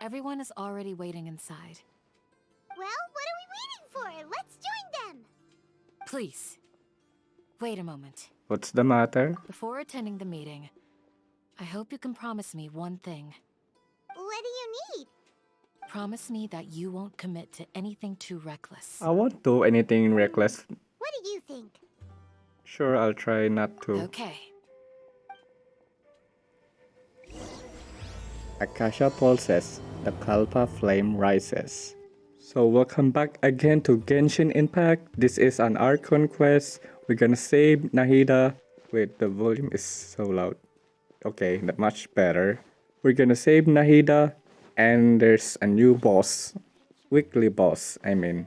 Everyone is already waiting inside. Well, what are we waiting for? Let's join them! Please, wait a moment. What's the matter? Before attending the meeting, I hope you can promise me one thing. What do you need? Promise me that you won't commit to anything too reckless. I won't do anything reckless. What do you think? Sure, I'll try not to. Okay. Akasha pulses, the Kalpa flame rises. So welcome back again to Genshin Impact. This is an Archon quest. We're gonna save Nahida. Wait, the volume is so loud. Okay, not much better. We're gonna save Nahida, and there's a new boss. Weekly boss, I mean.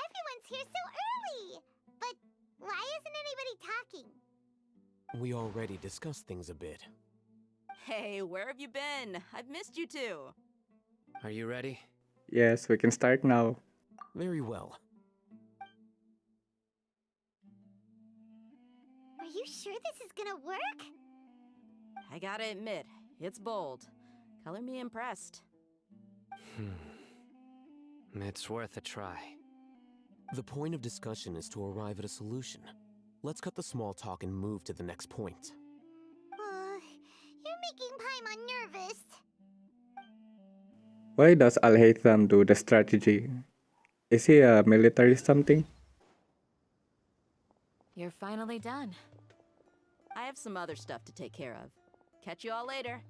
Everyone's here so early! But why isn't anybody talking? We already discussed things a bit. Hey, where have you been? I've missed you too. Are you ready? Yes, we can start now. Very well. Are you sure this is gonna work? I gotta admit, it's bold. Color me impressed. It's worth a try. The point of discussion is to arrive at a solution. Let's cut the small talk and move to the next point. You're making Paimon nervous. Why does Al-Haytham do the strategy? Is he a military something? You're finally done. I have some other stuff to take care of. Catch you all later.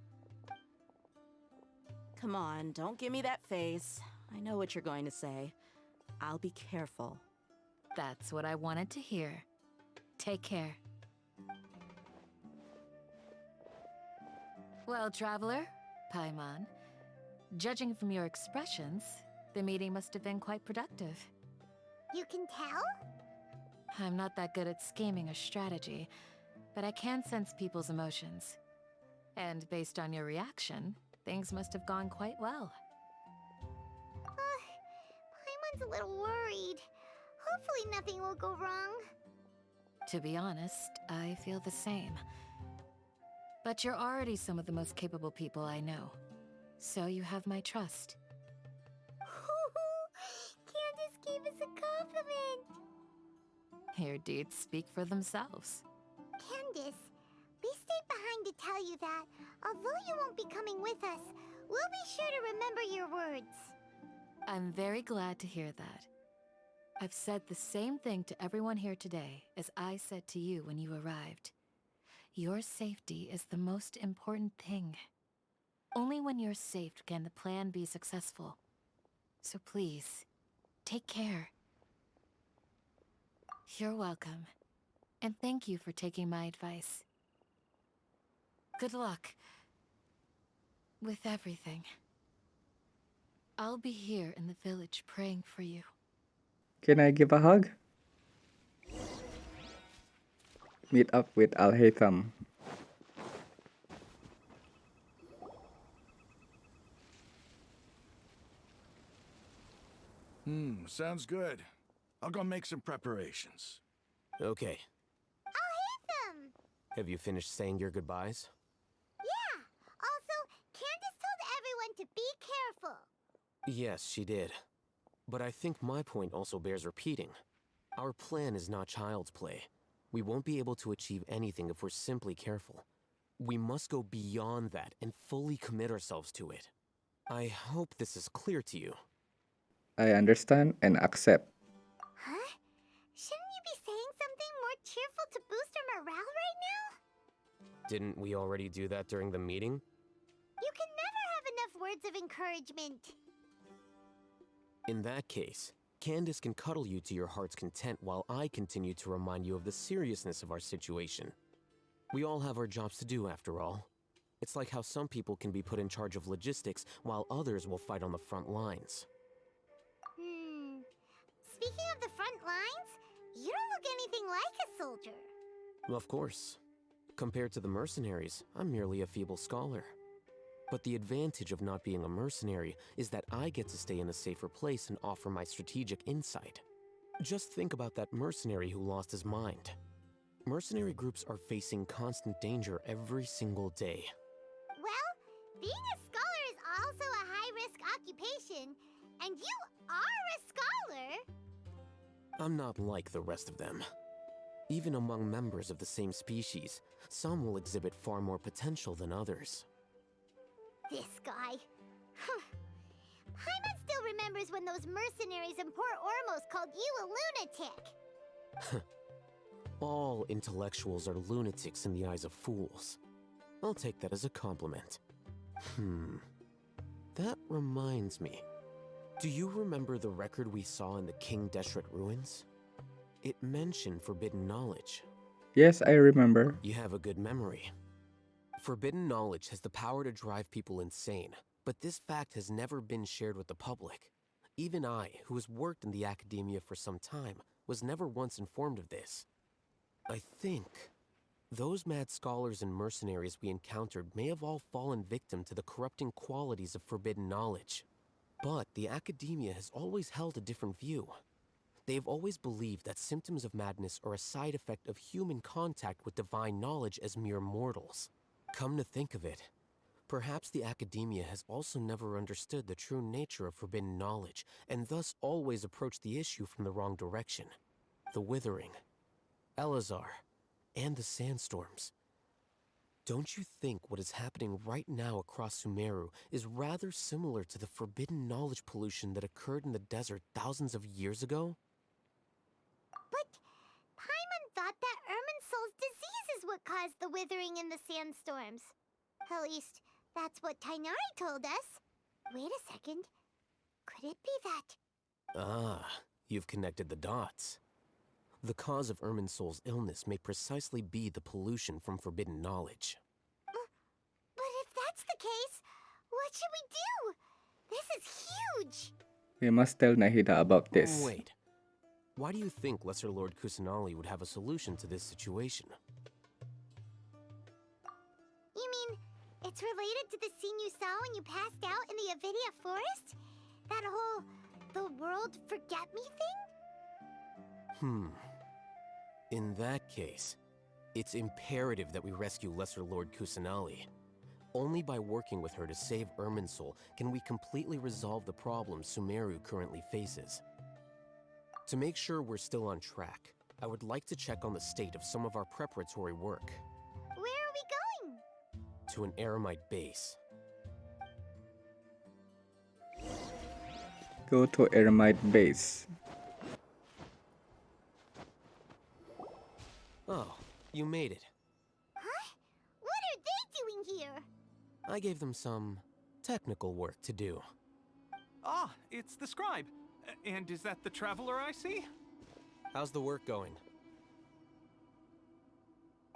Come on, don't give me that face. I know what you're going to say. I'll be careful. That's what I wanted to hear. Take care. Well, traveler, Paimon, judging from your expressions, the meeting must have been quite productive. You can tell? I'm not that good at scheming or strategy, but I can sense people's emotions. And based on your reaction, things must have gone quite well. Paimon's a little worried. Hopefully nothing will go wrong. To be honest, I feel the same. But you're already some of the most capable people I know. So you have my trust. Candace gave us a compliment. Your deeds speak for themselves. Candace, we stayed behind to tell you that, although you won't be coming with us, we'll be sure to remember your words. I'm very glad to hear that. I've said the same thing to everyone here today as I said to you when you arrived. Your safety is the most important thing. Only when you're safe can the plan be successful. So please, take care. You're welcome. And thank you for taking my advice. Good luck with everything. I'll be here in the village praying for you. Can I give a hug? Meet up with Al-Haytham. Sounds good. I'll go make some preparations. Okay. I'll hate them! Have you finished saying your goodbyes? Yeah! Also, Candace told everyone to be careful. Yes, she did. But I think my point also bears repeating. Our plan is not child's play. We won't be able to achieve anything if we're simply careful. We must go beyond that and fully commit ourselves to it. I hope this is clear to you. I understand and accept. Huh? Shouldn't you be saying something more cheerful to boost our morale right now? Didn't we already do that during the meeting? You can never have enough words of encouragement. In that case, Candace can cuddle you to your heart's content while I continue to remind you of the seriousness of our situation. We all have our jobs to do after all. It's like how some people can be put in charge of logistics while others will fight on the front lines. Speaking of the front lines, you don't look anything like a soldier. Of course. Compared to the mercenaries, I'm merely a feeble scholar. But the advantage of not being a mercenary is that I get to stay in a safer place and offer my strategic insight. Just think about that mercenary who lost his mind. Mercenary groups are facing constant danger every single day. Well, being a scholar is also a high-risk occupation, and you are a scholar. I'm not like the rest of them. Even among members of the same species, some will exhibit far more potential than others. This guy. Paimon still remembers when those mercenaries in Port Ormos called you a lunatic. All intellectuals are lunatics in the eyes of fools. I'll take that as a compliment. That reminds me. Do you remember the record we saw in the King Deshret ruins? It mentioned forbidden knowledge. Yes, I remember. You have a good memory. Forbidden knowledge has the power to drive people insane, but this fact has never been shared with the public. Even I, who has worked in the academia for some time, was never once informed of this. I think those mad scholars and mercenaries we encountered may have all fallen victim to the corrupting qualities of forbidden knowledge. But the academia has always held a different view. They have always believed that symptoms of madness are a side effect of human contact with divine knowledge as mere mortals. Come to think of it, perhaps the academia has also never understood the true nature of forbidden knowledge, and thus always approached the issue from the wrong direction. The Withering, Elazar, and the Sandstorms. Don't you think what is happening right now across Sumeru is rather similar to the forbidden knowledge pollution that occurred in the desert thousands of years ago? But Paimon thought that Irminsul's disease is what caused the withering in the sandstorms. At least, that's what Tighnari told us. Wait a second. Could it be that? Ah, you've connected the dots. The cause of Irminsul's illness may precisely be the pollution from forbidden knowledge. But if that's the case, what should we do? This is huge! We must tell Nahida about this. Wait. Why do you think Lesser Lord Kusanali would have a solution to this situation? You mean, it's related to the scene you saw when you passed out in the Avidia forest? That whole, the world forget me thing? In that case, it's imperative that we rescue Lesser Lord Kusanali. Only by working with her to save Irminsul can we completely resolve the problems Sumeru currently faces. To make sure we're still on track, I would like to check on the state of some of our preparatory work. Where are we going? To an Eremite base. Go to Eremite base. Oh, you made it. Huh? What are they doing here? I gave them some technical work to do. Ah, it's the scribe. And is that the traveler I see? How's the work going?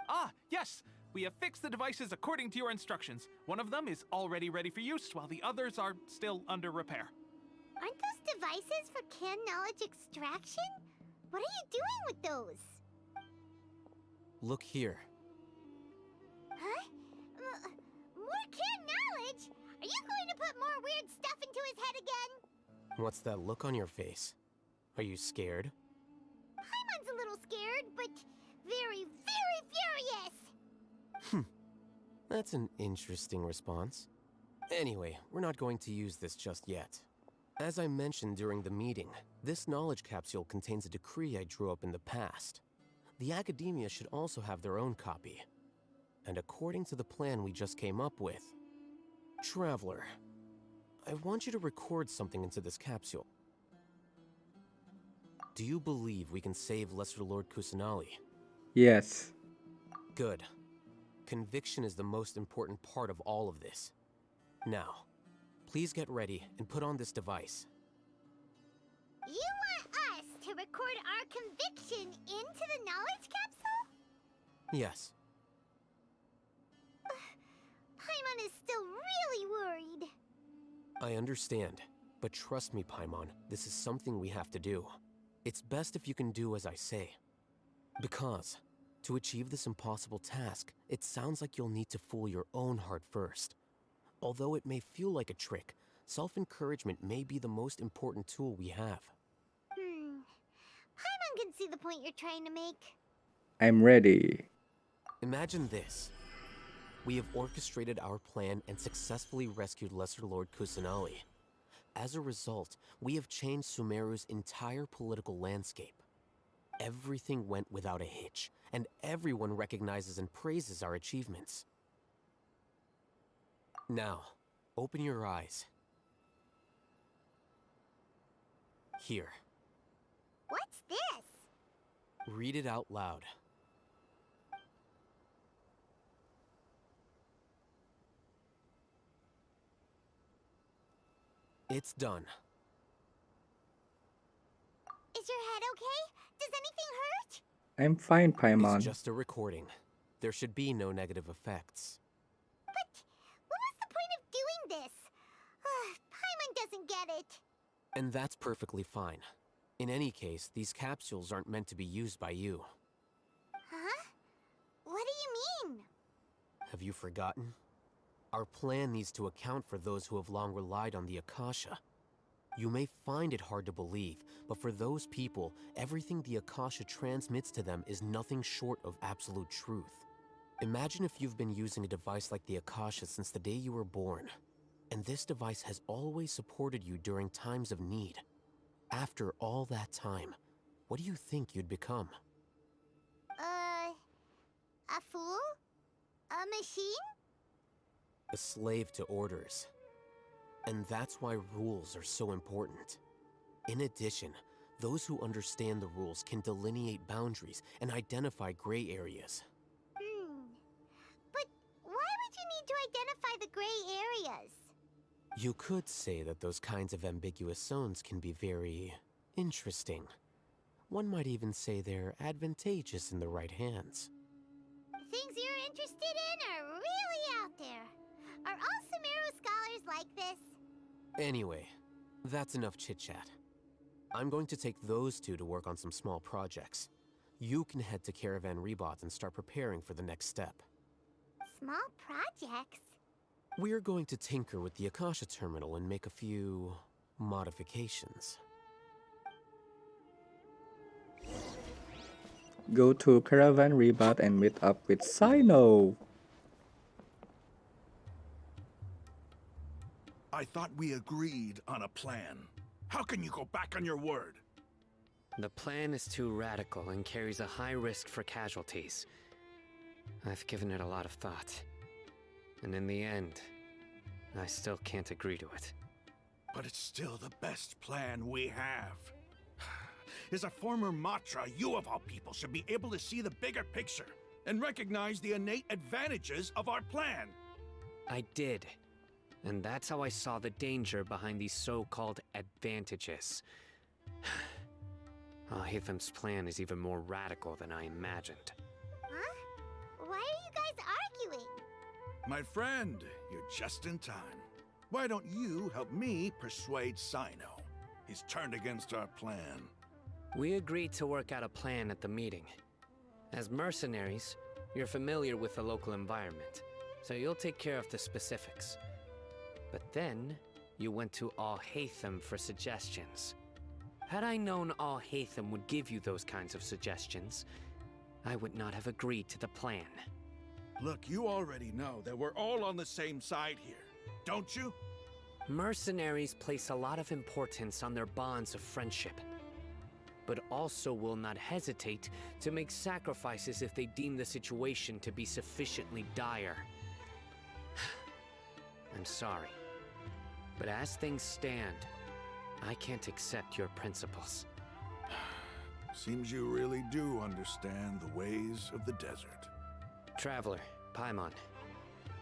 Ah, yes! We have fixed the devices according to your instructions. One of them is already ready for use, while the others are still under repair. Aren't those devices for can knowledge extraction? What are you doing with those? Look here. Huh? More can knowledge? Are you going to put more weird stuff into his head again? What's that look on your face? Are you scared? Paimon's a little scared, but very, very furious! That's an interesting response. Anyway, we're not going to use this just yet. As I mentioned during the meeting, this knowledge capsule contains a decree I drew up in the past. The academia should also have their own copy. And according to the plan we just came up with, Traveler, I want you to record something into this capsule. Do you believe we can save Lesser Lord Kusanali? Yes. Good. Conviction is the most important part of all of this. Now, please get ready and put on this device. You want us to record our conviction into the knowledge capsule? Yes. Paimon is still really worried. I understand, but trust me, Paimon, this is something we have to do. It's best if you can do as I say. Because, to achieve this impossible task, it sounds like you'll need to fool your own heart first. Although it may feel like a trick, self-encouragement may be the most important tool we have. Paimon can see the point you're trying to make. I'm ready. Imagine this. We have orchestrated our plan and successfully rescued Lesser Lord Kusanali. As a result, we have changed Sumeru's entire political landscape. Everything went without a hitch, and everyone recognizes and praises our achievements. Now, open your eyes. Here, What's this? read it out loud. It's done. Is your head okay? Does anything hurt? I'm fine, It's Paimon. just a recording. There should be no negative effects. But what was the point of doing this? Paimon doesn't get it. And that's perfectly fine. In any case, these capsules aren't meant to be used by you. Huh? What do you mean? Have you forgotten? Our plan needs to account for those who have long relied on the Akasha. You may find it hard to believe, but for those people, everything the Akasha transmits to them is nothing short of absolute truth. Imagine if you've been using a device like the Akasha since the day you were born, and this device has always supported you during times of need. After all that time, what do you think you'd become? A fool? A machine? A slave to orders. And that's why rules are so important. In addition, those who understand the rules can delineate boundaries and identify gray areas. But why would you need to identify the gray areas? You could say that those kinds of ambiguous zones can be very interesting. One might even say they're advantageous in the right hands. Things you're interested in are really out there. Are all Sumeru scholars like this? Anyway, that's enough chit-chat. I'm going to take those two to work on some small projects. You can head to Caravan Rebot and start preparing for the next step. Small projects? We're going to tinker with the Akasha terminal and make a few modifications. Go to Caravan Rebot and meet up with Sino. I thought we agreed on a plan. How can you go back on your word? The plan is too radical and carries a high risk for casualties. I've given it a lot of thought. And in the end, I still can't agree to it. But it's still the best plan we have. As a former Matra, you of all people should be able to see the bigger picture and recognize the innate advantages of our plan. I did. And that's how I saw the danger behind these so-called advantages. Hatham's plan is even more radical than I imagined. Huh? Why are you guys arguing? My friend, you're just in time. Why don't you help me persuade Sino? He's turned against our plan. We agreed to work out a plan at the meeting. As mercenaries, you're familiar with the local environment, so you'll take care of the specifics. But then, you went to Hatham for suggestions. Had I known Hatham would give you those kinds of suggestions, I would not have agreed to the plan. Look, you already know that we're all on the same side here, don't you? Mercenaries place a lot of importance on their bonds of friendship, but also will not hesitate to make sacrifices if they deem the situation to be sufficiently dire. I'm sorry, but as things stand, I can't accept your principles. Seems you really do understand the ways of the desert. Traveler, Paimon,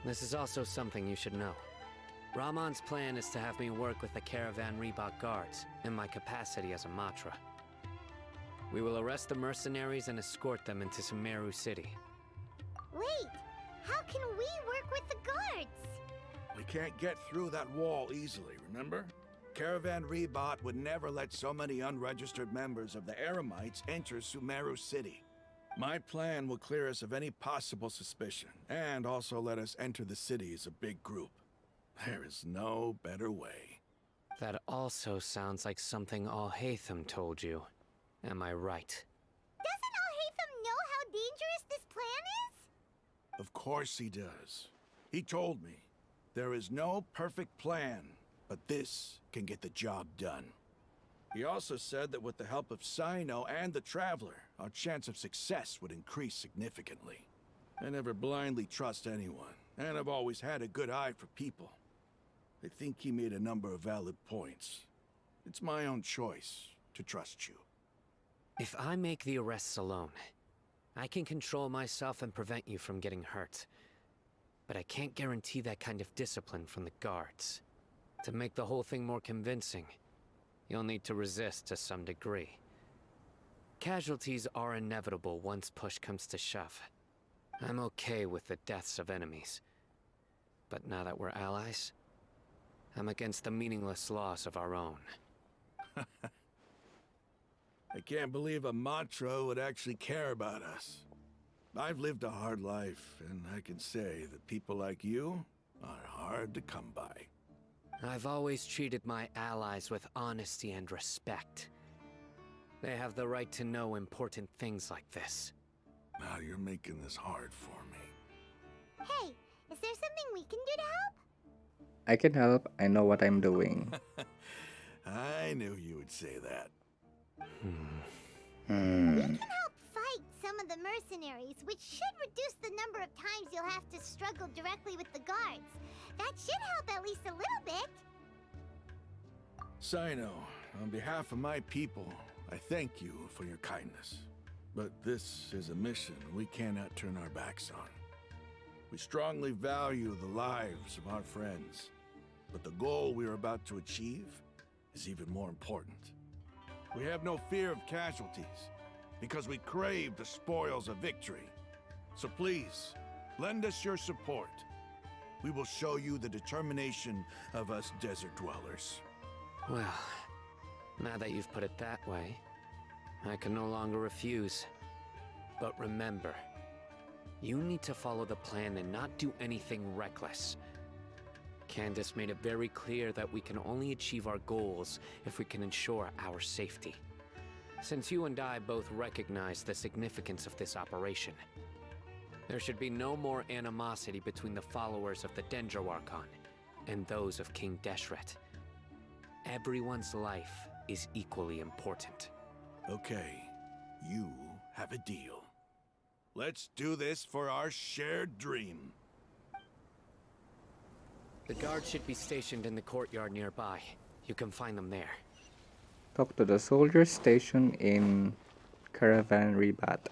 this is also something you should know. Rahman's plan is to have me work with the Caravan Rebot guards in my capacity as a Matra. We will arrest the mercenaries and escort them into Sumeru City. Wait, how can we work with the guards? We can't get through that wall easily, remember? Caravan Rebot would never let so many unregistered members of the Eremites enter Sumeru City. My plan will clear us of any possible suspicion, and also let us enter the city as a big group. There is no better way. That also sounds like something Hatham told you. Am I right? Doesn't Hatham know how Of course he does. He told me, there is no perfect plan, but this can get the job done. He also said that with the help of Sino and the Traveler, our chance of success would increase significantly. I never blindly trust anyone, and I've always had a good eye for people. I think he made a number of valid points. It's my own choice to trust you. If I make the arrests alone, I can control myself and prevent you from getting hurt. But I can't guarantee that kind of discipline from the guards. To make the whole thing more convincing, you'll need to resist to some degree. Casualties are inevitable once push comes to shove. I'm okay with the deaths of enemies. But now that we're allies, I'm against the meaningless loss of our own. I can't believe a Matra would actually care about us. I've lived a hard life, and I can say that people like you are hard to come by. I've always treated my allies with honesty and respect. They have the right to know important things like this. Now you're making this hard for me. Hey, is there something we can do to help? I can help. I know what I'm doing. I knew you would say that. We can help fight some of the mercenaries, which should reduce the number of times you'll have to struggle directly with the guards. That should help at least a little bit. Sino, on behalf of my people, I thank you for your kindness. But this is a mission we cannot turn our backs on. We strongly value the lives of our friends, but the goal we are about to achieve is even more important. We have no fear of casualties, because we crave the spoils of victory. So please, lend us your support. We will show you the determination of us desert dwellers. Well, now that you've put it that way, I can no longer refuse. But remember, you need to follow the plan and not do anything reckless. Candace made it very clear that we can only achieve our goals if we can ensure our safety. Since you and I both recognize the significance of this operation, there should be no more animosity between the followers of the Dendro Archon and those of King Deshret. Everyone's life is equally important. Okay, you have a deal. Let's do this for our shared dream. The guards should be stationed in the courtyard nearby. You can find them there. Talk to the soldiers stationed in Caravan Rebat.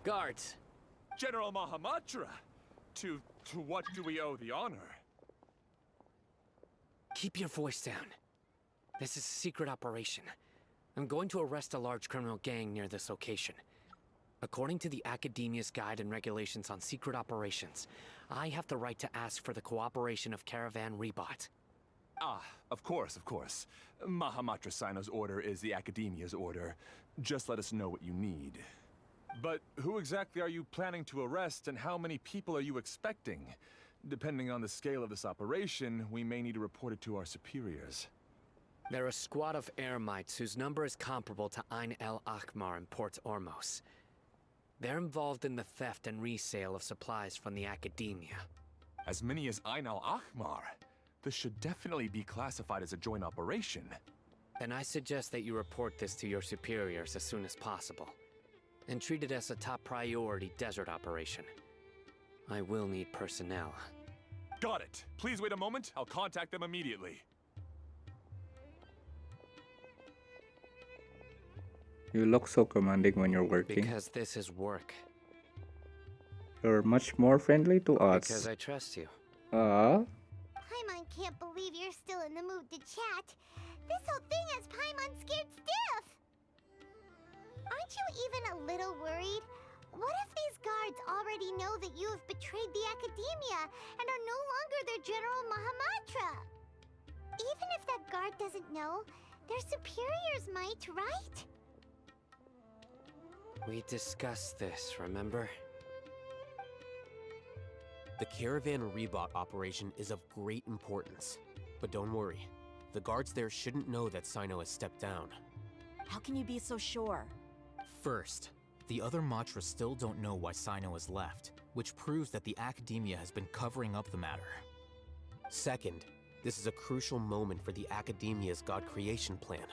Guards! General Mahamatra! To what do we owe the honor? Keep your voice down. This is a secret operation. I'm going to arrest a large criminal gang near this location. According to the Academia's Guide and Regulations on Secret Operations, I have the right to ask for the cooperation of Caravan Rebat. Ah, of course, of course. Mahamatra Sino's order is the Academia's order. Just let us know what you need. But who exactly are you planning to arrest, and how many people are you expecting? Depending on the scale of this operation, we may need to report it to our superiors. They're a squad of Eremites whose number is comparable to Ain el Akhmar in Port Ormos. They're involved in the theft and resale of supplies from the Academia. As many as Ain al Akhmar? This should definitely be classified as a joint operation. Then I suggest that you report this to your superiors as soon as possible, and treat it as a top priority desert operation. I will need personnel. Got it. Please wait a moment. I'll contact them immediately. You look so commanding when you're working. Because this is work. You're much more friendly to us. Because I trust you. Paimon can't believe you're still in the mood to chat. This whole thing has Paimon scared stiff. Aren't you even a little worried? What if these guards already know that you have betrayed the Academia and are no longer their General Mahamatra? Even if that guard doesn't know, their superiors might, right? We discussed this, remember? The caravan rebot operation is of great importance. But don't worry, the guards there shouldn't know that Sino has stepped down. How can you be so sure? First, the other Matra still don't know why Sino has left, which proves that the Academia has been covering up the matter. Second, this is a crucial moment for the Academia's God creation plan.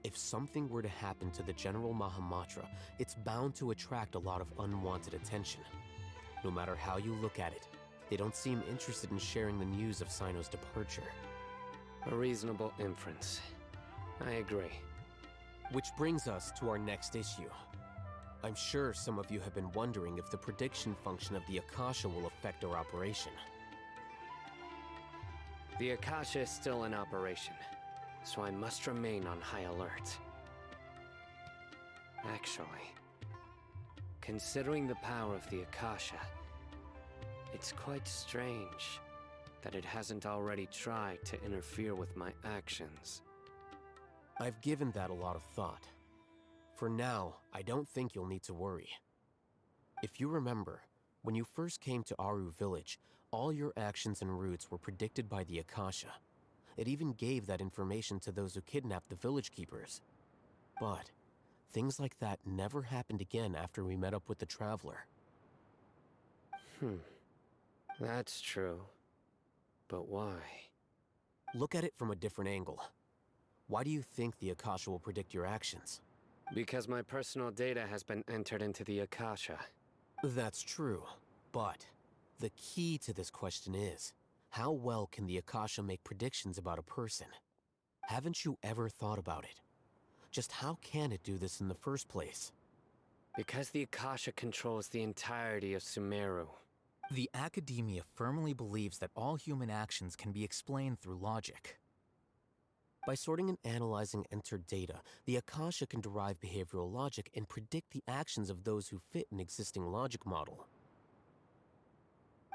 If something were to happen to the General Mahamatra, it's bound to attract a lot of unwanted attention. No matter how you look at it, they don't seem interested in sharing the news of Sino's departure. A reasonable inference. I agree. Which brings us to our next issue. I'm sure some of you have been wondering if the prediction function of the Akasha will affect our operation. The Akasha is still in operation, so I must remain on high alert. Actually, considering the power of the Akasha, it's quite strange that it hasn't already tried to interfere with my actions. I've given that a lot of thought. For now, I don't think you'll need to worry. If you remember, when you first came to Aru Village, all your actions and routes were predicted by the Akasha. It even gave that information to those who kidnapped the village keepers. But things like that never happened again after we met up with the Traveler. That's true. But why? Look at it from a different angle. Why do you think the Akasha will predict your actions? Because my personal data has been entered into the Akasha. That's true, but the key to this question is, how well can the Akasha make predictions about a person? Haven't you ever thought about it? Just how can it do this in the first place? Because the Akasha controls the entirety of Sumeru. The Academia firmly believes that all human actions can be explained through logic. By sorting and analyzing entered data, the Akasha can derive behavioral logic and predict the actions of those who fit an existing logic model.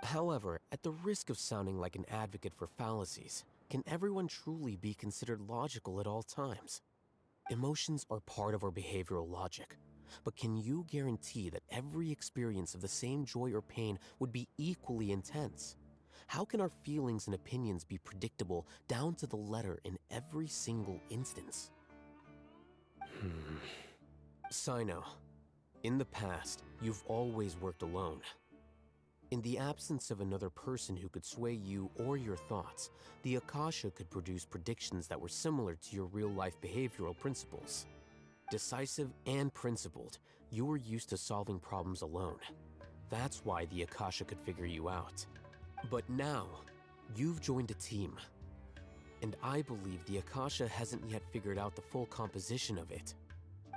However, at the risk of sounding like an advocate for fallacies, can everyone truly be considered logical at all times? Emotions are part of our behavioral logic, but can you guarantee that every experience of the same joy or pain would be equally intense? How can our feelings and opinions be predictable down to the letter in every single instance? Sino, in the past, you've always worked alone. In the absence of another person who could sway you or your thoughts, the Akasha could produce predictions that were similar to your real-life behavioral principles. Decisive and principled, you were used to solving problems alone. That's why the Akasha could figure you out. But now, you've joined a team. And I believe the Akasha hasn't yet figured out the full composition of it.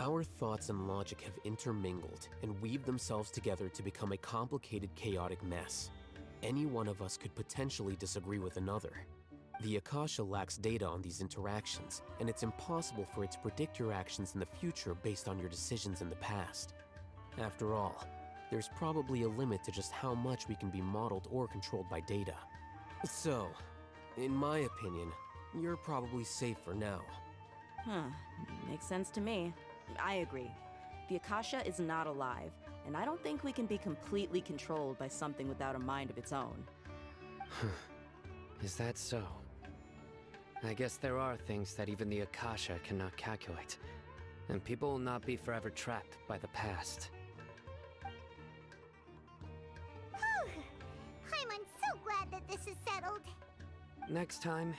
Our thoughts and logic have intermingled and weaved themselves together to become a complicated, chaotic mess. Any one of us could potentially disagree with another. The Akasha lacks data on these interactions, and it's impossible for it to predict your actions in the future based on your decisions in the past. After all, there's probably a limit to just how much we can be modeled or controlled by data. So, in my opinion, you're probably safe for now. Makes sense to me. I agree. The Akasha is not alive, and I don't think we can be completely controlled by something without a mind of its own. Is that so? I guess there are things that even the Akasha cannot calculate, and people will not be forever trapped by the past. I'm so glad that this is settled. Next time,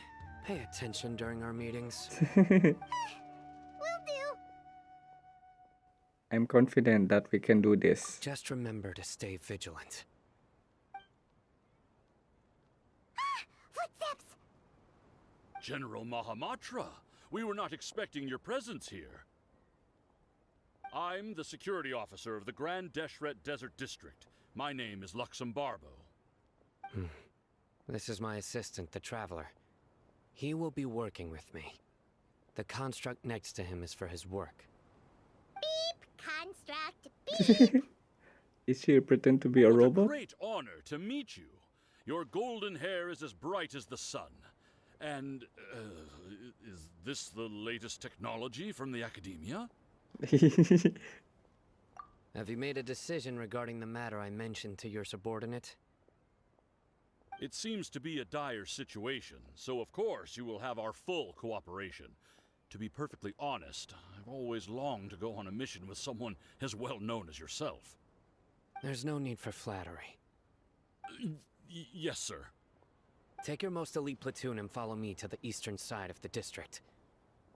pay attention during our meetings. Will do. I'm confident that we can do this. Just remember to stay vigilant. Footsteps! General Mahamatra, we were not expecting your presence here. I'm the security officer of the Grand Deshret Desert District. My name is Luxembarbo. This is my assistant, the Traveler. He will be working with me. The construct next to him is for his work. Beep! Construct, beep! Is she pretend to be a What robot? a great honor to meet you. Your golden hair is as bright as the sun. And, is this the latest technology from the Academia? Have you made a decision regarding the matter I mentioned to your subordinate? It seems to be a dire situation, so of course you will have our full cooperation. To be perfectly honest, I've always longed to go on a mission with someone as well known as yourself. There's no need for flattery. Yes, sir. Take your most elite platoon and follow me to the eastern side of the district.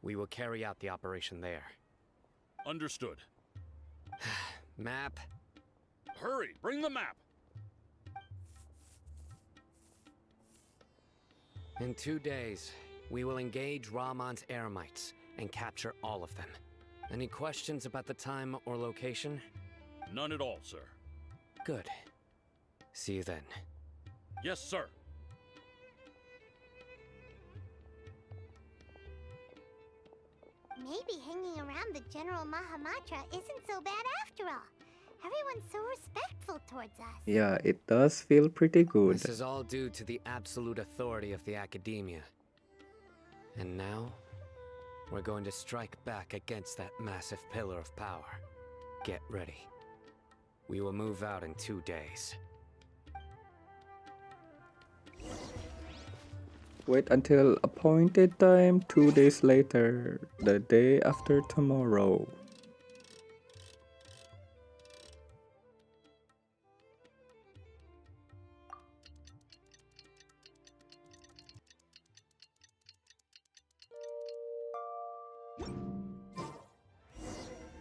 We will carry out the operation there. Understood. Map. Hurry, bring the map! In 2 days, we will engage Ramon's Eremites and capture all of them. Any questions about the time or location? None at all, sir. Good. See you then. Yes, sir. Maybe hanging around the General Mahamatra isn't so bad after all. Everyone's so respectful towards us. Yeah, it does feel pretty good. This is all due to the absolute authority of the Academia. And now, we're going to strike back against that massive pillar of power. Get ready. We will move out in 2 days. Wait until appointed time, 2 days later, the day after tomorrow.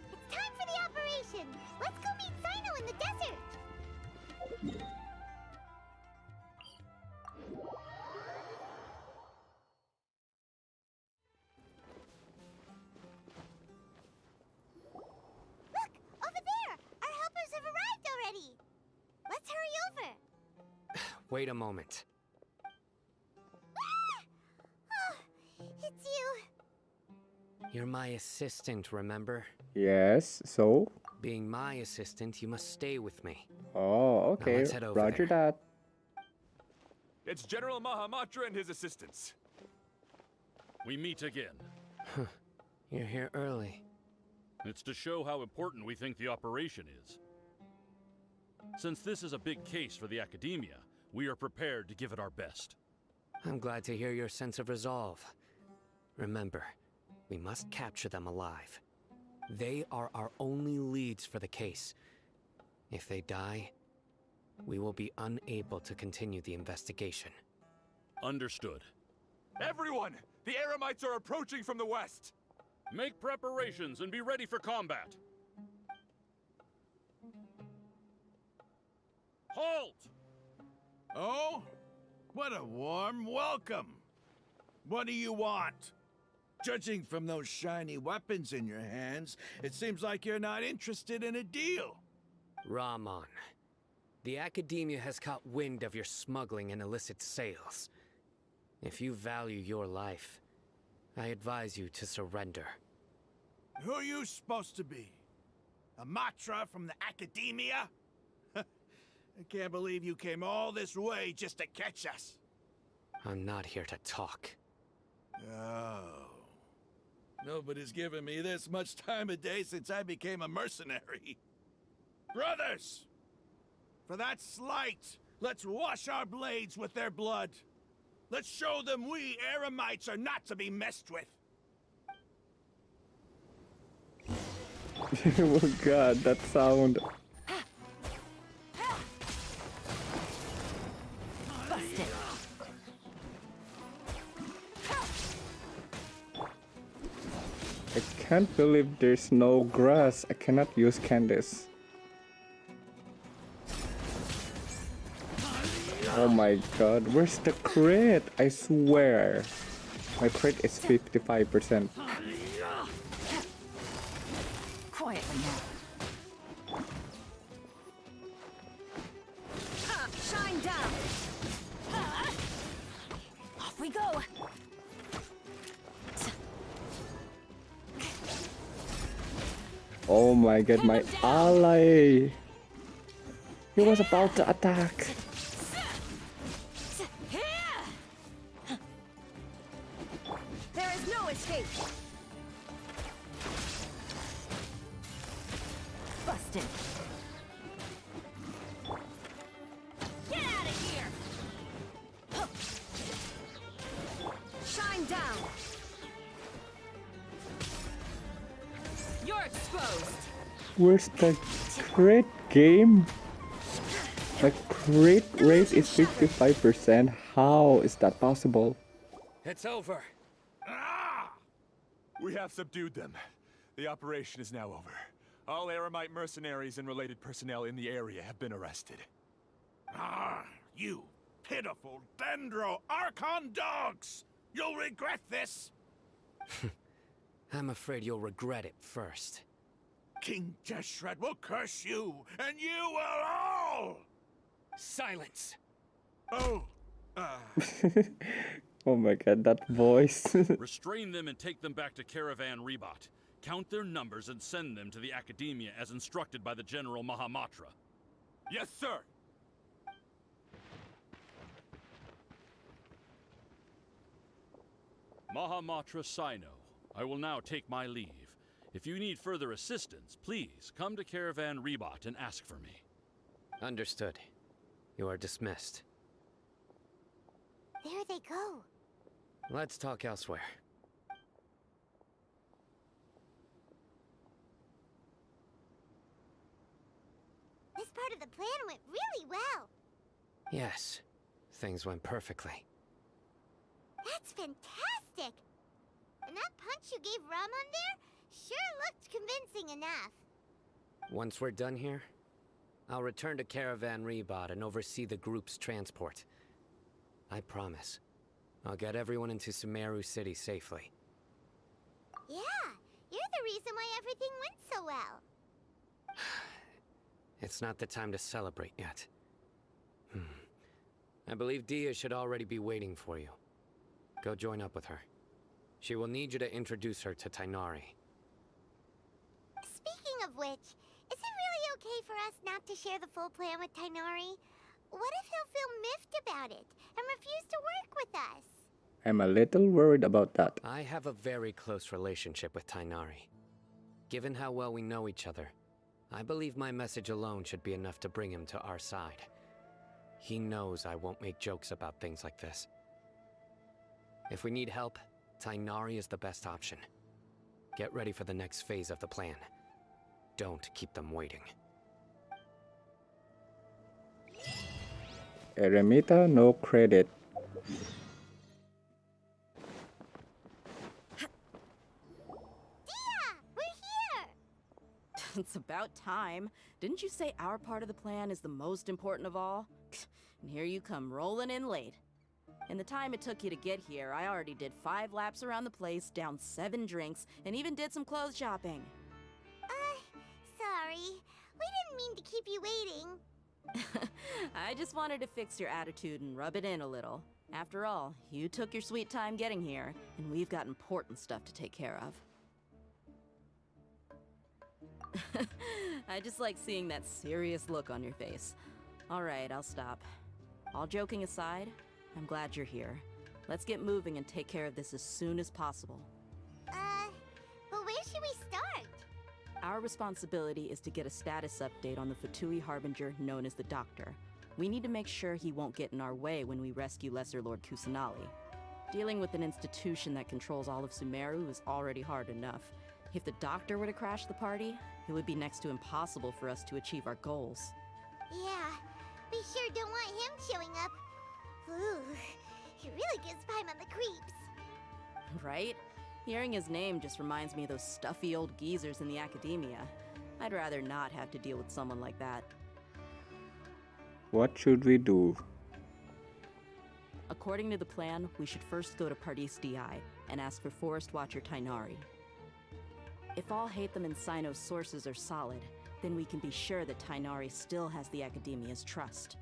It's time for the operation! Let's go meet Sino in the desert! Look! Over there! Our helpers have arrived already! Let's hurry over! Wait a moment. Ah! Oh, it's you! You're my assistant, remember? Yes, so? Being my assistant, you must stay with me. Oh, okay. let's head over Roger there. that. It's General Mahamatra and his assistants. We meet again. You're here early. It's to show how important we think the operation is. Since this is a big case for the Academia, we are prepared to give it our best. I'm glad to hear your sense of resolve. Remember, we must capture them alive. They are our only leads for the case. If they die, we will be unable to continue the investigation. Understood. Everyone! The Eremites are approaching from the west! Make preparations and be ready for combat. Halt! Oh? What a warm welcome! What do you want? Judging from those shiny weapons in your hands, it seems like you're not interested in a deal. Ramon, the Academia has caught wind of your smuggling and illicit sales. If you value your life, I advise you to surrender. Who are you supposed to be? A Matra from the Academia? I can't believe you came all this way just to catch us. I'm not here to talk. Oh. Nobody's given me this much time of day since I became a mercenary. Brothers! For that slight, let's wash our blades with their blood. Let's show them we Eremites are not to be messed with. Oh god, that sound. Busted. I can't believe there's no grass. I cannot use Candice. Oh my god, where's the crit? I swear. My crit is 55%. Quietly now. Shine down. Off we go. Oh my god, my ally! He was about to attack. There is no escape. Busted. Get out of here. Where's the crit game? The crit rate is 55%. How is that possible? It's over. We have subdued them. The operation is now over. All Eremite mercenaries and related personnel in the area have been arrested. Ah, you pitiful Dendro Archon dogs! You'll regret this! I'm afraid you'll regret it first. King Jeshred will curse you, and you will all! Silence! Oh, Oh my god, that voice. Restrain them and take them back to Caravan Rebot. Count their numbers and send them to the Academia as instructed by the General Mahamatra. Yes, sir! Mahamatra Sino, I will now take my leave. If you need further assistance, please come to Caravan Rebot and ask for me. Understood. You are dismissed. There they go. Let's talk elsewhere. This part of the plan went really well. Yes, things went perfectly. That's fantastic! And that punch you gave Ramon there sure looked convincing enough. Once we're done here, I'll return to Caravan Rebot and oversee the group's transport. I promise. I'll get everyone into Sumeru City safely. Yeah, you're the reason why everything went so well. It's not the time to celebrate yet. I believe Dia should already be waiting for you. Go join up with her. She will need you to introduce her to Tighnari. Speaking of which, is it really okay for us not to share the full plan with Tighnari? What if he'll feel miffed about it and refuse to work with us? I'm a little worried about that. I have a very close relationship with Tighnari. Given how well we know each other, I believe my message alone should be enough to bring him to our side. He knows I won't make jokes about things like this. If we need help, Tighnari is the best option. Get ready for the next phase of the plan. Don't keep them waiting. Eremita, no credit. It's about time. Didn't you say our part of the plan is the most important of all? And here you come rolling in late. In the time it took you to get here, I already did 5 laps around the place, downed 7 drinks, and even did some clothes shopping. Sorry. We didn't mean to keep you waiting. I just wanted to fix your attitude and rub it in a little. After all, you took your sweet time getting here, and we've got important stuff to take care of. I just like seeing that serious look on your face. Alright, I'll stop. All joking aside, I'm glad you're here. Let's get moving and take care of this as soon as possible. But where should we start? Our responsibility is to get a status update on the Fatui Harbinger known as the Doctor. We need to make sure he won't get in our way when we rescue Lesser Lord Kusanali. Dealing with an institution that controls all of Sumeru is already hard enough. If the Doctor were to crash the party, it would be next to impossible for us to achieve our goals. Yeah, we sure don't want him showing up. Ooh, he really gives Paimon the creeps. Right? Hearing his name just reminds me of those stuffy old geezers in the Academia. I'd rather not have to deal with someone like that. What should we do? According to the plan, we should first go to Pardis DI and ask for Forest Watcher Tighnari. If all Hatham and Sino's sources are solid, then we can be sure that Tighnari still has the Academia's trust.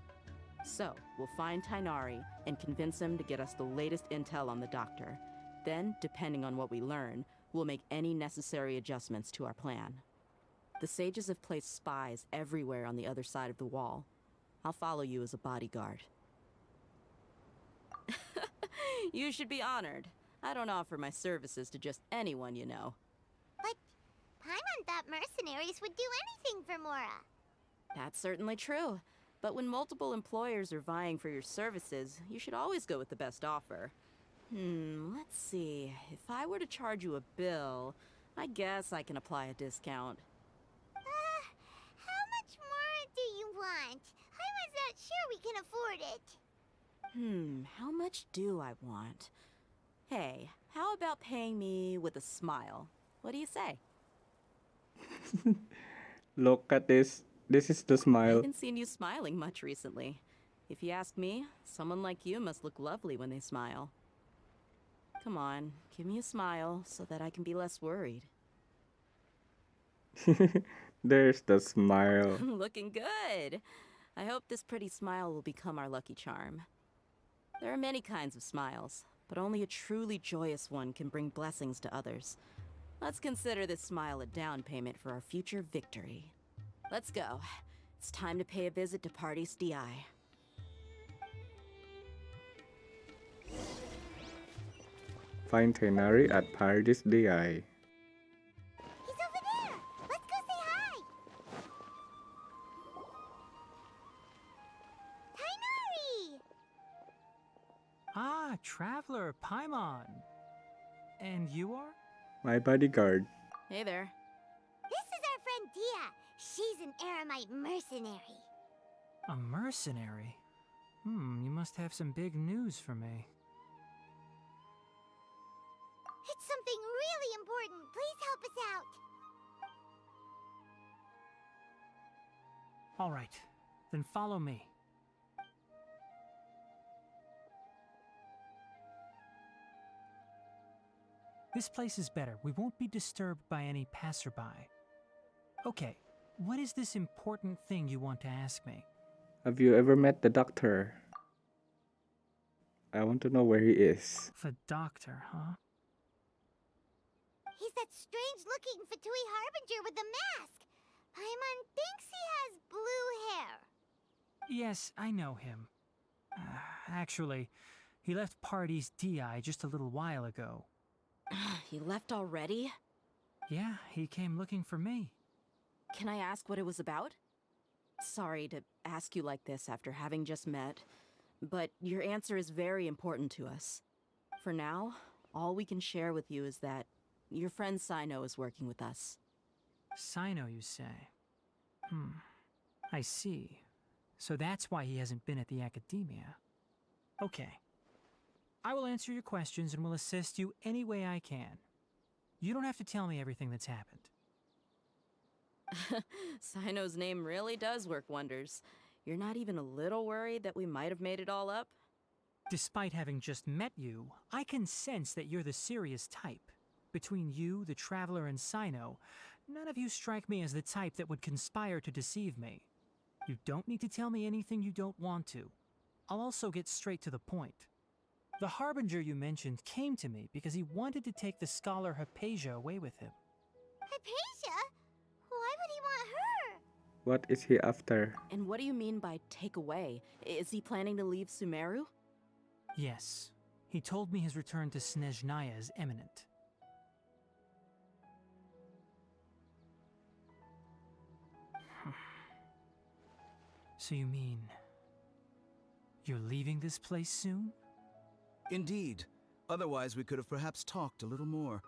So, we'll find Tighnari and convince him to get us the latest intel on the Doctor. Then, depending on what we learn, we'll make any necessary adjustments to our plan. The sages have placed spies everywhere on the other side of the wall. I'll follow you as a bodyguard. You should be honored. I don't offer my services to just anyone you know. But Paimon thought mercenaries would do anything for Mora. That's certainly true. But when multiple employers are vying for your services, you should always go with the best offer. Let's see. If I were to charge you a bill, I guess I can apply a discount. want? Paimon's not sure we can afford it. How much do I want? Hey, how about paying me with a smile? What do you say? Look at this. This is the I smile. haven't seen you smiling much recently. If you ask me, someone like you must look lovely when they smile. Come on, give me a smile so that I can be less worried. There's the smile. Looking good. I hope this pretty smile will become our lucky charm. There are many kinds of smiles, but only a truly joyous one can bring blessings to others. Let's consider this smile a down payment for our future victory. Let's go. It's time to pay a visit to Party's DI. Find Tighnari at Paradise DI. He's over there. Let's go say hi. Tighnari! Ah, Traveler, Paimon. And you are? My bodyguard. Hey there. This is our friend Dia. She's an Eremite mercenary. A mercenary? You must have some big news for me. It's something really important. Please help us out. All right, then follow me. This place is better. We won't be disturbed by any passerby. Okay, what is this important thing you want to ask me? Have you ever met the doctor? I want to know where he is. The doctor, huh? He's that strange-looking Fatui Harbinger with the mask. Paimon thinks he has blue hair. Yes, I know him. Actually, he left Party's DI just a little while ago. He left already? Yeah, he came looking for me. Can I ask what it was about? Sorry to ask you like this after having just met, but your answer is very important to us. For now, all we can share with you is that your friend Sino is working with us. Sino, you say? I see. So that's why he hasn't been at the academia. Okay. I will answer your questions and will assist you any way I can. You don't have to tell me everything that's happened. Sino's name really does work wonders. You're not even a little worried that we might have made it all up? Despite having just met you, I can sense that you're the serious type. Between you, the Traveler, and Sino, none of you strike me as the type that would conspire to deceive me. You don't need to tell me anything you don't want to. I'll also get straight to the point. The Harbinger you mentioned came to me because he wanted to take the scholar Hypatia away with him. Hypatia? Why would he want her? What is he after? And what do you mean by take away? Is he planning to leave Sumeru? Yes. He told me his return to Snezhnaya is imminent. So you mean... you're leaving this place soon? Indeed. Otherwise, we could have perhaps talked a little more.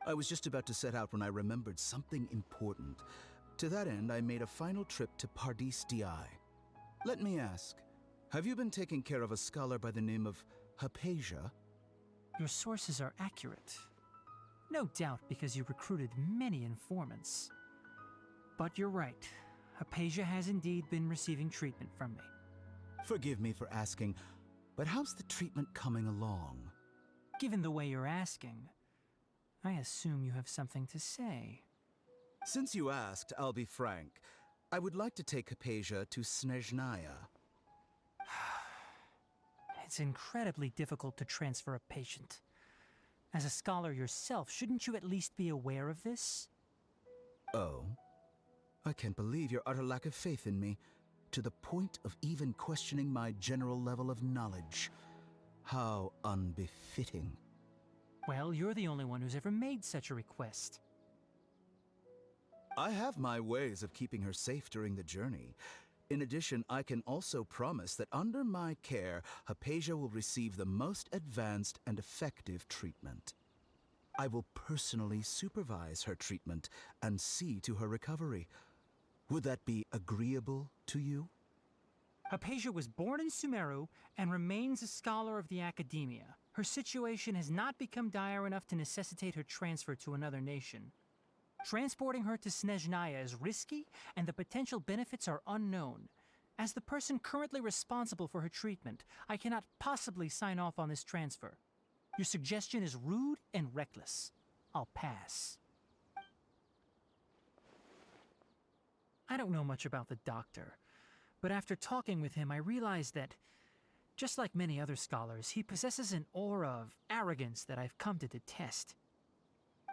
I was just about to set out when I remembered something important. To that end, I made a final trip to Paradise DI. Let me ask, have you been taking care of a scholar by the name of Hypatia? Your sources are accurate. No doubt because you recruited many informants. But you're right. Hypatia has indeed been receiving treatment from me. Forgive me for asking, but how's the treatment coming along? Given the way you're asking, I assume you have something to say. Since you asked, I'll be frank. I would like to take Hypatia to Snezhnaya. It's incredibly difficult to transfer a patient. As a scholar yourself, shouldn't you at least be aware of this? Oh? I can't believe your utter lack of faith in me, to the point of even questioning my general level of knowledge. How unbefitting. Well, you're the only one who's ever made such a request. I have my ways of keeping her safe during the journey. In addition, I can also promise that under my care, Hypatia will receive the most advanced and effective treatment. I will personally supervise her treatment and see to her recovery. Would that be agreeable to you? Hypatia was born in Sumeru and remains a scholar of the Academia. Her situation has not become dire enough to necessitate her transfer to another nation. Transporting her to Snezhnaya is risky, and the potential benefits are unknown. As the person currently responsible for her treatment, I cannot possibly sign off on this transfer. Your suggestion is rude and reckless. I'll pass. I don't know much about the doctor, but after talking with him, I realized that, just like many other scholars, he possesses an aura of arrogance that I've come to detest.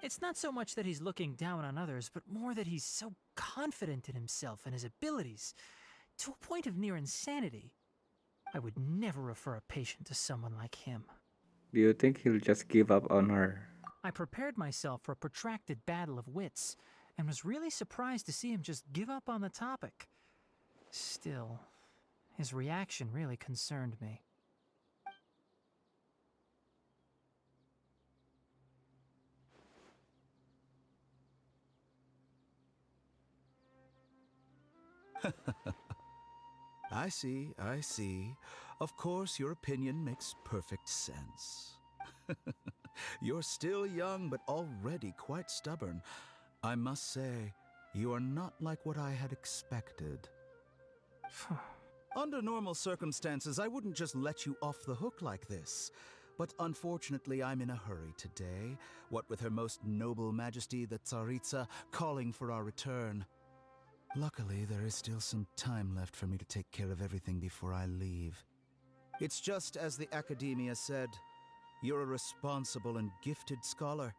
It's not so much that he's looking down on others, but more that he's so confident in himself and his abilities, to a point of near insanity. I would never refer a patient to someone like him. Do you think he'll just give up on her? I prepared myself for a protracted battle of wits, and was really surprised to see him just give up on the topic. Still, his reaction really concerned me. I see, I see. Of course, your opinion makes perfect sense. You're still young, but already quite stubborn. I must say, you are not like what I had expected. Under normal circumstances, I wouldn't just let you off the hook like this. But unfortunately, I'm in a hurry today, what with Her Most Noble Majesty the Tsaritsa calling for our return. Luckily, there is still some time left for me to take care of everything before I leave. It's just as the Academia said, you're a responsible and gifted scholar.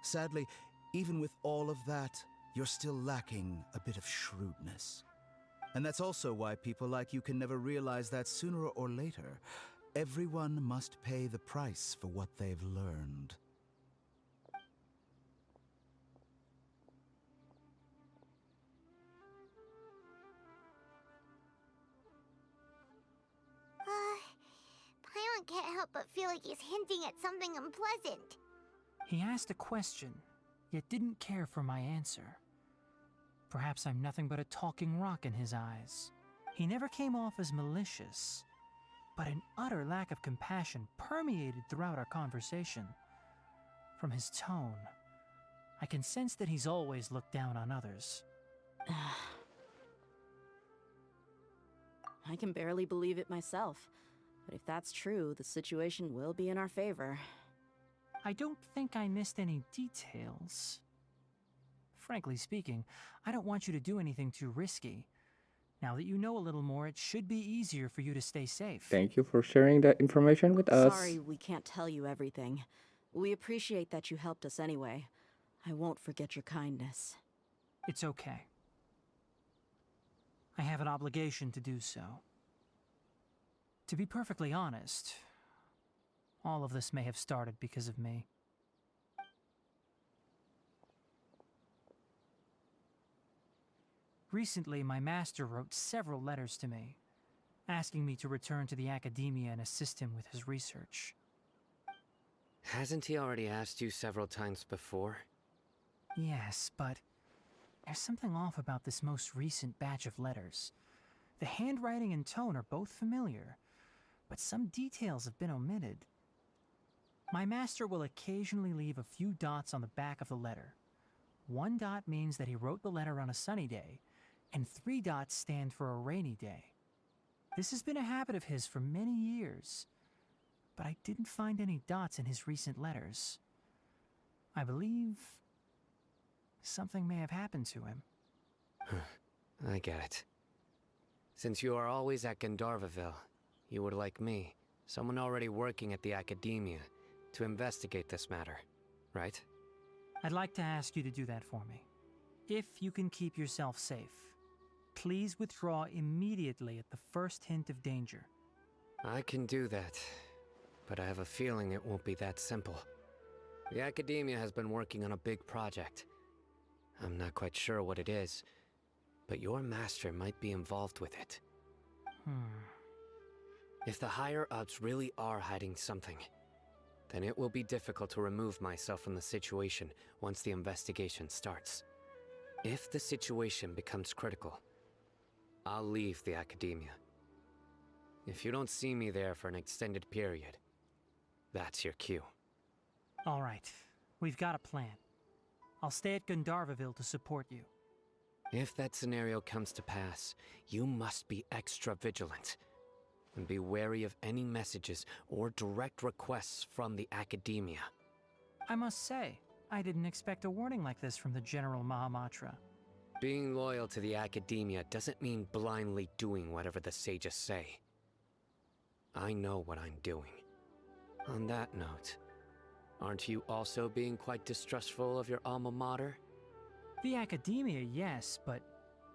Sadly, even with all of that, you're still lacking a bit of shrewdness. And that's also why people like you can never realize that sooner or later, everyone must pay the price for what they've learned. Paimon can't help but feel like he's hinting at something unpleasant. He asked a question, yet didn't care for my answer. Perhaps I'm nothing but a talking rock in his eyes. He never came off as malicious, but an utter lack of compassion permeated throughout our conversation. From his tone, I can sense that he's always looked down on others. I can barely believe it myself, but if that's true, the situation will be in our favor. I don't think I missed any details. Frankly speaking, I don't want you to do anything too risky. Now that you know a little more, it should be easier for you to stay safe. Thank you for sharing that information with us. Sorry we can't tell you everything. We appreciate that you helped us anyway. I won't forget your kindness. It's okay. I have an obligation to do so. To be perfectly honest, all of this may have started because of me. Recently, my master wrote several letters to me, asking me to return to the Academia and assist him with his research. Hasn't he already asked you several times before? Yes, but there's something off about this most recent batch of letters. The handwriting and tone are both familiar, but some details have been omitted. My master will occasionally leave a few dots on the back of the letter. 1 dot means that he wrote the letter on a sunny day, and 3 dots stand for a rainy day. This has been a habit of his for many years, but I didn't find any dots in his recent letters. I believe something may have happened to him. I get it. Since you are always at Gandharvaville, you would like me, someone already working at the Academia, to investigate this matter, right? I'd like to ask you to do that for me. If you can keep yourself safe, please withdraw immediately at the first hint of danger. I can do that, but I have a feeling it won't be that simple. The Academia has been working on a big project. I'm not quite sure what it is, but your master might be involved with it. If the higher-ups really are hiding something, then it will be difficult to remove myself from the situation once the investigation starts. If the situation becomes critical, I'll leave the academia. If you don't see me there for an extended period, that's your cue. All right, we've got a plan. I'll stay at Gandharvaville to support you. If that scenario comes to pass, you must be extra vigilant. And be wary of any messages or direct requests from the academia. I must say, I didn't expect a warning like this from the General Mahamatra. Being loyal to the academia doesn't mean blindly doing whatever the sages say. I know what I'm doing. On that note, aren't you also being quite distrustful of your alma mater? The academia, yes, but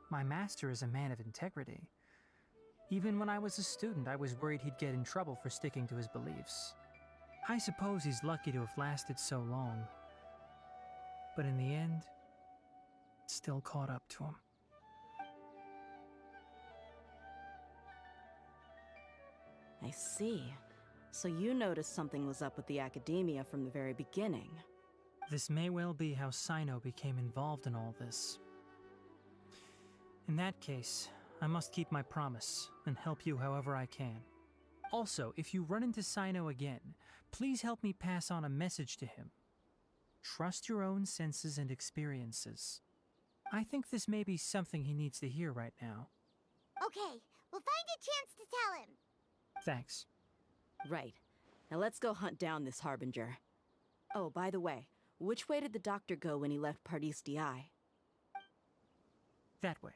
my master is a man of integrity. Even when I was a student, I was worried he'd get in trouble for sticking to his beliefs. I suppose he's lucky to have lasted so long. But in the end, it still caught up to him. I see. So you noticed something was up with the academia from the very beginning. This may well be how Sino became involved in all this. In that case, I must keep my promise and help you however I can. Also, if you run into Sino again, please help me pass on a message to him. Trust your own senses and experiences. I think this may be something he needs to hear right now. Okay, we'll find a chance to tell him. Thanks. Right. Now let's go hunt down this Harbinger. Oh, by the way, which way did the doctor go when he left Pardis Di? That way.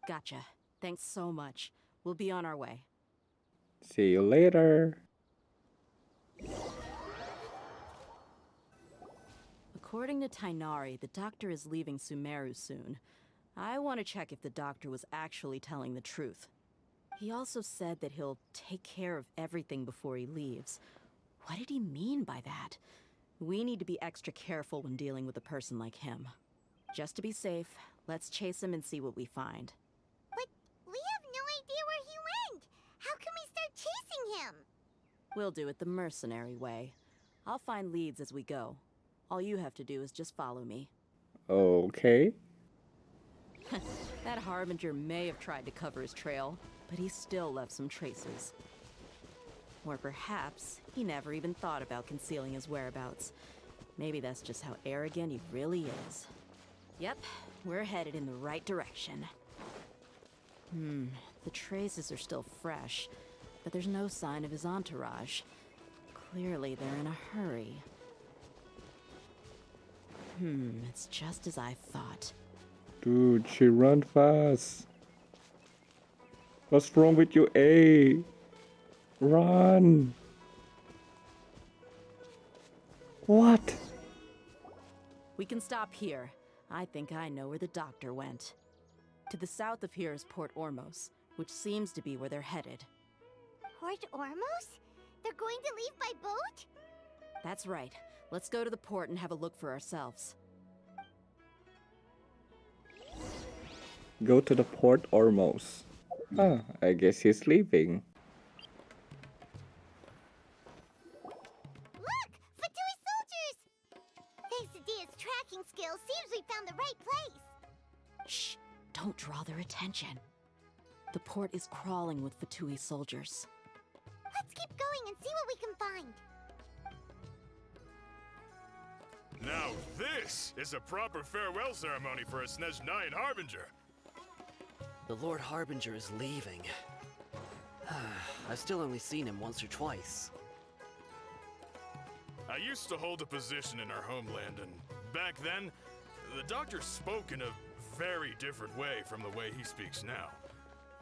Gotcha. Thanks so much. We'll be on our way. See you later. According to Tighnari, the doctor is leaving Sumeru soon. I want to check if the doctor was actually telling the truth. He also said that he'll take care of everything before he leaves. What did he mean by that? We need to be extra careful when dealing with a person like him. Just to be safe, let's chase him and see what we find. But we have no idea where he went! How can we start chasing him? We'll do it the mercenary way. I'll find leads as we go. All you have to do is just follow me. Okay. That Harbinger may have tried to cover his trail, but he still left some traces. Or perhaps he never even thought about concealing his whereabouts. Maybe that's just how arrogant he really is. Yep, we're headed in the right direction. The traces are still fresh, but there's no sign of his entourage. Clearly they're in a hurry. It's just as I thought. Dude, she run fast. What's wrong with you, A? Run. What? We can stop here. I think I know where the doctor went. To the south of here is Port Ormos, which seems to be where they're headed. Port Ormos? They're going to leave by boat? That's right. Let's go to the port and have a look for ourselves. Go to the Port Ormos. Ah, I guess he's leaving. Look! Fatui soldiers! Thanks to Dia's tracking skills, seems we found the right place. Shh! Don't draw their attention. The port is crawling with Fatui soldiers. Let's keep going and see what we can find. Now this is a proper farewell ceremony for a Snezhnayan Harbinger. The Lord Harbinger is leaving. I've still only seen him once or twice. I used to hold a position in our homeland, and back then, the doctor spoke in a very different way from the way he speaks now.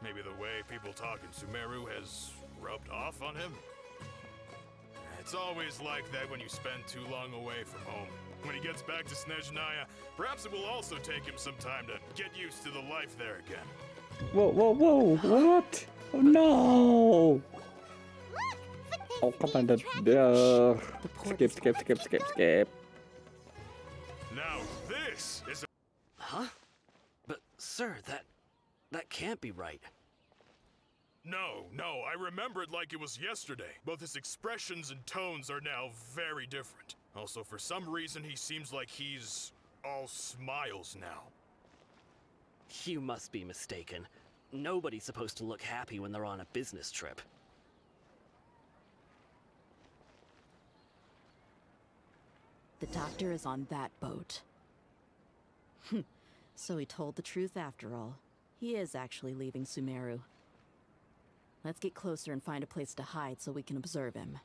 Maybe the way people talk in Sumeru has rubbed off on him? It's always like that when you spend too long away from home. When he gets back to Snezhnaya, perhaps it will also take him some time to get used to the life there again. Whoa, whoa, whoa, what? Oh no! Oh, come on, skip. Now this is a... Huh? But, sir, that can't be right. No, I remember it like it was yesterday. Both his expressions and tones are now very different. Also, for some reason, he seems like he's all smiles now. You must be mistaken. Nobody's supposed to look happy when they're on a business trip. The doctor is on that boat. So he told the truth after all. He is actually leaving Sumeru. Let's get closer and find a place to hide so we can observe him.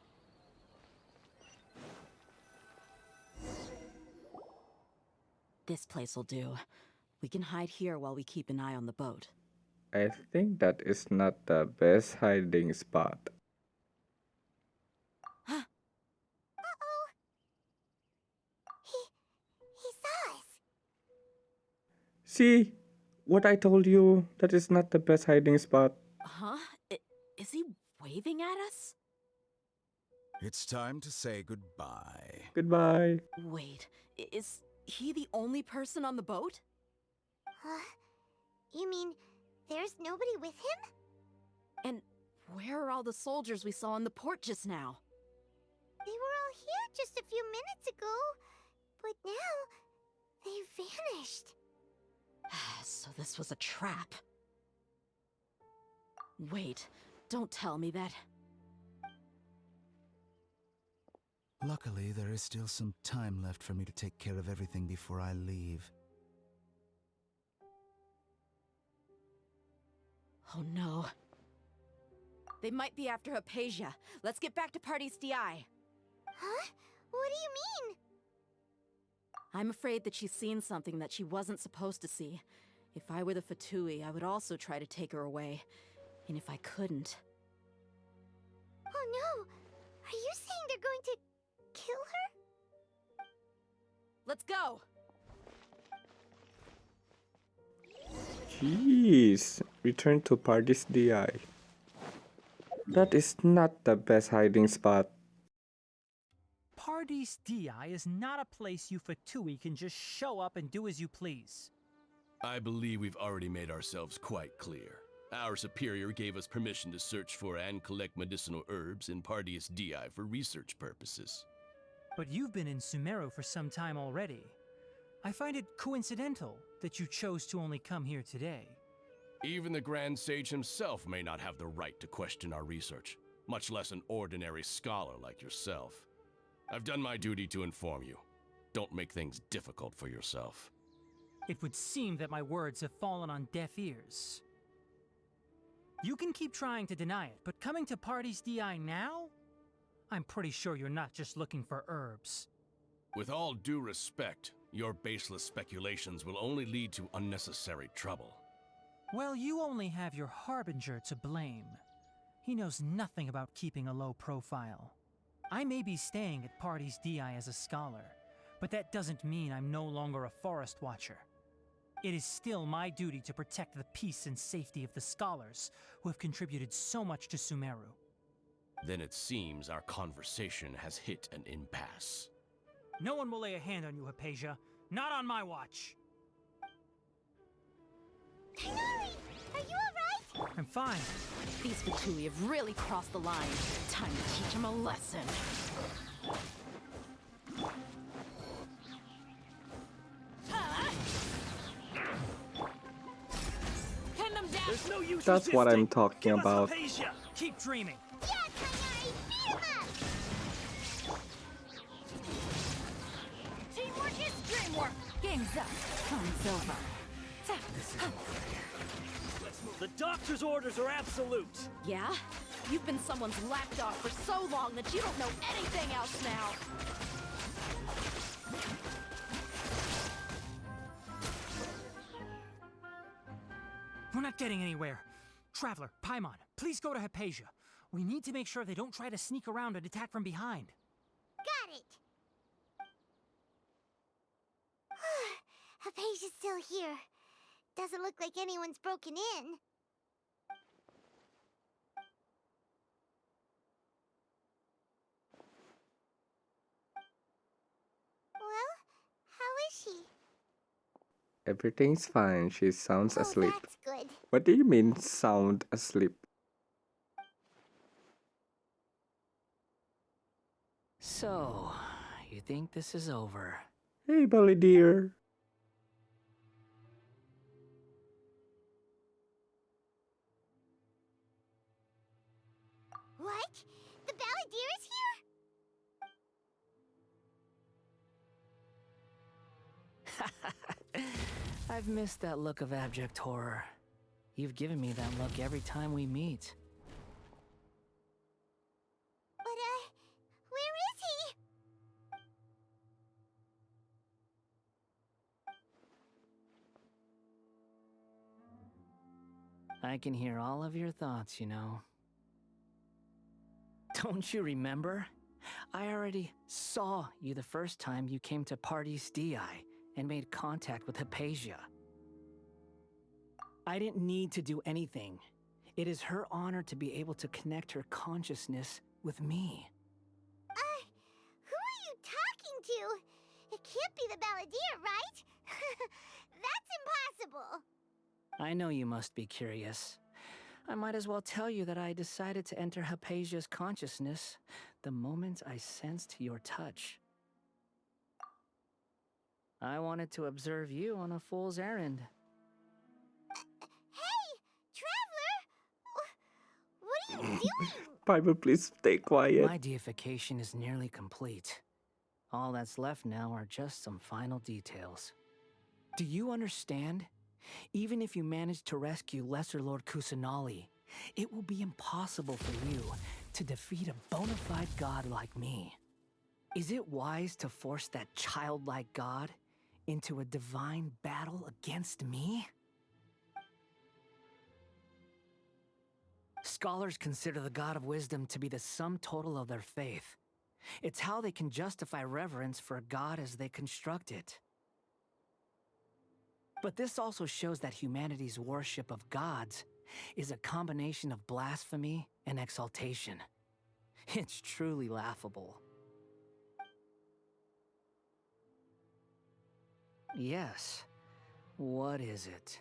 This place will do. We can hide here while we keep an eye on the boat. I think that is not the best hiding spot. Uh-oh. He saw us. See? What I told you, that is not the best hiding spot. Huh? Is he waving at us? It's time to say goodbye. Goodbye. Wait, is he the only person on the boat? You mean there's nobody with him? And where are all the soldiers we saw in the port just now? They were all here just a few minutes ago, but now they vanished. So this was a trap. Wait, don't tell me that. Luckily, there is still some time left for me to take care of everything before I leave. Oh no. They might be after Hypatia. Let's get back to Party's DI. Huh? What do you mean? I'm afraid that she's seen something that she wasn't supposed to see. If I were the Fatui, I would also try to take her away. And if I couldn't... Oh no! Are you saying they're going to kill her? Let's go! Jeez. Return to Party's DI. That is not the best hiding spot. Party's DI is not a place you Fatui can just show up and do as you please. I believe we've already made ourselves quite clear. Our superior gave us permission to search for and collect medicinal herbs in Party's DI for research purposes. But you've been in Sumeru for some time already. I find it coincidental that you chose to only come here today. Even the Grand Sage himself may not have the right to question our research, much less an ordinary scholar like yourself. I've done my duty to inform you. Don't make things difficult for yourself. It would seem that my words have fallen on deaf ears. You can keep trying to deny it, but coming to Party's DI now? I'm pretty sure you're not just looking for herbs. With all due respect, your baseless speculations will only lead to unnecessary trouble. Well, you only have your Harbinger to blame. He knows nothing about keeping a low profile. I may be staying at Party's DI as a scholar, but that doesn't mean I'm no longer a forest watcher. It is still my duty to protect the peace and safety of the scholars who have contributed so much to Sumeru. Then it seems our conversation has hit an impasse. No one will lay a hand on you, Hypatia. Not on my watch. Tighnari, are you alright? I'm fine. These Fatui have really crossed the line. Time to teach them a lesson. Pin them down. There's no use That's what I'm resisting. talking Give us about. Hypatia. Keep dreaming. Yeah, Tighnari, beat him up! Teamwork is dreamwork. Game's up. Time's over. The doctor's orders are absolute. Yeah? You've been someone's lapdog for so long that you don't know anything else now. We're not getting anywhere. Traveler, Paimon, please go to Hypatia. We need to make sure they don't try to sneak around and attack from behind. Got it! Hypatia's still here. Doesn't look like anyone's broken in. Well, how is she? Everything's fine. She sounds asleep. That's good. What do you mean, sound asleep? So, you think this is over? Hey, Belly dear. What? The Balladeer is here? I've missed that look of abject horror. You've given me that look every time we meet. But, where is he? I can hear all of your thoughts, you know. Don't you remember? I already saw you the first time you came to Party's DI and made contact with Hypatia. I didn't need to do anything. It is her honor to be able to connect her consciousness with me. Who are you talking to? It can't be the Balladeer, right? That's impossible. I know you must be curious. I might as well tell you that I decided to enter Hypatia's consciousness the moment I sensed your touch. I wanted to observe you on a fool's errand. Hey, Traveler! What are you doing? Piper, please stay quiet. My deification is nearly complete. All that's left now are just some final details. Do you understand? Even if you manage to rescue Lesser Lord Kusanali, it will be impossible for you to defeat a bona fide god like me. Is it wise to force that childlike god into a divine battle against me? Scholars consider the God of Wisdom to be the sum total of their faith. It's how they can justify reverence for a god as they construct it. But this also shows that humanity's worship of gods is a combination of blasphemy and exaltation. It's truly laughable. Yes. What is it?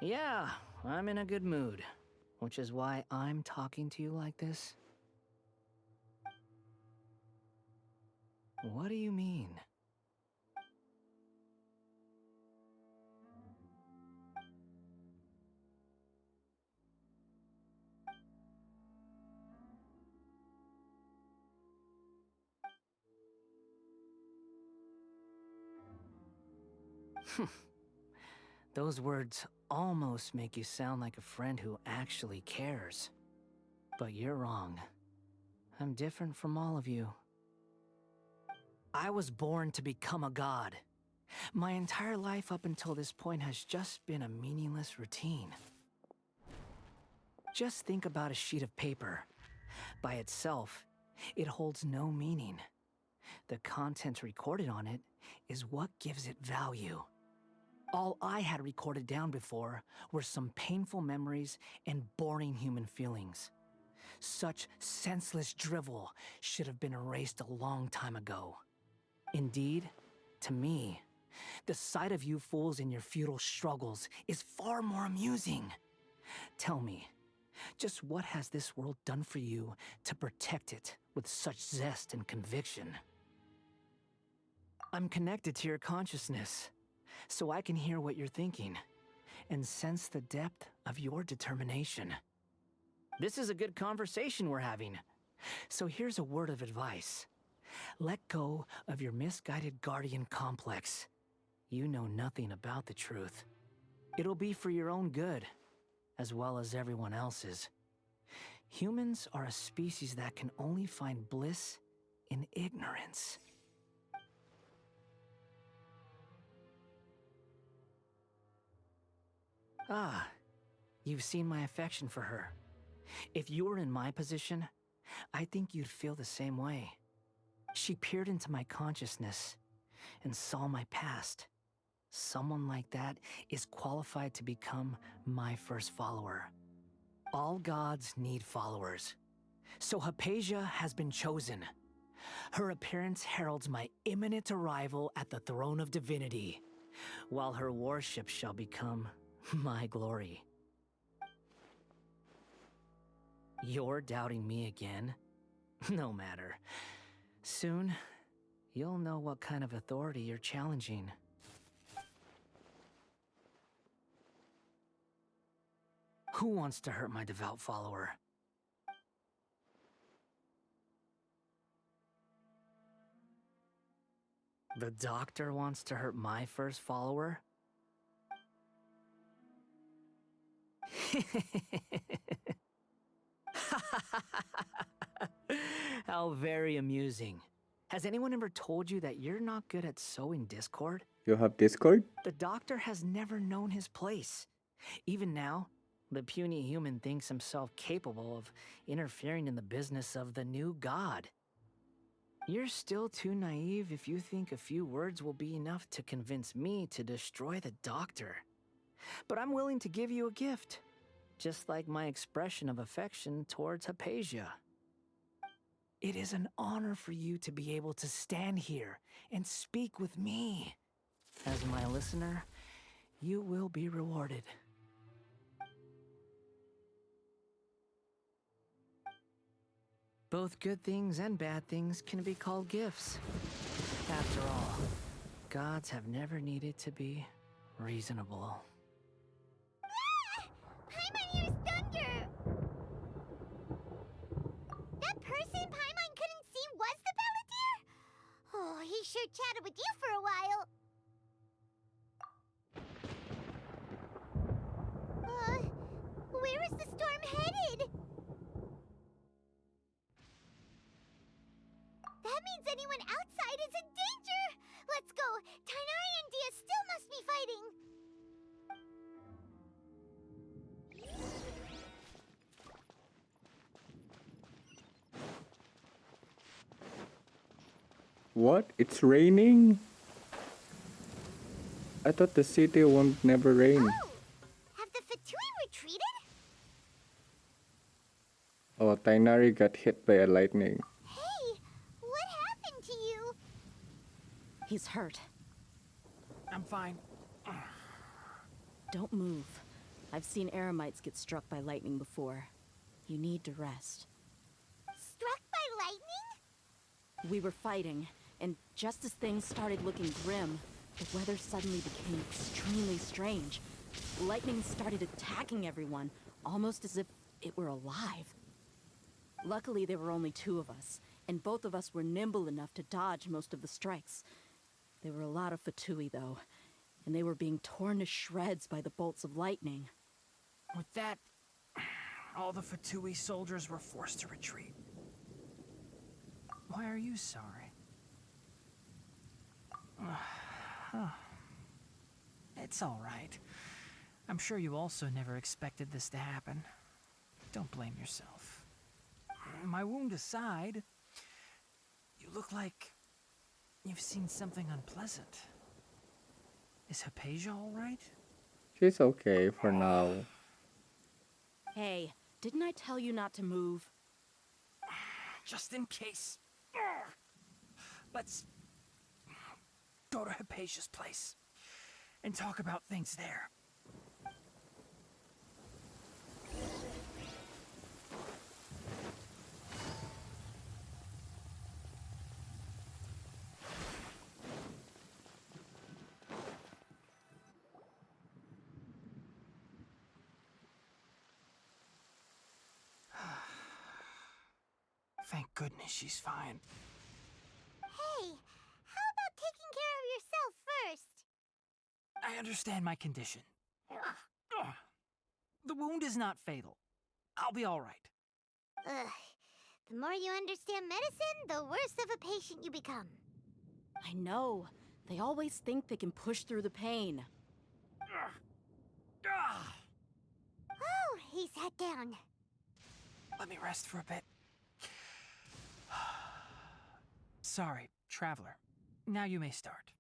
Yeah, I'm in a good mood, which is why I'm talking to you like this. What do you mean? Those words almost make you sound like a friend who actually cares. But you're wrong. I'm different from all of you. I was born to become a god. My entire life up until this point has just been a meaningless routine. Just think about a sheet of paper. By itself, it holds no meaning. The content recorded on it is what gives it value. All I had recorded down before were some painful memories and boring human feelings. Such senseless drivel should have been erased a long time ago. Indeed, to me, the sight of you fools in your futile struggles is far more amusing. Tell me, just what has this world done for you to protect it with such zest and conviction? I'm connected to your consciousness, so I can hear what you're thinking and sense the depth of your determination. This is a good conversation we're having. So here's a word of advice. Let go of your misguided guardian complex. You know nothing about the truth. It'll be for your own good, as well as everyone else's. Humans are a species that can only find bliss in ignorance. Ah, you've seen my affection for her. If you were in my position, I think you'd feel the same way. She peered into my consciousness and saw my past. Someone like that is qualified to become my first follower. All gods need followers. So Hypatia has been chosen. Her appearance heralds my imminent arrival at the throne of divinity, while her worship shall become my glory. You're doubting me again? No matter. Soon, you'll know what kind of authority you're challenging. Who wants to hurt my devout follower? The doctor wants to hurt my first follower? How very amusing. Has anyone ever told you that you're not good at sowing discord? You have Discord? The doctor has never known his place. Even now, the puny human thinks himself capable of interfering in the business of the new god. You're still too naive if you think a few words will be enough to convince me to destroy the doctor. But I'm willing to give you a gift, just like my expression of affection towards Hypatia. It is an honor for you to be able to stand here and speak with me. As my listener, you will be rewarded. Both good things and bad things can be called gifts. After all, gods have never needed to be reasonable. Paimon hears thunder! That person Paimon couldn't see was the Balladeer? Oh, he sure chatted with you for a while. Where is the storm headed? That means anyone outside is in danger! Let's go! Tighnari and Dia still must be fighting! What? It's raining? I thought the city won't never rain. Oh! Have the Fatui retreated? Oh, Tighnari got hit by a lightning. Hey! What happened to you? He's hurt. I'm fine. Don't move. I've seen eremites get struck by lightning before. You need to rest. Struck by lightning? We were fighting, and just as things started looking grim, the weather suddenly became extremely strange. Lightning started attacking everyone, almost as if it were alive. Luckily, there were only two of us, and both of us were nimble enough to dodge most of the strikes. There were a lot of Fatui, though, and they were being torn to shreds by the bolts of lightning. With that, all the Fatui soldiers were forced to retreat. Why are you sorry? It's all right. I'm sure you also never expected this to happen. Don't blame yourself. My wound aside, you look like you've seen something unpleasant. Is Hypatia all right? She's okay for now. Hey, didn't I tell you not to move? Just in case. Let's go to Hypatia's place and talk about things there. Thank goodness she's fine. Hey, how about taking care of yourself first? I understand my condition. The wound is not fatal. I'll be all right. Ugh. The more you understand medicine, the worse of a patient you become. I know. They always think they can push through the pain. Oh, he sat down. Let me rest for a bit. Sorry, traveler. Now you may start.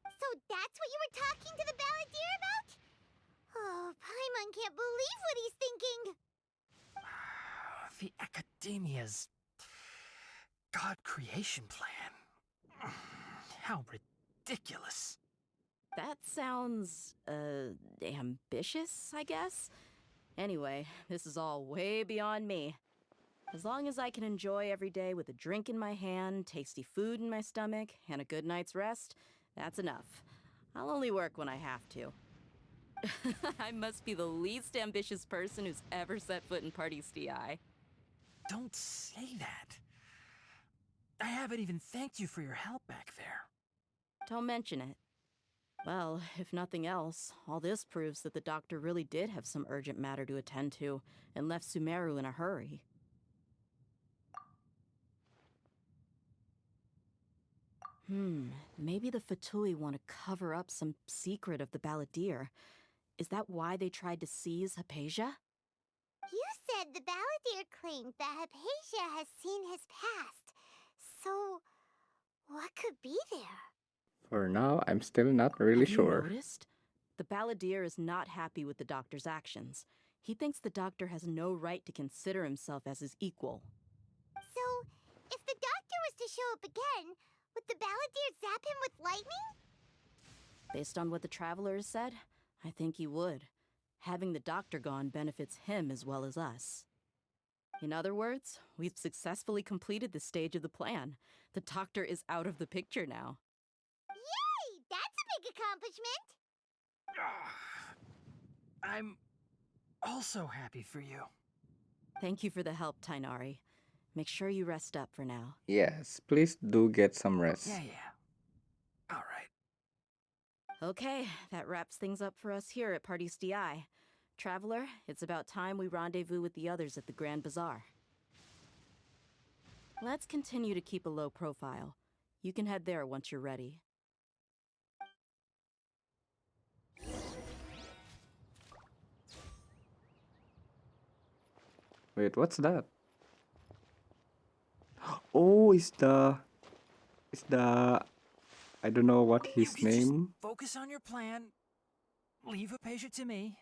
So that's what you were talking to the Balladeer about? Oh, Paimon can't believe what he's thinking. The Academia's God creation plan. How ridiculous. That sounds, ambitious, I guess? Anyway, this is all way beyond me. As long as I can enjoy every day with a drink in my hand, tasty food in my stomach, and a good night's rest, That's enough. I'll only work when I have to. I must be the least ambitious person who's ever set foot in Party's DI. Don't say that. I haven't even thanked you for your help back there. Don't mention it. Well, if nothing else, all this proves that the doctor really did have some urgent matter to attend to and left Sumeru in a hurry. Maybe the Fatui want to cover up some secret of the Balladeer. Is that why they tried to seize Hypatia? You said the Balladeer claimed that Hypatia has seen his past. So, what could be there? For now, I'm still not really Have sure. you noticed? The Balladeer is not happy with the doctor's actions. He thinks the doctor has no right to consider himself as his equal. So, if the doctor was to show up again, would the Balladeer zap him with lightning? Based on what the Traveler has said, I think he would. Having the doctor gone benefits him as well as us. In other words, we've successfully completed this stage of the plan. The doctor is out of the picture now. Yay! That's a big accomplishment! I'm also happy for you. Thank you for the help, Tainari. Make sure you rest up for now. Yes, please do get some rest. Yeah. All right. Okay, that wraps things up for us here at Party's DI. Traveler, it's about time we rendezvous with the others at the Grand Bazaar. Let's continue to keep a low profile. You can head there once you're ready. Wait, what's that? Oh, it's the I don't know what his name. Just focus on your plan. Leave Hypatia to me.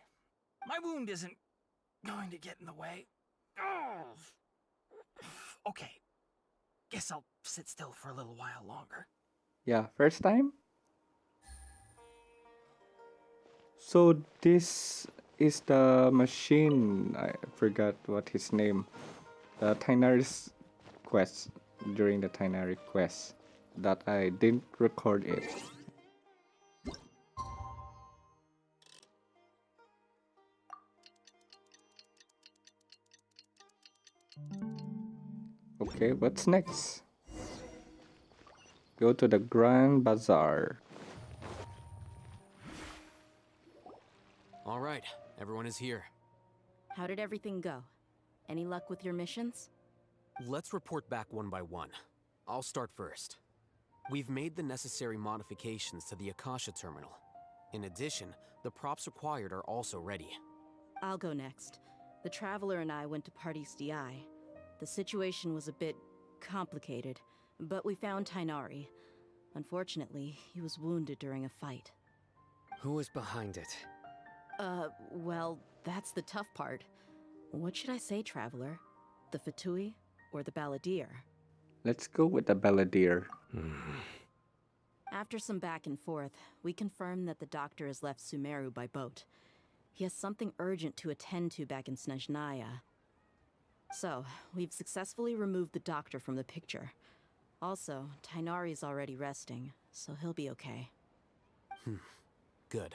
My wound isn't going to get in the way. Okay. Guess I'll sit still for a little while longer. Yeah, first time? So this is the machine. I forgot what his name. The Tainari's quest, during the Tainari quest, that I didn't record it. Okay, what's next? Go to the Grand Bazaar. All right, everyone is here. How did everything go? Any luck with your missions? Let's report back one by one. I'll start first. We've made the necessary modifications to the Akasha terminal. In addition, the props required are also ready. I'll go next. The Traveler and I went to Party's DI. The situation was a bit complicated, but we found Tainari. Unfortunately, he was wounded during a fight. Who was behind it? Well, that's the tough part. What should I say, Traveler? The Fatui or the Balladeer? Let's go with the Balladeer. After some back and forth, we confirmed that the doctor has left Sumeru by boat. He has something urgent to attend to back in Snezhnaya. So, we've successfully removed the doctor from the picture. Also, Tainari's already resting, so he'll be okay. Good.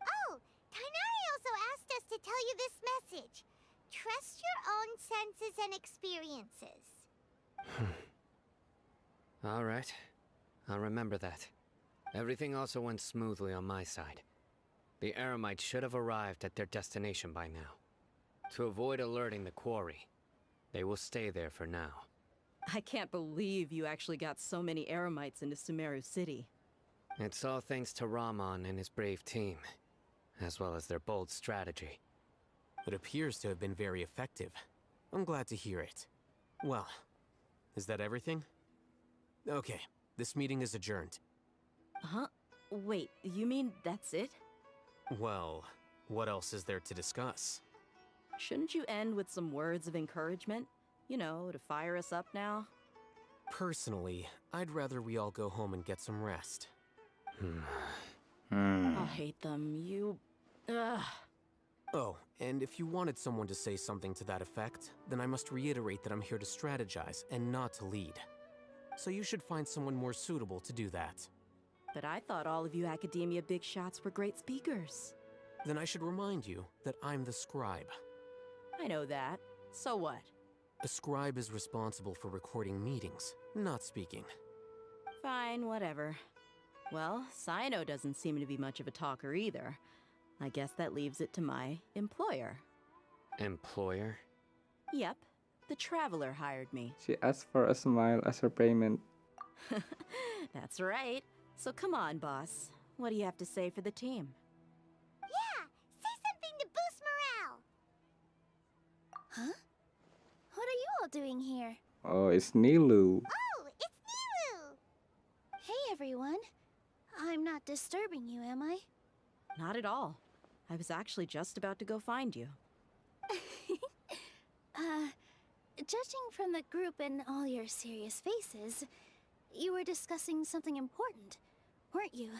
Oh, Tainari also asked us to tell you this message. Trust your own senses and experiences. All right. I'll remember that. Everything also went smoothly on my side. The Eremites should have arrived at their destination by now. To avoid alerting the quarry, they will stay there for now. I can't believe you actually got so many Eremites into Sumeru City. It's all thanks to Rahman and his brave team, as well as their bold strategy. It appears to have been very effective. I'm glad to hear it. Well, is that everything? Okay, this meeting is adjourned. Huh? Wait, you mean that's it? Well, what else is there to discuss? Shouldn't you end with some words of encouragement? You know, to fire us up now? Personally, I'd rather we all go home and get some rest. I'll hate them. Ugh. Oh, and if you wanted someone to say something to that effect, then I must reiterate that I'm here to strategize and not to lead. So you should find someone more suitable to do that. But I thought all of you academia big shots were great speakers. Then I should remind you that I'm the scribe. I know that. So what? A scribe is responsible for recording meetings, not speaking. Fine, whatever. Well, Sino doesn't seem to be much of a talker either. I guess that leaves it to my employer. Employer? Yep, the Traveler hired me. She asked for a smile as her payment. That's right. So come on, boss. What do you have to say for the team? Yeah, say something to boost morale. Huh? What are you all doing here? Oh, it's Nilu. Oh, it's Nilu! Hey, everyone. I'm not disturbing you, am I? Not at all. I was actually just about to go find you. Judging from the group and all your serious faces, you were discussing something important, weren't you?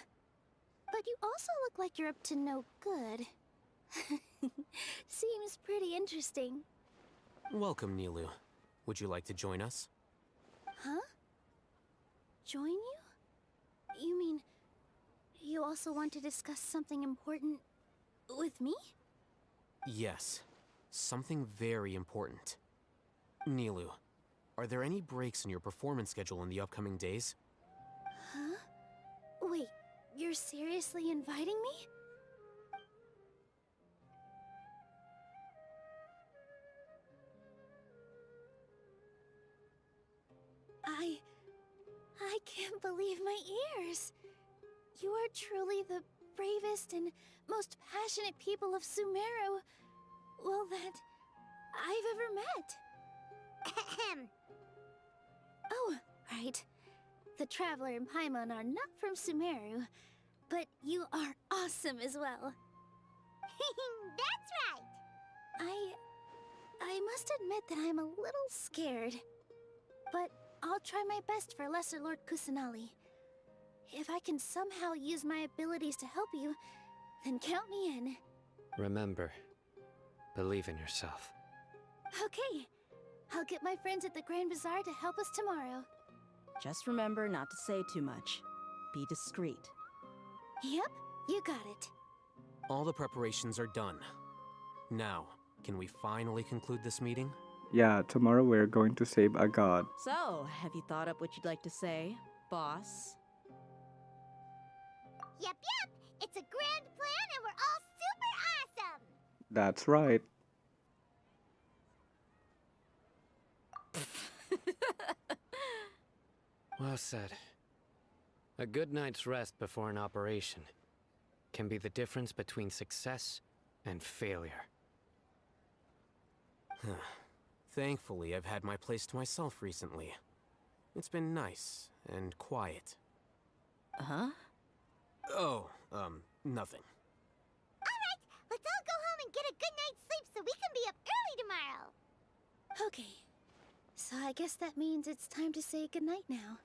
But you also look like you're up to no good. Seems pretty interesting. Welcome, Nilu. Would you like to join us? Huh? Join you? You mean, you also want to discuss something important with me? Yes. Something very important. Nilu, are there any breaks in your performance schedule in the upcoming days? Huh? Wait, you're seriously inviting me? I can't believe my ears. You are truly the bravest and most passionate people of Sumeru, well, that I've ever met. Oh, right. The Traveler and Paimon are not from Sumeru, but you are awesome as well. That's right! I must admit that I'm a little scared. But I'll try my best for Lesser Lord Kusanali. If I can somehow use my abilities to help you, then count me in. Remember, believe in yourself. Okay. I'll get my friends at the Grand Bazaar to help us tomorrow. Just remember not to say too much. Be discreet. Yep, you got it. All the preparations are done. Now, can we finally conclude this meeting? Yeah, tomorrow we're going to save a god. So, have you thought up what you'd like to say, boss? Yep. It's a grand plan and we're all super awesome! That's right. Well said. A good night's rest before an operation can be the difference between success and failure. Thankfully, I've had my place to myself recently. It's been nice and quiet. Huh? Oh, nothing. Alright, let's all go home and get a good night's sleep so we can be up early tomorrow. Okay, so I guess that means it's time to say goodnight now.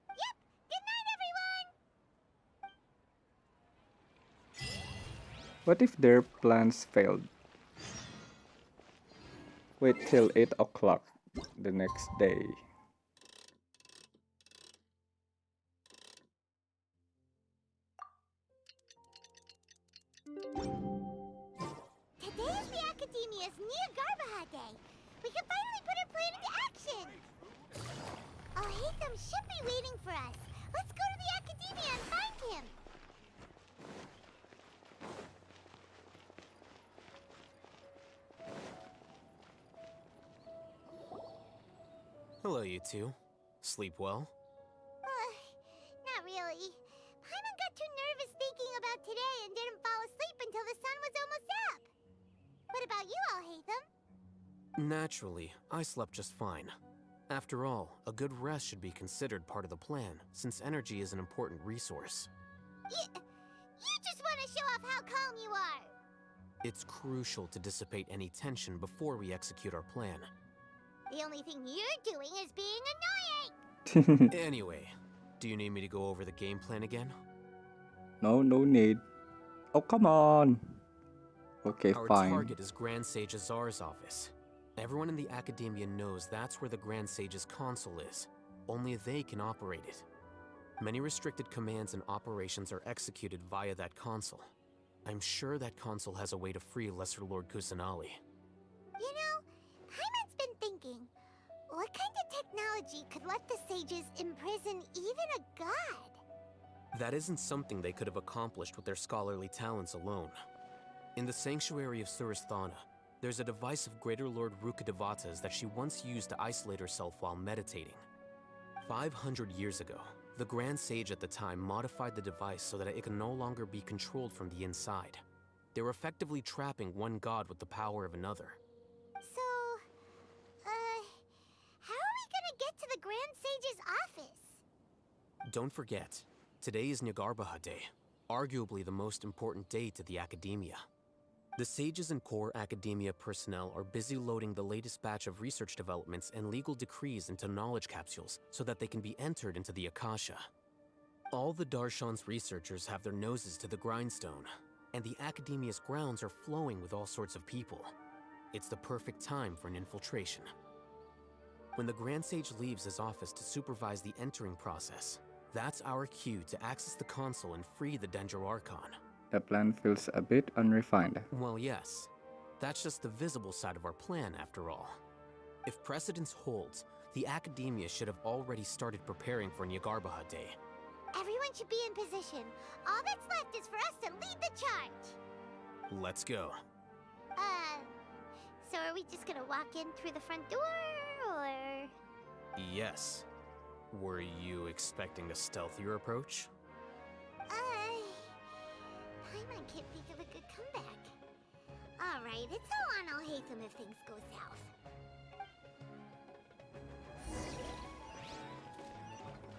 Yep, good night, everyone! What if their plans failed? Wait till 8 o'clock the next day. Today is the Academia's Nia Garbaha Day. We can finally put our plan into action. Alhaitham should be waiting for us. Let's go to the Academia and find him. Hello, you two. Sleep well? Not really. Paimon got too nervous thinking about today and didn't fall asleep until the sun was almost up. What about you, Alhaitham? Naturally, I slept just fine. After all, a good rest should be considered part of the plan, since energy is an important resource. You just want to show off how calm you are. It's crucial to dissipate any tension before we execute our plan. The only thing you're doing is being annoying. Anyway, do you need me to go over the game plan again? No need. Oh, come on. Okay, Our fine. target is Grand Sage Azar's office. Everyone in the Academia knows that's where the Grand Sage's console is. Only they can operate it. Many restricted commands and operations are executed via that console. I'm sure that console has a way to free Lesser Lord Kusanali. You know, Paimon's been thinking, what kind of technology could let the sages imprison even a god? That isn't something they could have accomplished with their scholarly talents alone. In the Sanctuary of Suristhana, there's a device of Greater Lord Rukkhadevata's that she once used to isolate herself while meditating. 500 years ago, the Grand Sage at the time modified the device so that it could no longer be controlled from the inside. They were effectively trapping one god with the power of another. So, how are we gonna get to the Grand Sage's office? Don't forget, today is Nyargarbaha Day, arguably the most important day to the Academia. The sages and core Academia personnel are busy loading the latest batch of research developments and legal decrees into knowledge capsules so that they can be entered into the Akasha. All the Darshan's researchers have their noses to the grindstone, and the Academia's grounds are flowing with all sorts of people. It's the perfect time for an infiltration. When the Grand Sage leaves his office to supervise the entering process, that's our cue to access the console and free the Dendro Archon. The plan feels a bit unrefined. Well, yes. That's just the visible side of our plan, after all. If precedence holds, the Academia should have already started preparing for Nyargarbaha Day. Everyone should be in position. All that's left is for us to lead the charge. Let's go. So are we just gonna walk in through the front door, or...? Yes. Were you expecting a stealthier approach? Paimon can't think of a good comeback. Alright, it's all on Alhaitham if things go south.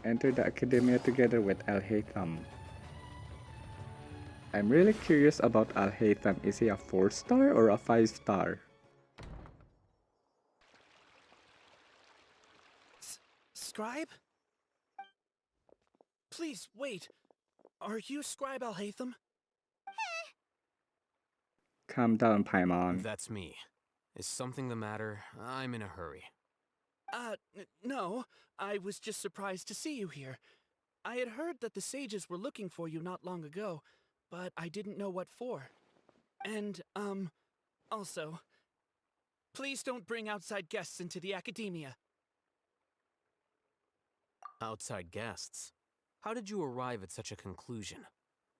Enter the Academia together with Alhaitham. I'm really curious about Alhaitham. Is he a 4-star or a 5-star? Scribe? Please, wait. Are you Scribe Alhaitham? Calm down, Paimon. That's me. Is something the matter? I'm in a hurry. No. I was just surprised to see you here. I had heard that the sages were looking for you not long ago, but I didn't know what for. And, also, please don't bring outside guests into the Academia. Outside guests? How did you arrive at such a conclusion?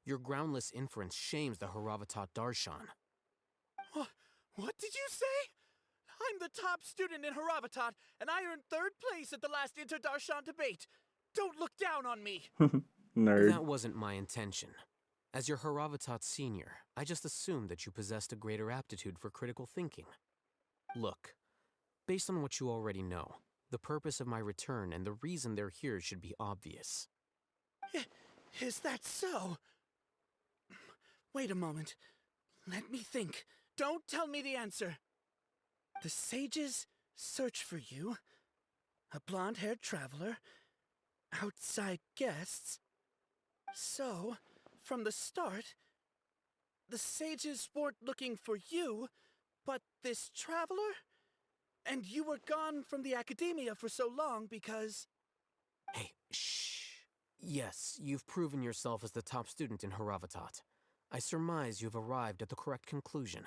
Your groundless inference shames the Haravatat Darshan. What did you say? I'm the top student in Haravatat, and I earned 3rd place at the last Inter-Darshan debate. Don't look down on me. Nerd. That wasn't my intention. As your Haravatat senior, I just assumed that you possessed a greater aptitude for critical thinking. Look, based on what you already know, the purpose of my return and the reason they're here should be obvious. Is that so? Wait a moment. Let me think. Don't tell me the answer. The sages search for you. A blonde-haired traveler. Outside guests. So, from the start, the sages weren't looking for you, but this traveler? And you were gone from the Academia for so long because... Hey, shh. Yes, you've proven yourself as the top student in Haravatat. I surmise you've arrived at the correct conclusion.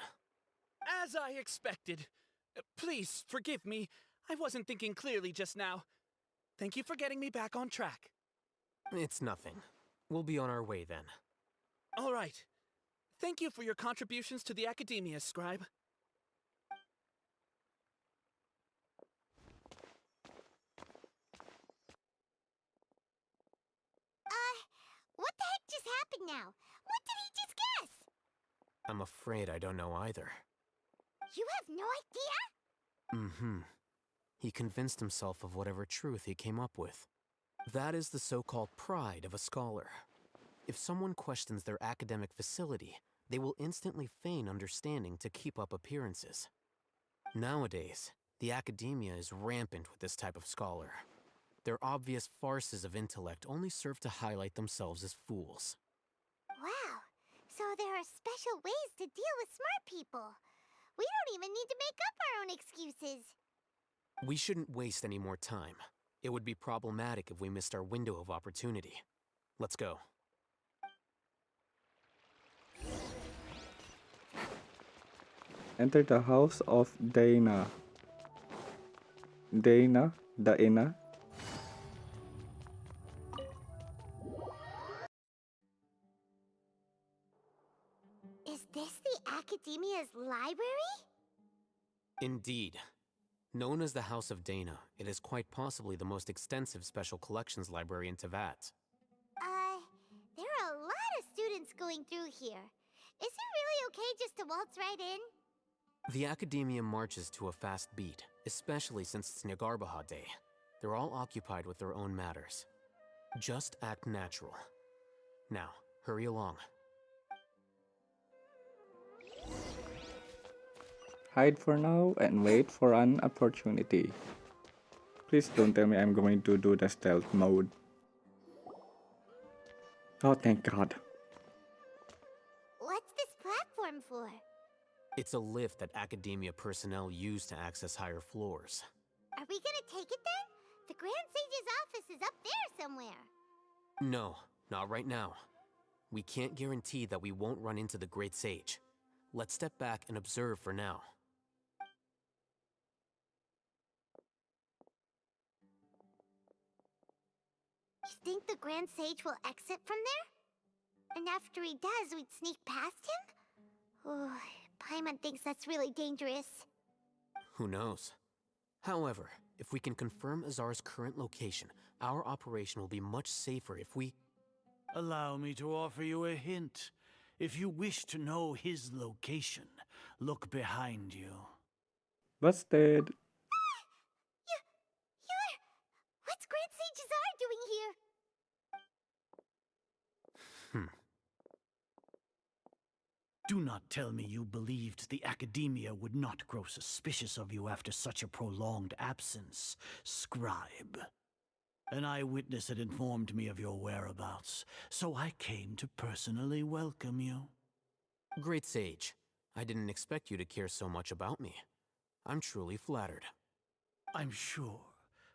As I expected. Please, forgive me. I wasn't thinking clearly just now. Thank you for getting me back on track. It's nothing. We'll be on our way then. All right. Thank you for your contributions to the Academia, Scribe. What the heck just happened now? What did he just guess? I'm afraid I don't know either. You have no idea? Mm-hmm. He convinced himself of whatever truth he came up with. That is the so-called pride of a scholar. If someone questions their academic facility, they will instantly feign understanding to keep up appearances. Nowadays, the Academia is rampant with this type of scholar. Their obvious farces of intellect only serve to highlight themselves as fools. Wow, so there are special ways to deal with smart people. We don't even need to make up our own excuses. We shouldn't waste any more time. It would be problematic if we missed our window of opportunity. Let's go. Enter the house of Dana. Dana? Daena? Is this the Academia's library? Indeed. Known as the House of Dana, it is quite possibly the most extensive special collections library in Teyvat. There are a lot of students going through here. Is it really okay just to waltz right in? The Academia marches to a fast beat, especially since it's Nagarbaha Day. They're all occupied with their own matters. Just act natural. Now, hurry along. Hide for now and wait for an opportunity. Please don't tell me I'm going to do the stealth mode. Oh, thank God. What's this platform for? It's a lift that Academia personnel use to access higher floors. Are we gonna take it then? The Grand Sage's office is up there somewhere. No, not right now. We can't guarantee that we won't run into the Great Sage. Let's step back and observe for now. You think the Grand Sage will exit from there? And after he does, we'd sneak past him? Oh, Paimon thinks that's really dangerous. Who knows? However, if we can confirm Azar's current location, our operation will be much safer if we... Allow me to offer you a hint. If you wish to know his location, look behind you. Busted. What's Grand Sage Azar doing here? Do not tell me you believed the Academia would not grow suspicious of you after such a prolonged absence, scribe. An eyewitness had informed me of your whereabouts, so I came to personally welcome you. Great Sage, I didn't expect you to care so much about me. I'm truly flattered. I'm sure,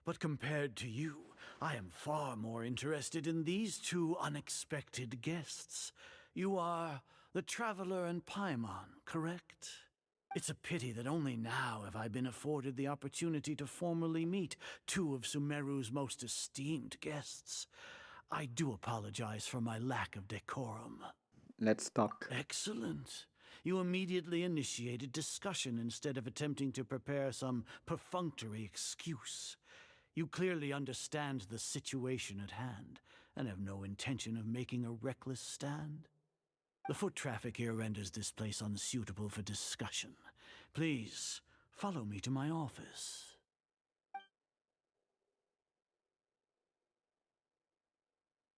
but compared to you, I am far more interested in these two unexpected guests. You are the Traveler and Paimon, correct? It's a pity that only now have I been afforded the opportunity to formally meet two of Sumeru's most esteemed guests. I do apologize for my lack of decorum. Let's talk. Excellent. You immediately initiated discussion instead of attempting to prepare some perfunctory excuse. You clearly understand the situation at hand, and have no intention of making a reckless stand. The foot traffic here renders this place unsuitable for discussion. Please, follow me to my office.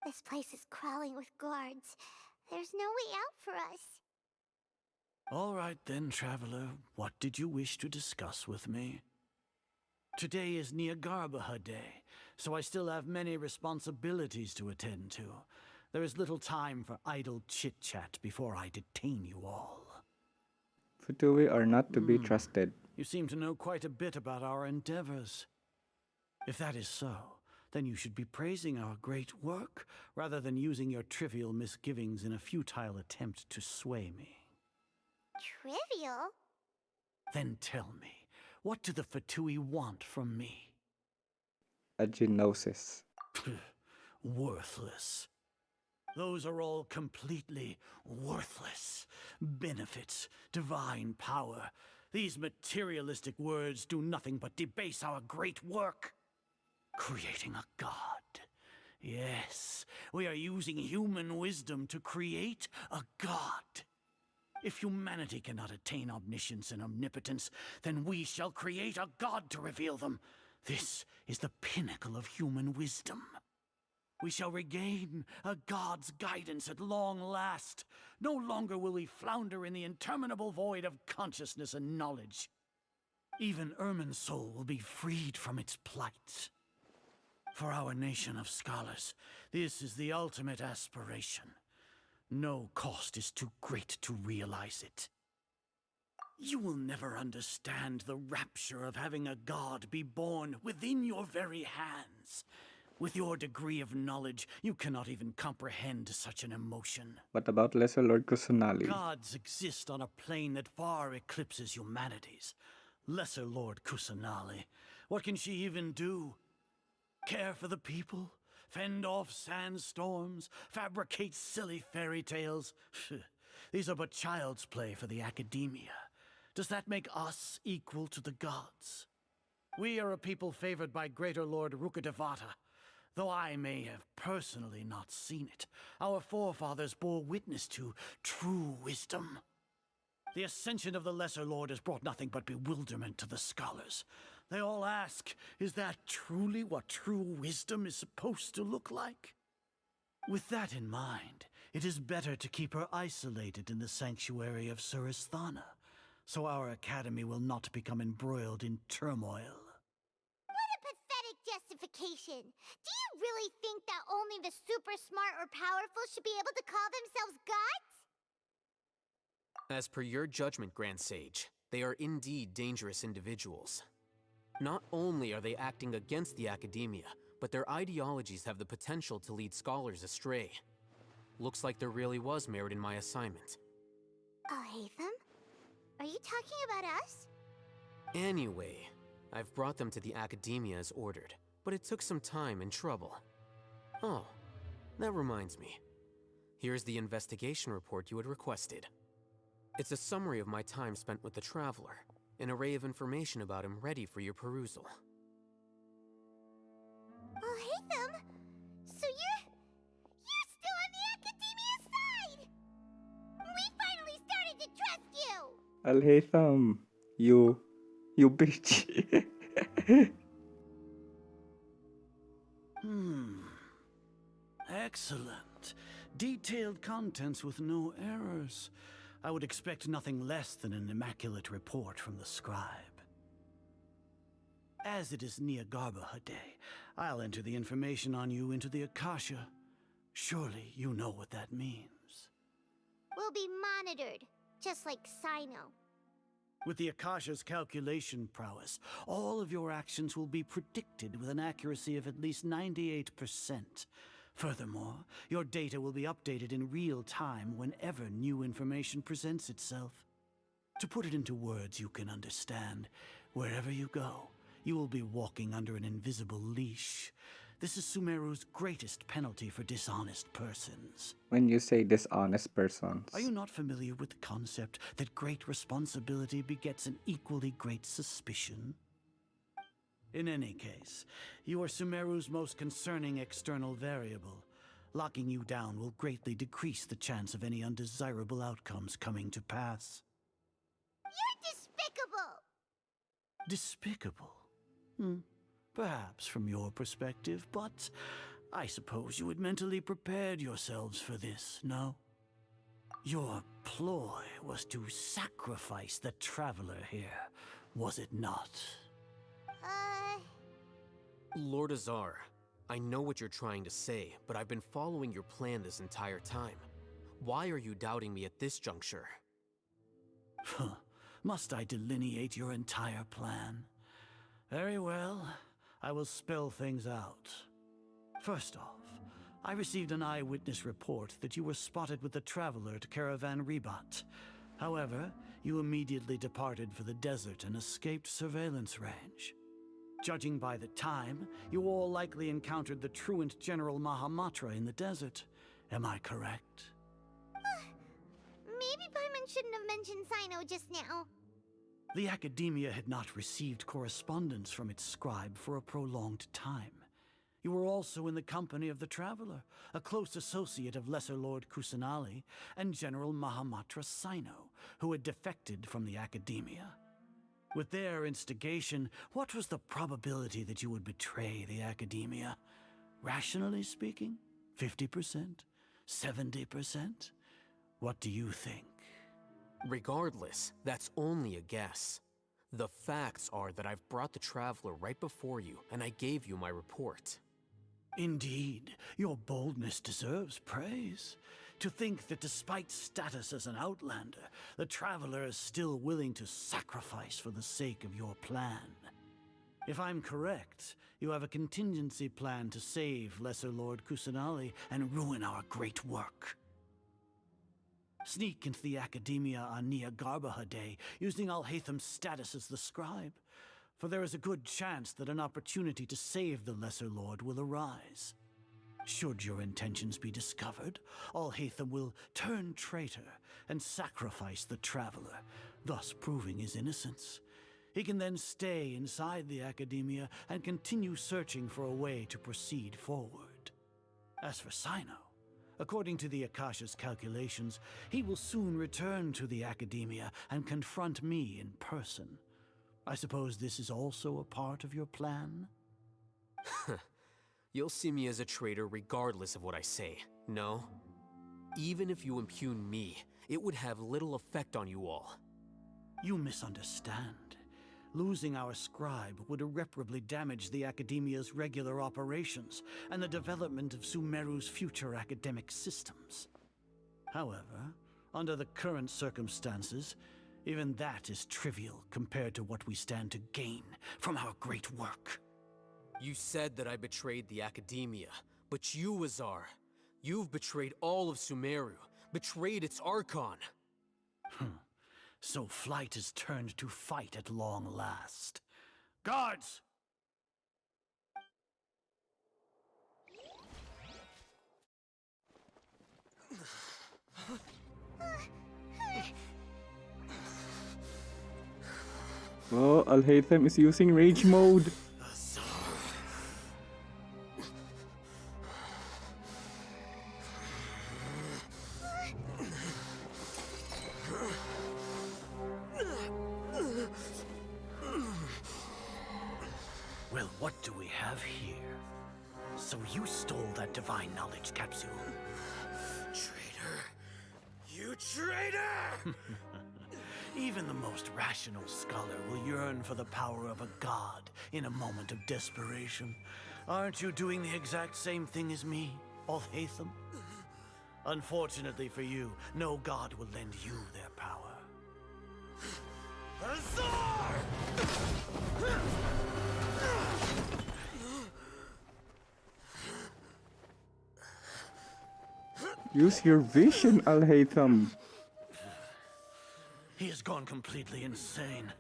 This place is crawling with guards. There's no way out for us. All right then, Traveler. What did you wish to discuss with me? Today is Nagarbaha Day, so I still have many responsibilities to attend to. There is little time for idle chit-chat before I detain you all. Futui are not to be trusted. You seem to know quite a bit about our endeavors. If that is so, then you should be praising our great work, rather than using your trivial misgivings in a futile attempt to sway me. Trivial? Then tell me, what do the Fatui want from me? A genosis. Worthless. Those are all completely worthless. Benefits, divine power. These materialistic words do nothing but debase our great work. Creating a god. Yes, we are using human wisdom to create a god. If humanity cannot attain omniscience and omnipotence, then we shall create a god to reveal them. This is the pinnacle of human wisdom. We shall regain a god's guidance at long last. No longer will we flounder in the interminable void of consciousness and knowledge. Even Irminsul will be freed from its plight. For our nation of scholars, this is the ultimate aspiration. No cost is too great to realize it. You will never understand the rapture of having a god be born within your very hands. With your degree of knowledge, you cannot even comprehend such an emotion. What about Lesser Lord Kusanali? Gods exist on a plane that far eclipses humanity's. Lesser Lord Kusanali, what can she even do? Care for the people? Fend off sandstorms? Fabricate silly fairy tales? These are but child's play for the academia. Does that make us equal to the gods? We are a people favored by Greater Lord Rukkhadevata. Though I may have personally not seen it, our forefathers bore witness to true wisdom. The ascension of the Lesser Lord has brought nothing but bewilderment to the scholars. They all ask, is that truly what true wisdom is supposed to look like? With that in mind, it is better to keep her isolated in the sanctuary of Surasthana, so our academy will not become embroiled in turmoil. What a pathetic justification! Do you really think that only the super smart or powerful should be able to call themselves gods? As per your judgment, Grand Sage, they are indeed dangerous individuals. Not only are they acting against the academia, but their ideologies have the potential to lead scholars astray. Looks like there really was merit in my assignment. Oh, Hatham? Are you talking about us? Anyway, I've brought them to the academia as ordered, but it took some time and trouble. Oh, that reminds me. Here's the investigation report you had requested. It's a summary of my time spent with the Traveler, an array of information about him ready for your perusal. Oh, Hatham! So you're still on the academia side! We finally started to trust you! Al-Haytham, you bitch. Excellent. Detailed contents with no errors. I would expect nothing less than an immaculate report from the scribe. As it is Niagarbha Day, I'll enter the information on you into the Akasha. Surely you know what that means. We'll be monitored, just like Sino. With the Akasha's calculation prowess, all of your actions will be predicted with an accuracy of at least 98%. Furthermore, your data will be updated in real time whenever new information presents itself. To put it into words you can understand, wherever you go, you will be walking under an invisible leash. This is Sumeru's greatest penalty for dishonest persons. When you say dishonest persons. Are you not familiar with the concept that great responsibility begets an equally great suspicion? In any case, you are Sumeru's most concerning external variable. Locking you down will greatly decrease the chance of any undesirable outcomes coming to pass. You're despicable! Despicable? Perhaps from your perspective, but I suppose you had mentally prepared yourselves for this, no? Your ploy was to sacrifice the Traveler here, was it not? Lord Azar, I know what you're trying to say, but I've been following your plan this entire time. Why are you doubting me at this juncture? Must I delineate your entire plan? Very well, I will spell things out. First off, I received an eyewitness report that you were spotted with the Traveler at Caravan Rebat. However, you immediately departed for the desert and escaped surveillance range. Judging by the time, you all likely encountered the truant General Mahamatra in the desert. Am I correct? Maybe Paimon shouldn't have mentioned Sino just now. The Academia had not received correspondence from its scribe for a prolonged time. You were also in the company of the Traveler, a close associate of Lesser Lord Kusanali and General Mahamatra Sino, who had defected from the Academia. With their instigation, what was the probability that you would betray the Academia? Rationally speaking, 50%? 70%? What do you think? Regardless, that's only a guess. The facts are that I've brought the Traveler right before you, and I gave you my report. Indeed, your boldness deserves praise. To think that despite status as an outlander, the Traveler is still willing to sacrifice for the sake of your plan. If I'm correct, you have a contingency plan to save Lesser Lord Kusanali and ruin our great work. Sneak into the Academia on Nia Garbaha Day, using Alhaitham's status as the scribe, for there is a good chance that an opportunity to save the Lesser Lord will arise. Should your intentions be discovered, Alhaitham will turn traitor and sacrifice the Traveler, thus proving his innocence. He can then stay inside the Academia and continue searching for a way to proceed forward. As for Sino, according to the Akasha's calculations, he will soon return to the Academia and confront me in person. I suppose this is also a part of your plan? You'll see me as a traitor regardless of what I say, no? Even if you impugn me, it would have little effect on you all. You misunderstand. Losing our scribe would irreparably damage the Academia's regular operations and the development of Sumeru's future academic systems. However, under the current circumstances, even that is trivial compared to what we stand to gain from our great work. You said that I betrayed the Academia, but you, Azar, you've betrayed all of Sumeru, betrayed its Archon. So flight is turned to fight at long last. Guards! Oh, Alhaitham is using rage mode. Well, what do we have here? So you stole that divine knowledge capsule. Traitor! You traitor! Even the most rational scholar will yearn for the power of a god in a moment of desperation. Aren't you doing the exact same thing as me, Alhaitham? Unfortunately for you, no god will lend you their power. Azar! Use your vision, Alhaitham. He has gone completely insane.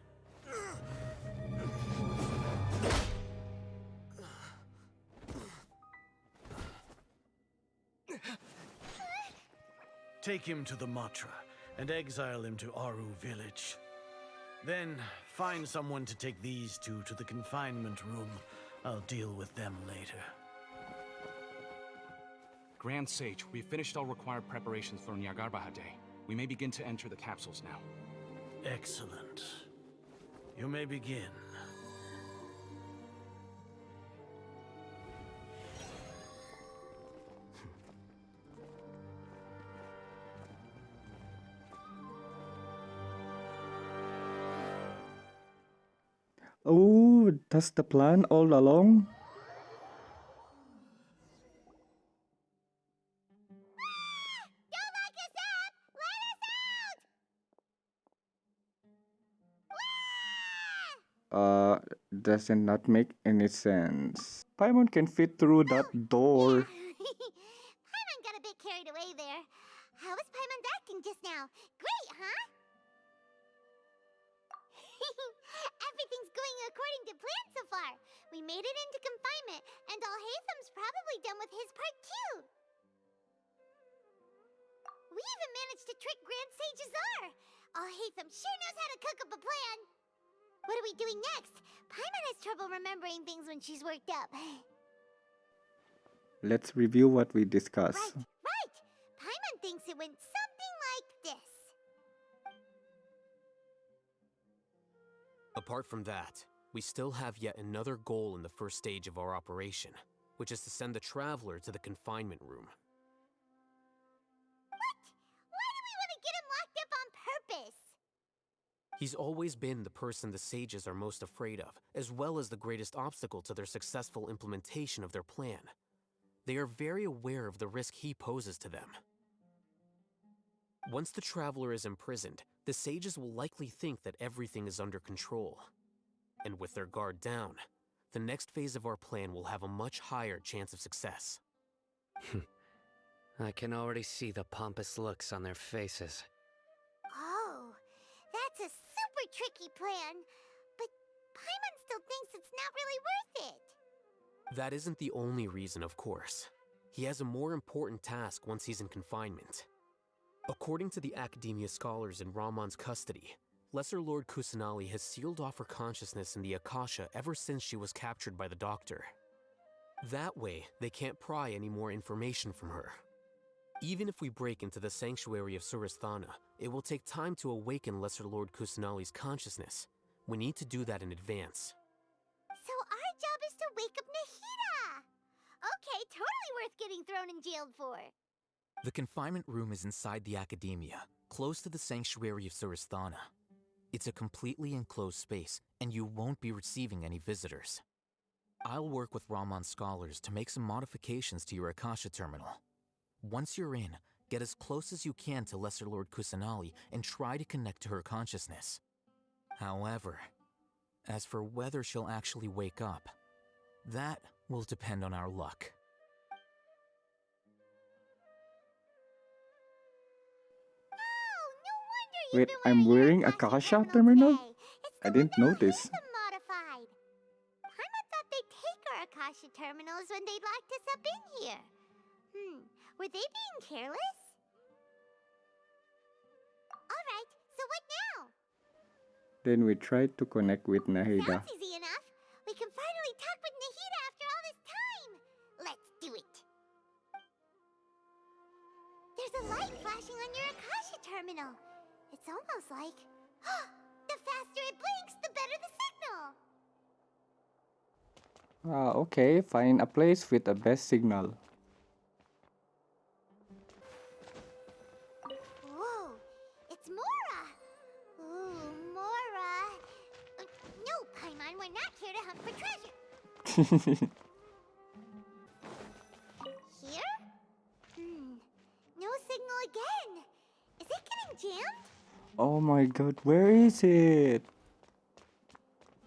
Take him to the Matra and exile him to Aru village. Then find someone to take these two to the confinement room. I'll deal with them later. Grand Sage, we've finished all required preparations for Nyargarbaha Day. We may begin to enter the capsules now. Excellent. You may begin. Oh, that's the plan all along? Does not make any sense. Paimon can fit through that door. Paimon got a bit carried away there. How was Paimon acting just now? Great, huh? Everything's going according to plan so far. We made it into confinement, and Alhaitham's probably done with his part too. We even managed to trick Grand Sage Azar. Alhaitham sure knows how to cook up a plan. What are we doing next? Paimon has trouble remembering things when she's worked up. Let's review what we discussed. Right! Paimon thinks it went something like this. Apart from that, we still have yet another goal in the first stage of our operation, which is to send the Traveler to the confinement room. What? Why do we want to get him locked up on purpose? He's always been the person the sages are most afraid of, as well as the greatest obstacle to their successful implementation of their plan. They are very aware of the risk he poses to them. Once the traveler is imprisoned, the sages will likely think that everything is under control. And with their guard down, the next phase of our plan will have a much higher chance of success. I can already see the pompous looks on their faces. Oh, that's a super tricky plan. But Paimon still thinks it's not really worth it. That isn't the only reason, of course. He has a more important task once he's in confinement. According to the Academia scholars in Ramon's custody, Lesser Lord Kusanali has sealed off her consciousness in the Akasha ever since she was captured by the Doctor. That way, they can't pry any more information from her. Even if we break into the sanctuary of Surasthana, it will take time to awaken Lesser Lord Kusanali's consciousness. We need to do that in advance. So our job is to wake up Nahida! Okay, totally worth getting thrown and jailed for. The confinement room is inside the Academia, close to the sanctuary of Surasthana. It's a completely enclosed space, and you won't be receiving any visitors. I'll work with Ramon's scholars to make some modifications to your Akasha terminal. Once you're in, get as close as you can to Lesser Lord Kusanali and try to connect to her consciousness. However, as for whether she'll actually wake up, that will depend on our luck. Wait, I'm wearing Akasha terminal? I didn't notice. Modified. Paimon thought they'd take our Akasha terminals when they locked us up in here. Were they being careless? Alright, so what now? Then we tried to connect with Nahida. Sounds easy enough. We can finally talk with Nahida after all this time. Let's do it. There's a light flashing on your Akasha terminal. It's almost like... the faster it blinks, the better the signal. Okay, find a place with the best signal. Whoa, it's Mora! Ooh, Mora. No, Paimon, we're not here to hunt for treasure. Here? No signal again. Is it getting jammed? Oh my god, where is it?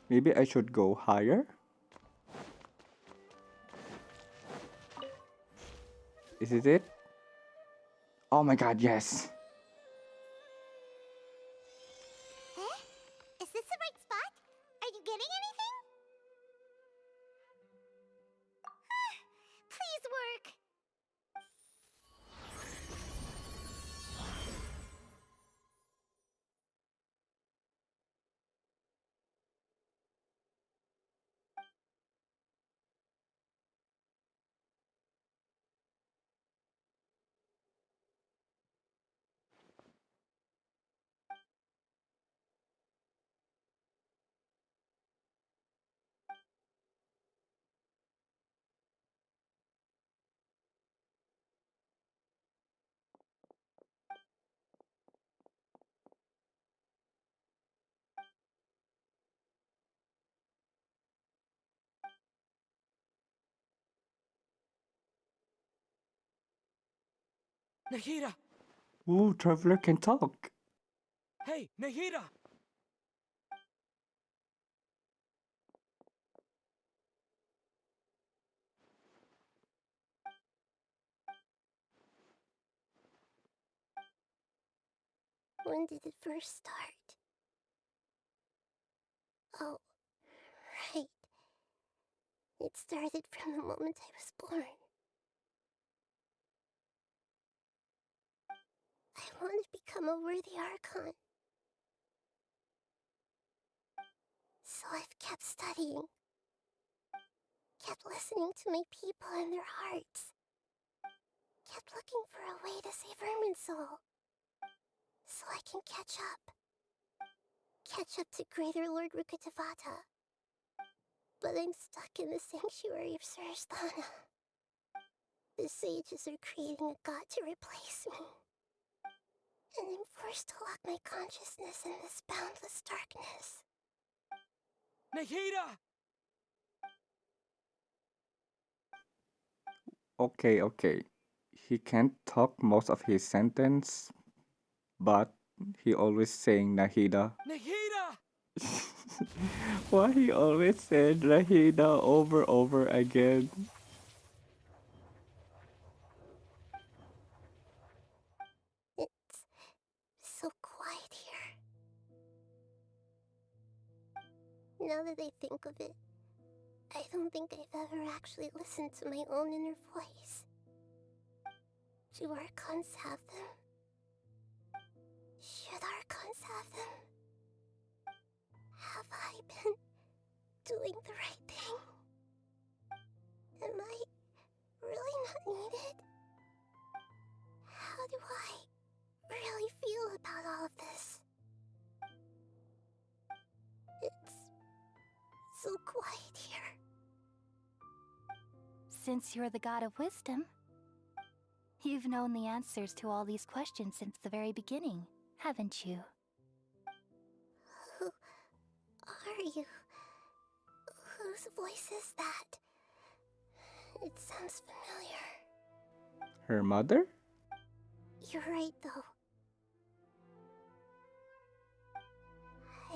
Maybe I should go higher? Is it? Oh my god, yes! Is this the right spot? Are you getting anything? Please work. Nahida! Ooh, Traveler can talk! Hey, Nahida! When did it first start? Oh, right. It started from the moment I was born. I want to become a worthy Archon. So I've kept studying. Kept listening to my people and their hearts. Kept looking for a way to save Irminsul. So I can catch up. Catch up to Greater Lord Rukkhadevata. But I'm stuck in the sanctuary of Surasthana. The sages are creating a god to replace me. And I'm forced to lock my consciousness in this boundless darkness. Nahida! Okay. He can't talk most of his sentence, but he always saying Nahida. Nahida! Why he always said Nahida over again? It's so quiet here. Now that I think of it, I don't think I've ever actually listened to my own inner voice. Do Archons have them? Should Archons have them? Have I been doing the right thing? Am I really not needed? How do I really feel about all of this? It's so quiet here. Since you're the god of wisdom, you've known the answers to all these questions since the very beginning, haven't you? Who are you? Whose voice is that? It sounds familiar. Her mother? You're right, though. I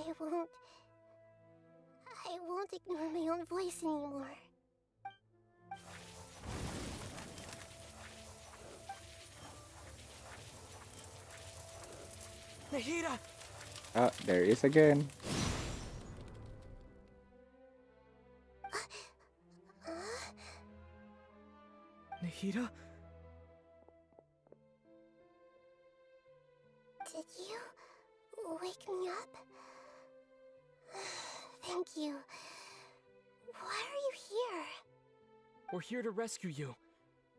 won't ignore my own voice anymore. Nahida! Ah, there it is again. Nahida? Did you wake me up? Thank you. Why are you here? We're here to rescue you.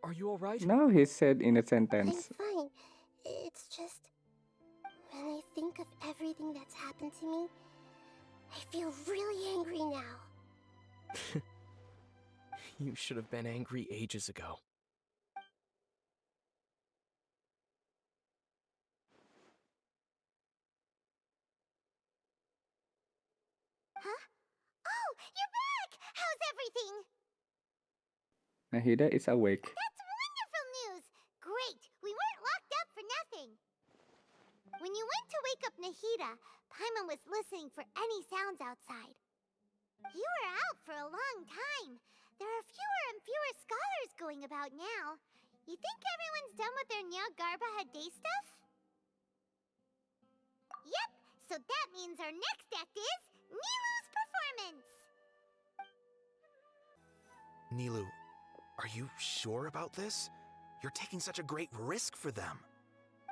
Are you alright? Now he said in a I'm sentence. fine. It's just... when I think of everything that's happened to me, I feel really angry now. You should have been angry ages ago. Huh? Oh, you're back! How's everything? Nahida is awake. That's wonderful news! Great! We weren't locked up for nothing! When you went to wake up Nahida, Paimon was listening for any sounds outside. You were out for a long time. There are fewer and fewer scholars going about now. You think everyone's done with their Garba Day stuff? Yep, so that means our next act is Nilu's performance! Nilu, are you sure about this? You're taking such a great risk for them.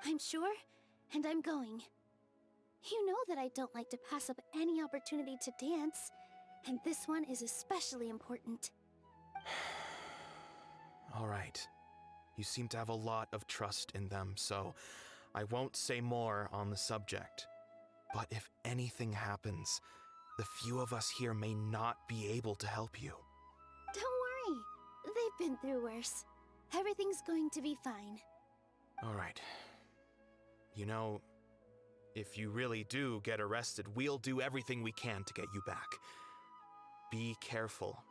I'm sure, and I'm going. You know that I don't like to pass up any opportunity to dance, and this one is especially important. All right. You seem to have a lot of trust in them, so I won't say more on the subject. But if anything happens, the few of us here may not be able to help you. Don't worry. They've been through worse. Everything's going to be fine. All right. You know, if you really do get arrested, we'll do everything we can to get you back. Be careful,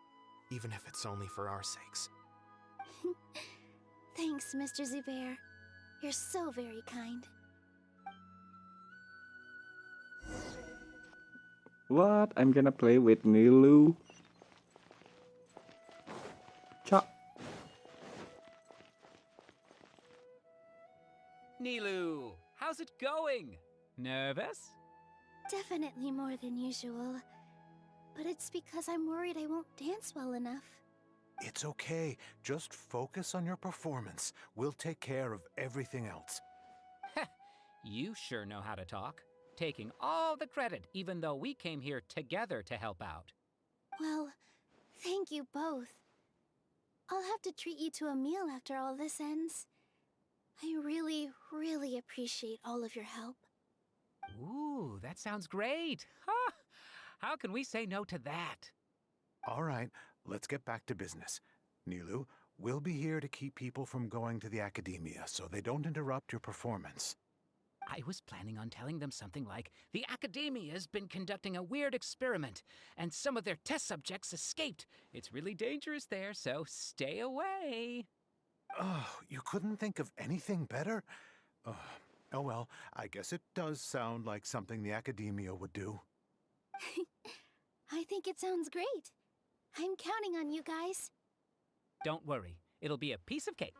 even if it's only for our sakes. Thanks, Mr. Zubair. You're so very kind. What? I'm gonna play with Nilu. Cha. Nilu, how's it going? Nervous? Definitely more than usual. But it's because I'm worried I won't dance well enough. It's okay. Just focus on your performance. We'll take care of everything else. You sure know how to talk. Taking all the credit, even though we came here together to help out. Well, thank you both. I'll have to treat you to a meal after all this ends. I really, really appreciate all of your help. Ooh, that sounds great. Ha! How can we say no to that? All right, let's get back to business. Nilu, we'll be here to keep people from going to the academia so they don't interrupt your performance. I was planning on telling them something like, the Academia's been conducting a weird experiment, and some of their test subjects escaped. It's really dangerous there, so stay away. Oh, you couldn't think of anything better? Oh, Oh well, I guess it does sound like something the Academia would do. I think it sounds great. I'm counting on you guys. Don't worry, it'll be a piece of cake.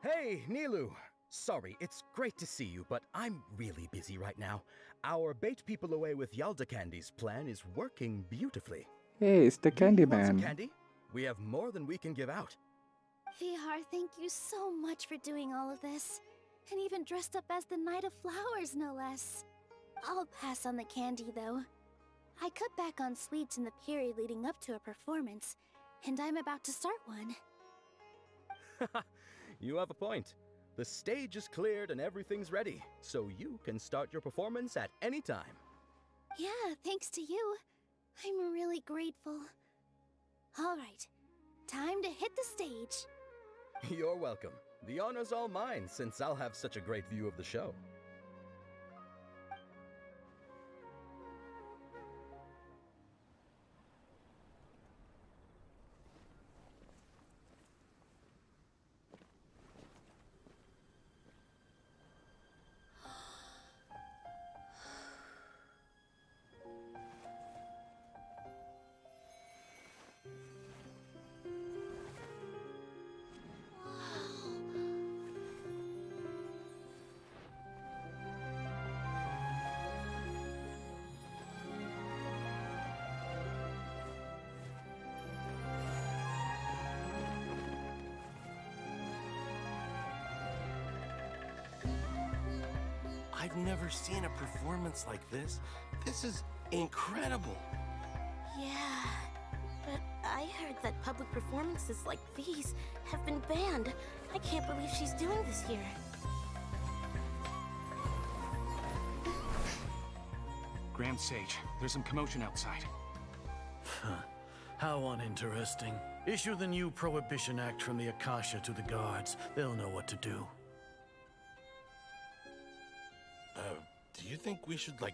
Hey, Nilu! Sorry, it's great to see you, but I'm really busy right now. Our bait people away with Yalda Candy's plan is working beautifully. Hey, it's the Want some Candyman. candy? We have more than we can give out. Vihar, thank you so much for doing all of this. And even dressed up as the Knight of Flowers, no less. I'll pass on the candy, though. I cut back on sweets in the period leading up to a performance, and I'm about to start one. You have a point. The stage is cleared and everything's ready, so you can start your performance at any time. Yeah, thanks to you. I'm really grateful. All right, time to hit the stage. You're welcome. The honor's all mine, since I'll have such a great view of the show. I've never seen a performance like this. This is incredible. Yeah, but I heard that public performances like these have been banned. I can't believe she's doing this here. Grand Sage, there's some commotion outside. How uninteresting. Issue the new Prohibition Act from the Akasha to the guards. They'll know what to do. Do you think we should, like,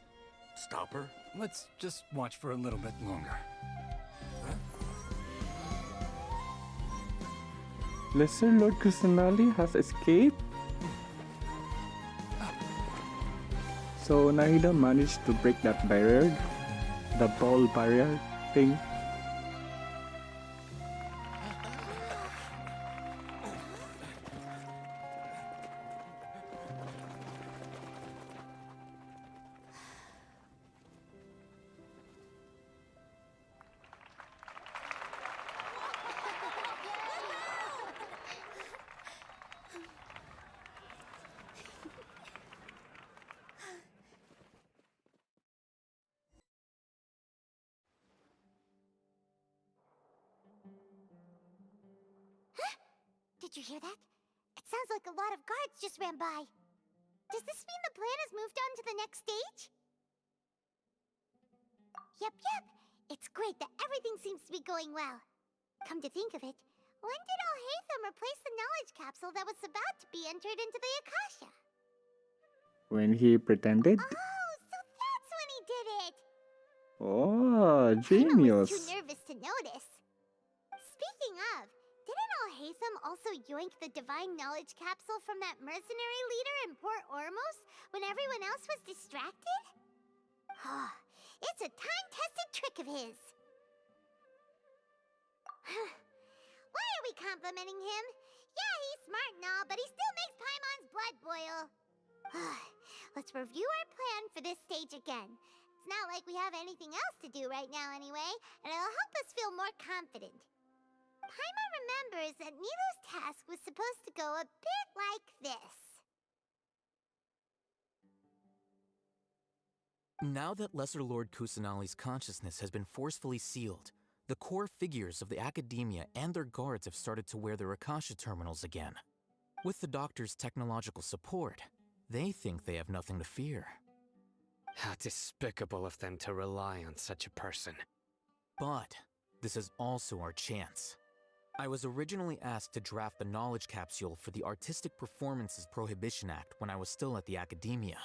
stop her? Let's just watch for a little bit longer. Lesser Lord Kusanali has escaped? So Nahida managed to break that barrier, the ball barrier thing. Did you hear that? It sounds like a lot of guards just ran by. Does this mean the plan has moved on to the next stage? Yep. It's great that everything seems to be going well. Come to think of it, when did Alhaitham replace the knowledge capsule that was about to be entered into the Akasha? When he pretended? Oh, so that's when he did it! Oh, I was genius. too nervous to notice. Speaking of, didn't Alhaitham also yoink the divine knowledge capsule from that mercenary leader in Port Ormos when everyone else was distracted? It's a time-tested trick of his. Why are we complimenting him? Yeah, he's smart and all, but he still makes Paimon's blood boil. Let's review our plan for this stage again. It's not like we have anything else to do right now anyway, and it'll help us feel more confident. Paimon remembers that Nilu's task was supposed to go a bit like this. Now that Lesser Lord Kusanali's consciousness has been forcefully sealed, the core figures of the Academia and their guards have started to wear their Akasha terminals again. With the Doctor's technological support, they think they have nothing to fear. How despicable of them to rely on such a person. But this is also our chance. I was originally asked to draft the knowledge capsule for the Artistic Performances Prohibition Act when I was still at the Academia.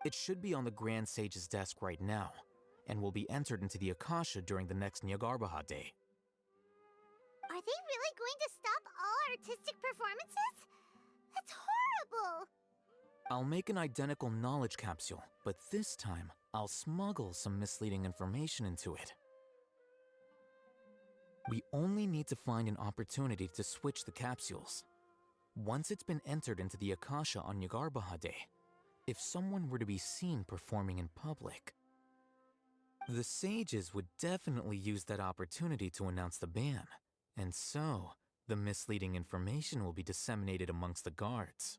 It should be on the Grand Sage's desk right now, and will be entered into the Akasha during the next Nyagarbha Day. Are they really going to stop all artistic performances? That's horrible! I'll make an identical knowledge capsule, but this time, I'll smuggle some misleading information into it. We only need to find an opportunity to switch the capsules. Once it's been entered into the Akasha on Nyagarbha Day, if someone were to be seen performing in public, the sages would definitely use that opportunity to announce the ban, and so the misleading information will be disseminated amongst the guards.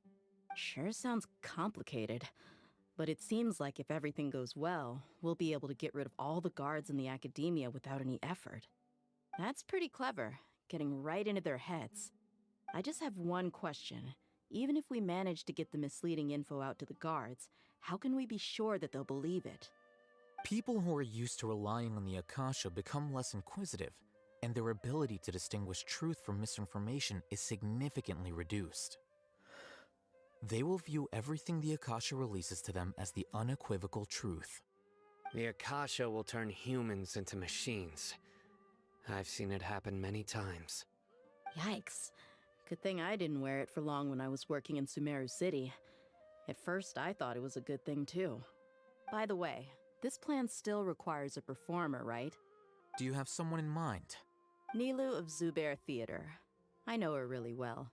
Sure sounds complicated, but it seems like if everything goes well, we'll be able to get rid of all the guards in the academia without any effort. That's pretty clever, getting right into their heads. I just have one question. Even if we manage to get the misleading info out to the guards, how can we be sure that they'll believe it? People who are used to relying on the Akasha become less inquisitive, and their ability to distinguish truth from misinformation is significantly reduced. They will view everything the Akasha releases to them as the unequivocal truth. The Akasha will turn humans into machines. I've seen it happen many times. Yikes. Good thing I didn't wear it for long when I was working in Sumeru City. At first, I thought it was a good thing too. By the way, this plan still requires a performer, right? Do you have someone in mind? Nilu of Zubair Theater. I know her really well.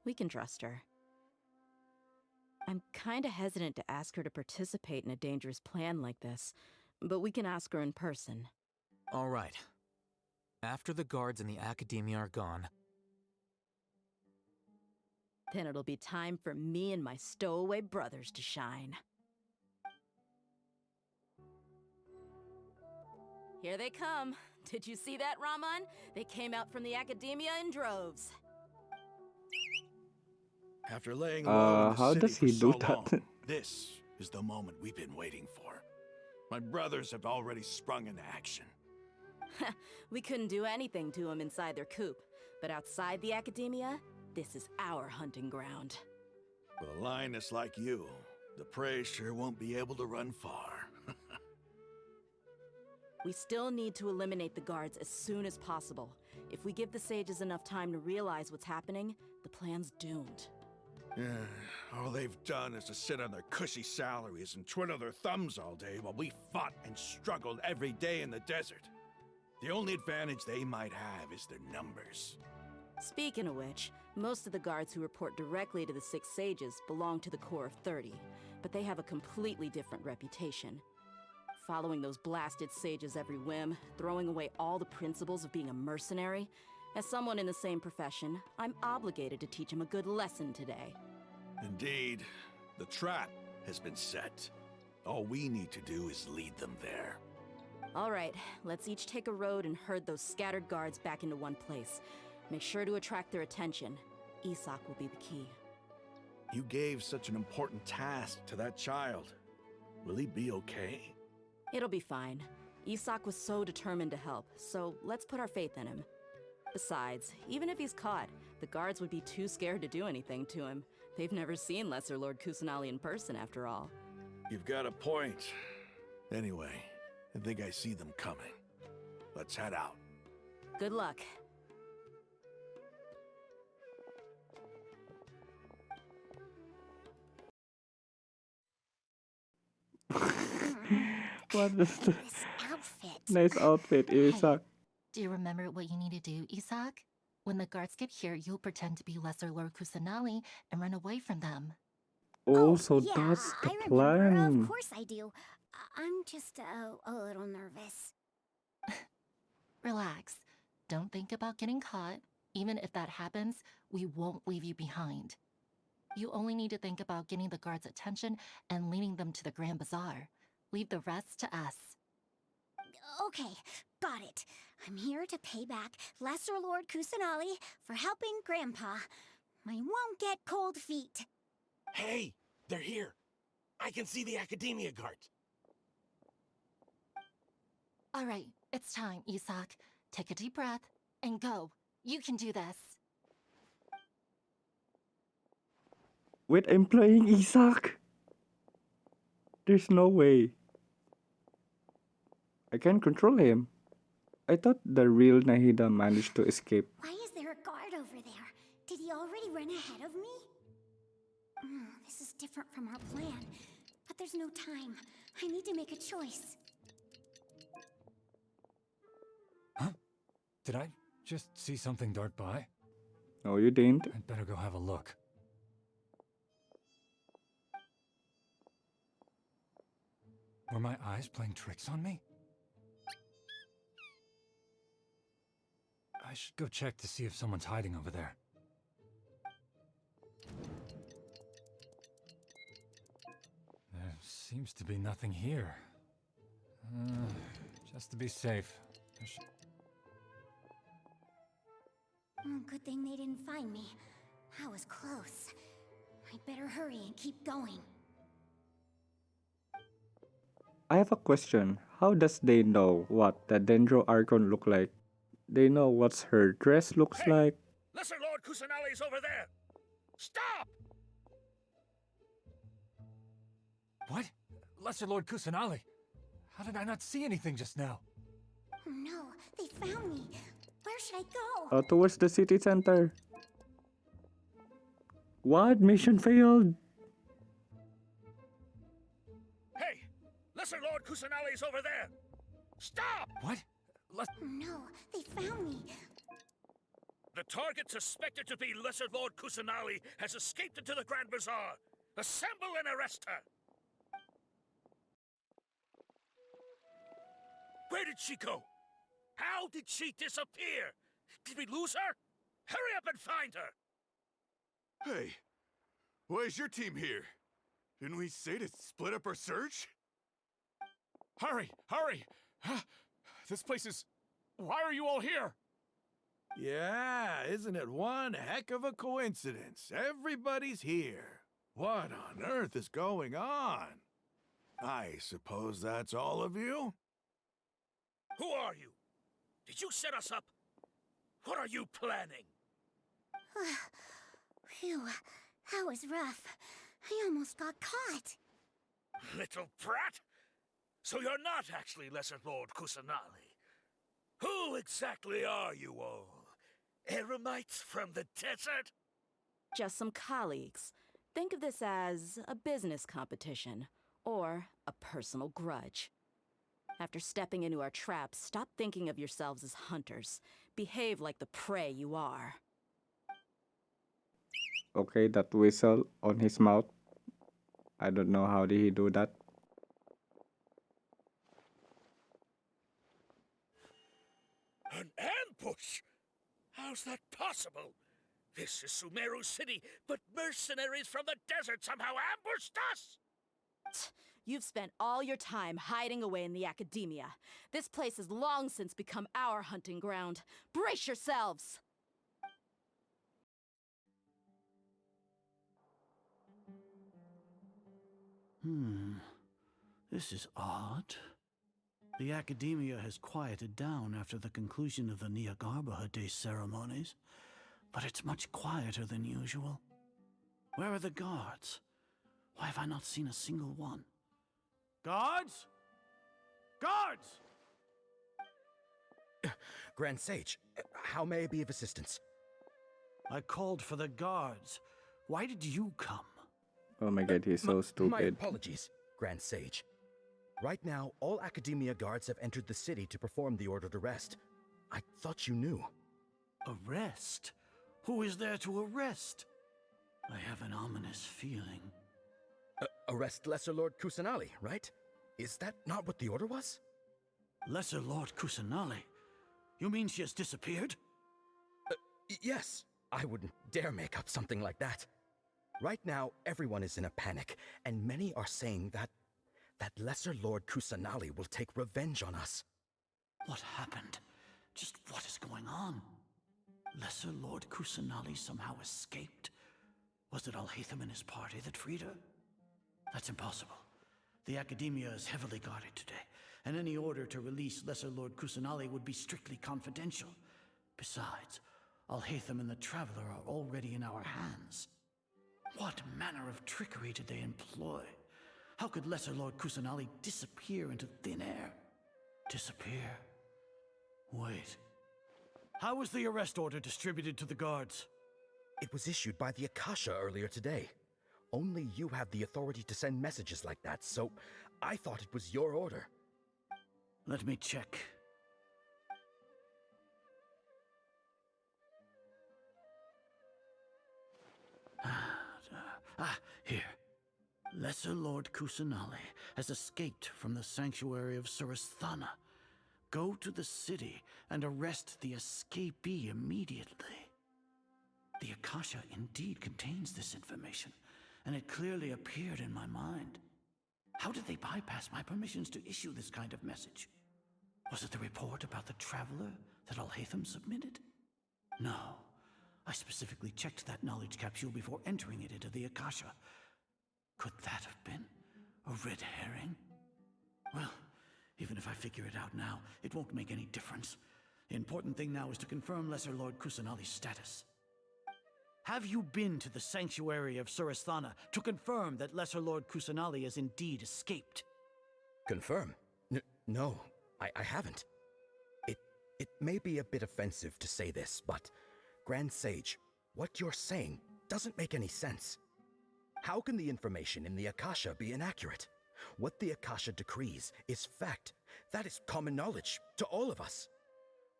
We can trust her. I'm kinda hesitant to ask her to participate in a dangerous plan like this, but we can ask her in person. All right. After the guards in the academia are gone, then it'll be time for me and my stowaway brothers to shine. Here they come. Did you see that, Raman? They came out from the academia in droves. After laying low in the how city does he for so do that? long, this is the moment we've been waiting for. My brothers have already sprung into action. We couldn't do anything to them inside their coop, but outside the academia, this is our hunting ground. With a lioness like you, the prey sure won't be able to run far. We still need to eliminate the guards as soon as possible. If we give the sages enough time to realize what's happening, the plan's doomed. Yeah, all they've done is to sit on their cushy salaries and twiddle their thumbs all day while we fought and struggled every day in the desert. The only advantage they might have is their numbers. Speaking of which, most of the guards who report directly to the 6 sages belong to the Corps of 30, but they have a completely different reputation. Following those blasted sages every whim, throwing away all the principles of being a mercenary. As someone in the same profession, I'm obligated to teach them a good lesson today. Indeed, the trap has been set. All we need to do is lead them there. All right, let's each take a road and herd those scattered guards back into one place. Make sure to attract their attention. Isak will be the key. You gave such an important task to that child. Will he be okay? It'll be fine. Isak was so determined to help, so let's put our faith in him. Besides, even if he's caught, the guards would be too scared to do anything to him. They've never seen Lesser Lord Kusanali in person, after all. You've got a point. Anyway, I think I see them coming. Let's head out. Good luck. What is this? Outfit. Nice outfit, Isak. Do you remember what you need to do, Isak? When the guards get here, you'll pretend to be Lesser Lord Kusanali and run away from them. Oh, so yeah, that's the I remember. plan. Of course I do. I'm just a little nervous. Relax. Don't think about getting caught. Even if that happens, we won't leave you behind. You only need to think about getting the guards' attention and leading them to the Grand Bazaar. Leave the rest to us. Okay, got it. I'm here to pay back Lesser Lord Kusanali for helping Grandpa. I won't get cold feet. Hey, they're here. I can see the academia guards. All right, it's time, Isak. Take a deep breath and go. You can do this. Wait, I'm playing Isak. There's no way. I can control him. I thought the real Nahida managed to escape. Why is there a guard over there? Did he already run ahead of me? This is different from our plan. But there's no time. I need to make a choice. Huh? Did I just see something dart by? No, you didn't. I'd better go have a look. Were my eyes playing tricks on me? I should go check to see if someone's hiding over there. There seems to be nothing here. Just to be safe. Good thing they didn't find me. I was close. I'd better hurry and keep going. I have a question. How does they know what the Dendro Archon look like? They know what her dress looks like. Lesser Lord Kusanali's over there! Stop! What? Lesser Lord Kusanali? How did I not see anything just now? Oh no, they found me. Where should I go? Towards the city center. What? Mission failed? Hey! Lesser Lord Kusanali's over there! Stop! What? Oh no, they found me. The target suspected to be Lesser Lord Kusanali has escaped into the Grand Bazaar. Assemble and arrest her! Where did she go? How did she disappear? Did we lose her? Hurry up and find her! Hey, why is your team here? Didn't we say to split up our search? Hurry! Hurry! This place is... Why are you all here? Yeah, isn't it one heck of a coincidence? Everybody's here. What on earth is going on? I suppose that's all of you? Who are you? Did you set us up? What are you planning? Phew, that was rough. I almost got caught. Little brat! So you're not actually Lesser Lord Kusanali. Who exactly are you all? Eremites from the desert? Just some colleagues. Think of this as a business competition, or a personal grudge. After stepping into our traps, stop thinking of yourselves as hunters. Behave like the prey you are. Okay, that whistle on his mouth. I don't know how did he do that. An ambush? How's that possible? This is Sumeru City, but mercenaries from the desert somehow ambushed us! You've spent all your time hiding away in the academia. This place has long since become our hunting ground. Brace yourselves! This is odd. The academia has quieted down after the conclusion of the Nyagarbha Day ceremonies, but it's much quieter than usual. Where are the guards? Why have I not seen a single one? Guards? Guards! Grand Sage, how may I be of assistance? I called for the guards. Why did you come? Oh my god, he's so stupid. My apologies, Grand Sage. Right now, all Academia guards have entered the city to perform the ordered arrest. I thought you knew. Arrest? Who is there to arrest? I have an ominous feeling. Arrest Lesser Lord Kusanali, right? Is that not what the order was? Lesser Lord Kusanali? You mean she has disappeared? Yes. I wouldn't dare make up something like that. Right now, everyone is in a panic, and many are saying that Lesser Lord Kusanali will take revenge on us. What happened? Just what is going on? Lesser Lord Kusanali somehow escaped? Was it Alhaitham and his party that freed her? That's impossible. The Academia is heavily guarded today, and any order to release Lesser Lord Kusanali would be strictly confidential. Besides, Alhaitham and the Traveler are already in our hands. What manner of trickery did they employ? How could Lesser Lord Kusanali disappear into thin air? disappear. Wait. How was the arrest order distributed to the guards? It was issued by the Akasha earlier today. Only you have the authority to send messages like that, so I thought it was your order. Let me check. Here. Lesser Lord Kusanali has escaped from the sanctuary of Surasthana. Go to the city and arrest the escapee immediately. The Akasha indeed contains this information, and it clearly appeared in my mind. How did they bypass my permissions to issue this kind of message? Was it the report about the traveler that Alhaitham submitted? No. I specifically checked that knowledge capsule before entering it into the Akasha. Could that have been a red herring? Well, even if I figure it out now, it won't make any difference. The important thing now is to confirm Lesser Lord Kusanali's status. Have you been to the sanctuary of Surasthana to confirm that Lesser Lord Kusanali has indeed escaped? Confirm? No, I haven't. It may be a bit offensive to say this, but Grand Sage, what you're saying doesn't make any sense. How can the information in the Akasha be inaccurate? What the Akasha decrees is fact. That is common knowledge to all of us.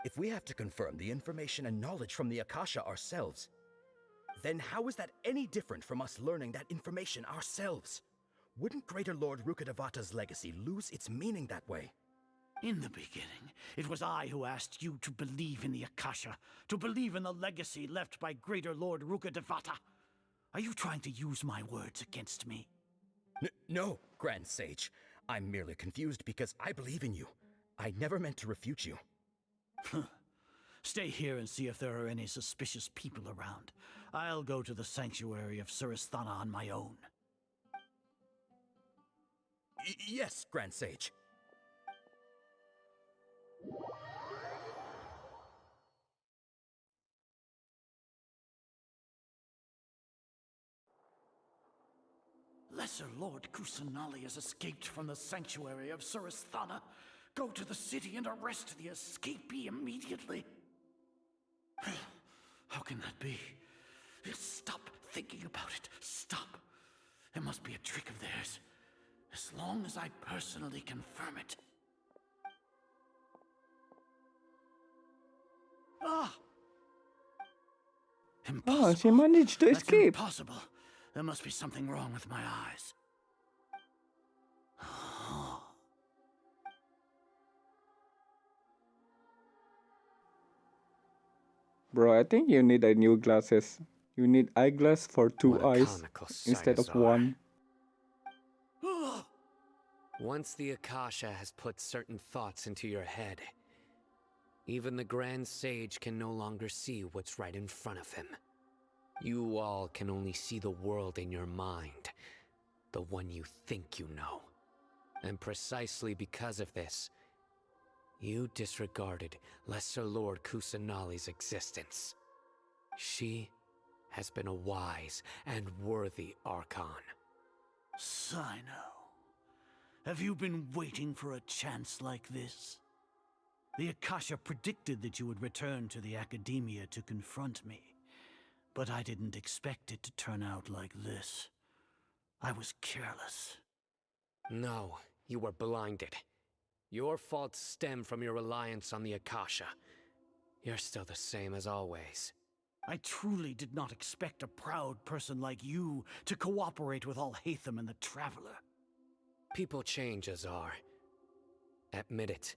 If we have to confirm the information and knowledge from the Akasha ourselves, then how is that any different from us learning that information ourselves? Wouldn't Greater Lord Rukkhadevata's legacy lose its meaning that way? In the beginning, it was I who asked you to believe in the Akasha, to believe in the legacy left by Greater Lord Rukkhadevata. Are you trying to use my words against me? No, Grand Sage. I'm merely confused because I believe in you. I never meant to refute you. Stay here and see if there are any suspicious people around. I'll go to the sanctuary of Surasthana on my own. Yes, Grand Sage. Lesser Lord Kusanali has escaped from the sanctuary of Surasthana. Go to the city and arrest the escapee immediately. How can that be? Stop thinking about it. Stop. It must be a trick of theirs. As long as I personally confirm it. Ah! Impossible. Oh, she managed to That's escape. Impossible. There must be something wrong with my eyes. Bro, I think you need a new glasses. You need eyeglass for two eyes instead of one. Once the Akasha has put certain thoughts into your head, even the Grand Sage can no longer see what's right in front of him. You all can only see the world in your mind, the one you think you know. And precisely because of this, you disregarded Lesser Lord Kusanali's existence. She has been a wise and worthy Archon. Sino, have you been waiting for a chance like this? The Akasha predicted that you would return to the Academia to confront me, but I didn't expect it to turn out like this. I was careless. No, you were blinded. Your faults stem from your reliance on the Akasha. You're still the same as always. I truly did not expect a proud person like you to cooperate with Alhaitham and the Traveler. People change, Azar. Admit it.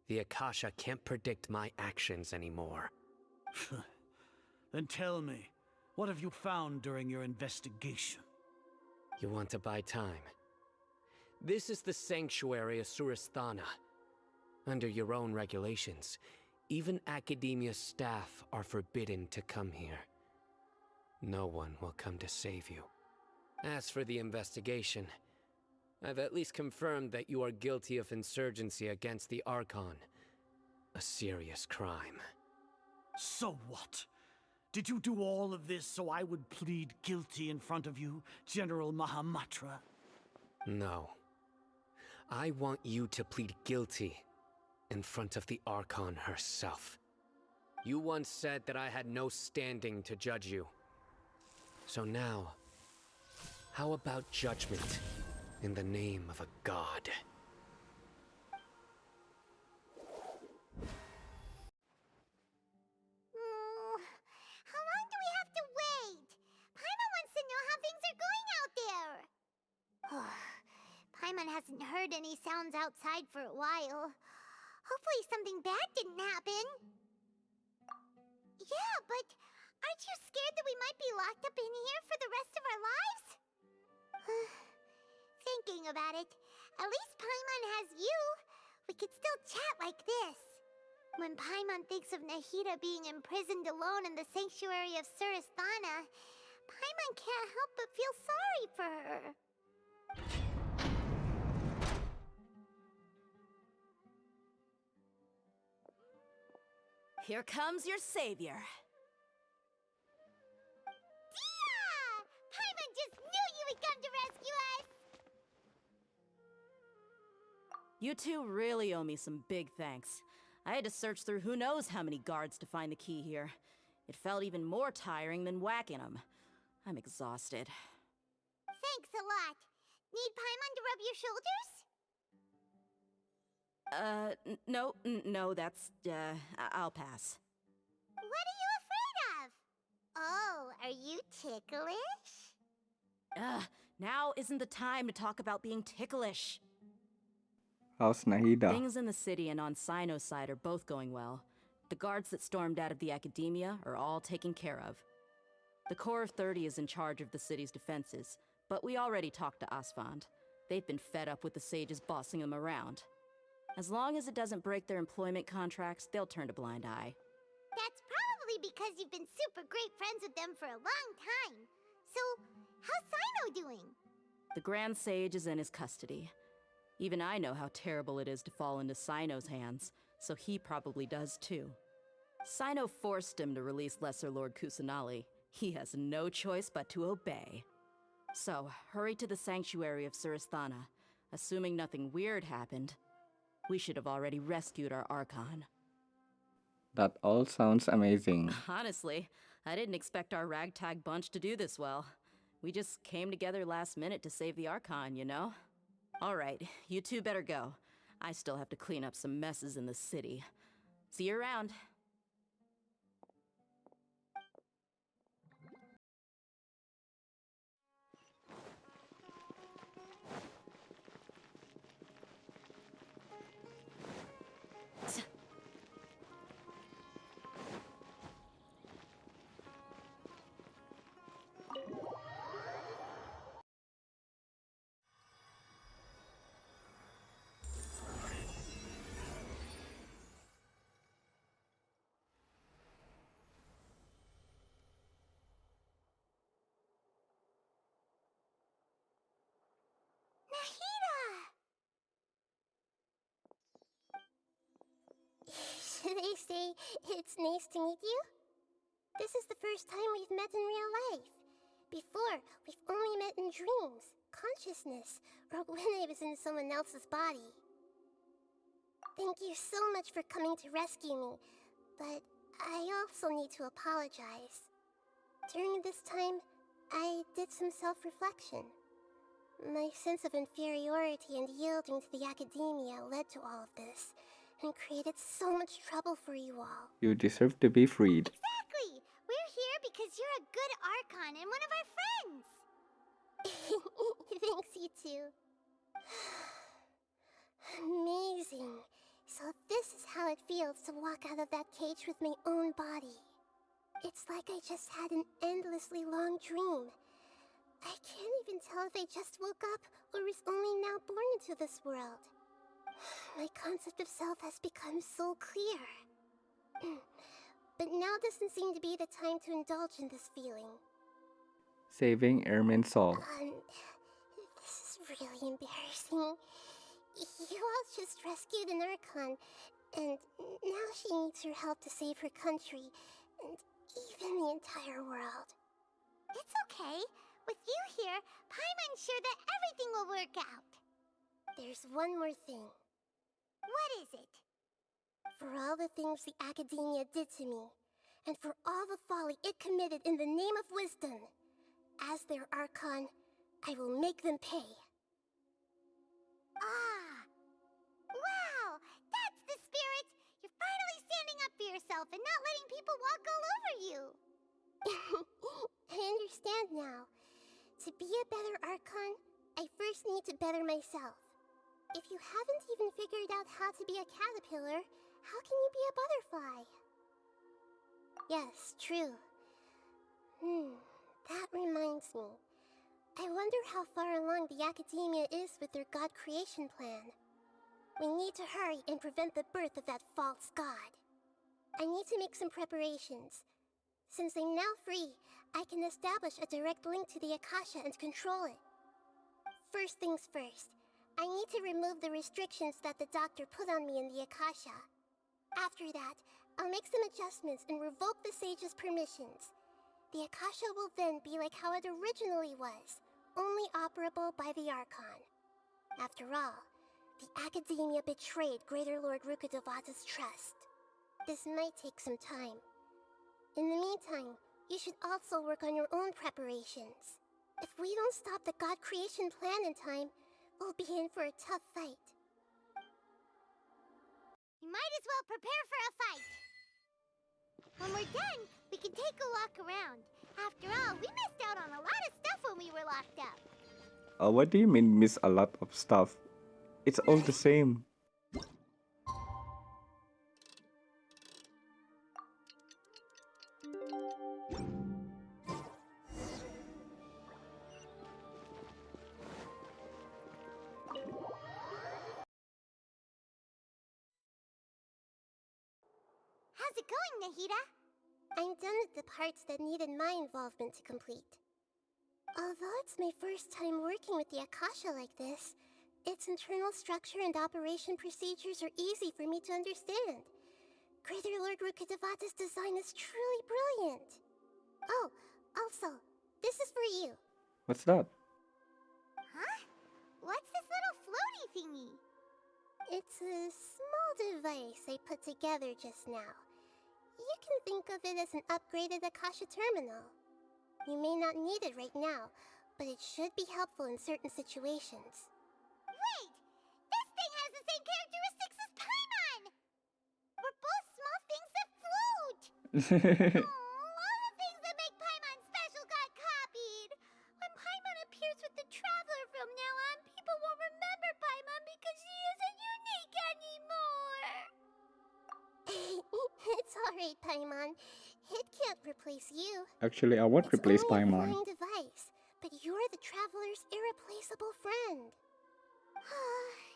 The Akasha can't predict my actions anymore. Then tell me, what have you found during your investigation? You want to buy time? This is the sanctuary of Surasthana. Under your own regulations, even Academia staff are forbidden to come here. No one will come to save you. As for the investigation, I've at least confirmed that you are guilty of insurgency against the Archon. A serious crime. So what? Did you do all of this so I would plead guilty in front of you, General Mahamatra? No. I want you to plead guilty in front of the Archon herself. You once said that I had no standing to judge you. So now, how about judgment in the name of a god? How long do we have to wait? Paimon wants to know how things are going out there. Paimon hasn't heard any sounds outside for a while. Hopefully something bad didn't happen. Yeah, but aren't you scared that we might be locked up in here for the rest of our lives? Thinking about it, at least Paimon has you. We could still chat like this. When Paimon thinks of Nahida being imprisoned alone in the sanctuary of Surasthana, Paimon can't help but feel sorry for her. Here comes your savior. Dia! Paimon just knew you would come to rescue us! You two really owe me some big thanks. I had to search through who knows how many guards to find the key here. It felt even more tiring than whacking them. I'm exhausted. Thanks a lot. Need Paimon to rub your shoulders? No, that's, I'll pass. What are you afraid of? Oh, are you ticklish? Now isn't the time to talk about being ticklish. How's Nahida? Things in the city and on Cyno's side are both going well. The guards that stormed out of the Academia are all taken care of. The Corps of 30 is in charge of the city's defenses, but we already talked to Asfand. They've been fed up with the sages bossing them around. As long as it doesn't break their employment contracts, they'll turn a blind eye. That's probably because you've been super great friends with them for a long time. So, how's Cyno doing? The Grand Sage is in his custody. Even I know how terrible it is to fall into Cyno's hands, so he probably does too. Cyno forced him to release Lesser Lord Kusanali. He has no choice but to obey. So, hurry to the sanctuary of Surasthana. Assuming nothing weird happened, we should have already rescued our Archon. That all sounds amazing. Honestly, I didn't expect our ragtag bunch to do this well. We just came together last minute to save the Archon, you know? Alright, you two better go. I still have to clean up some messes in the city. See you around. Should I say it's nice to meet you? This is the first time we've met in real life. Before, we've only met in dreams, consciousness, or when I was in someone else's body. Thank you so much for coming to rescue me, but I also need to apologize. During this time, I did some self-reflection. My sense of inferiority and yielding to the Academia led to all of this, and created so much trouble for you all. You deserve to be freed. Exactly! We're here because you're a good Archon and one of our friends! Thanks, you two. Amazing. So this is how it feels to walk out of that cage with my own body. It's like I just had an endlessly long dream. I can't even tell if I just woke up or was only now born into this world. My concept of self has become so clear. But now doesn't seem to be the time to indulge in this feeling. Saving Ermin's soul. This is really embarrassing. You all just rescued an Archon, and now she needs your help to save her country, and even the entire world. It's okay. With you here, Paimon's sure that everything will work out. There's one more thing. What is it? For all the things the Academia did to me, and for all the folly it committed in the name of wisdom, as their Archon, I will make them pay. Ah! Wow! That's the spirit! You're finally standing up for yourself and not letting people walk all over you! I understand now. To be a better Archon, I first need to better myself. If you haven't even figured out how to be a caterpillar, how can you be a butterfly? Yes, true. That reminds me. I wonder how far along the Academia is with their god creation plan. We need to hurry and prevent the birth of that false god. I need to make some preparations. Since I'm now free, I can establish a direct link to the Akasha and control it. First things first, I need to remove the restrictions that the doctor put on me in the Akasha. After that, I'll make some adjustments and revoke the sage's permissions. The Akasha will then be like how it originally was, only operable by the Archon. After all, the Academia betrayed Greater Lord Rukkhadevata's trust. This might take some time. In the meantime, you should also work on your own preparations. If we don't stop the god creation plan in time, we'll be in for a tough fight. We might as well prepare for a fight! When we're done, we can take a walk around. After all, we missed out on a lot of stuff when we were locked up. What do you mean miss a lot of stuff? It's all the same. How's it going, Nahida? I'm done with the parts that needed my involvement to complete. Although it's my first time working with the Akasha like this, its internal structure and operation procedures are easy for me to understand. Greater Lord Rukkhadevata's design is truly brilliant. Oh, also, this is for you. What's that? Huh? What's this little floaty thingy? It's a small device I put together just now. You can think of it as an upgraded Akasha terminal. You may not need it right now, but it should be helpful in certain situations. Wait! This thing has the same characteristics as Paimon! We're both small things that float! All the things that make Paimon special got copied! When Paimon appears with the Traveler from now on, people won't remember Paimon because she isn't unique anymore! It's alright, Paimon. It can't replace you. Actually, I won't replace It's only a Paimon. flying device, but you're the Traveler's irreplaceable friend.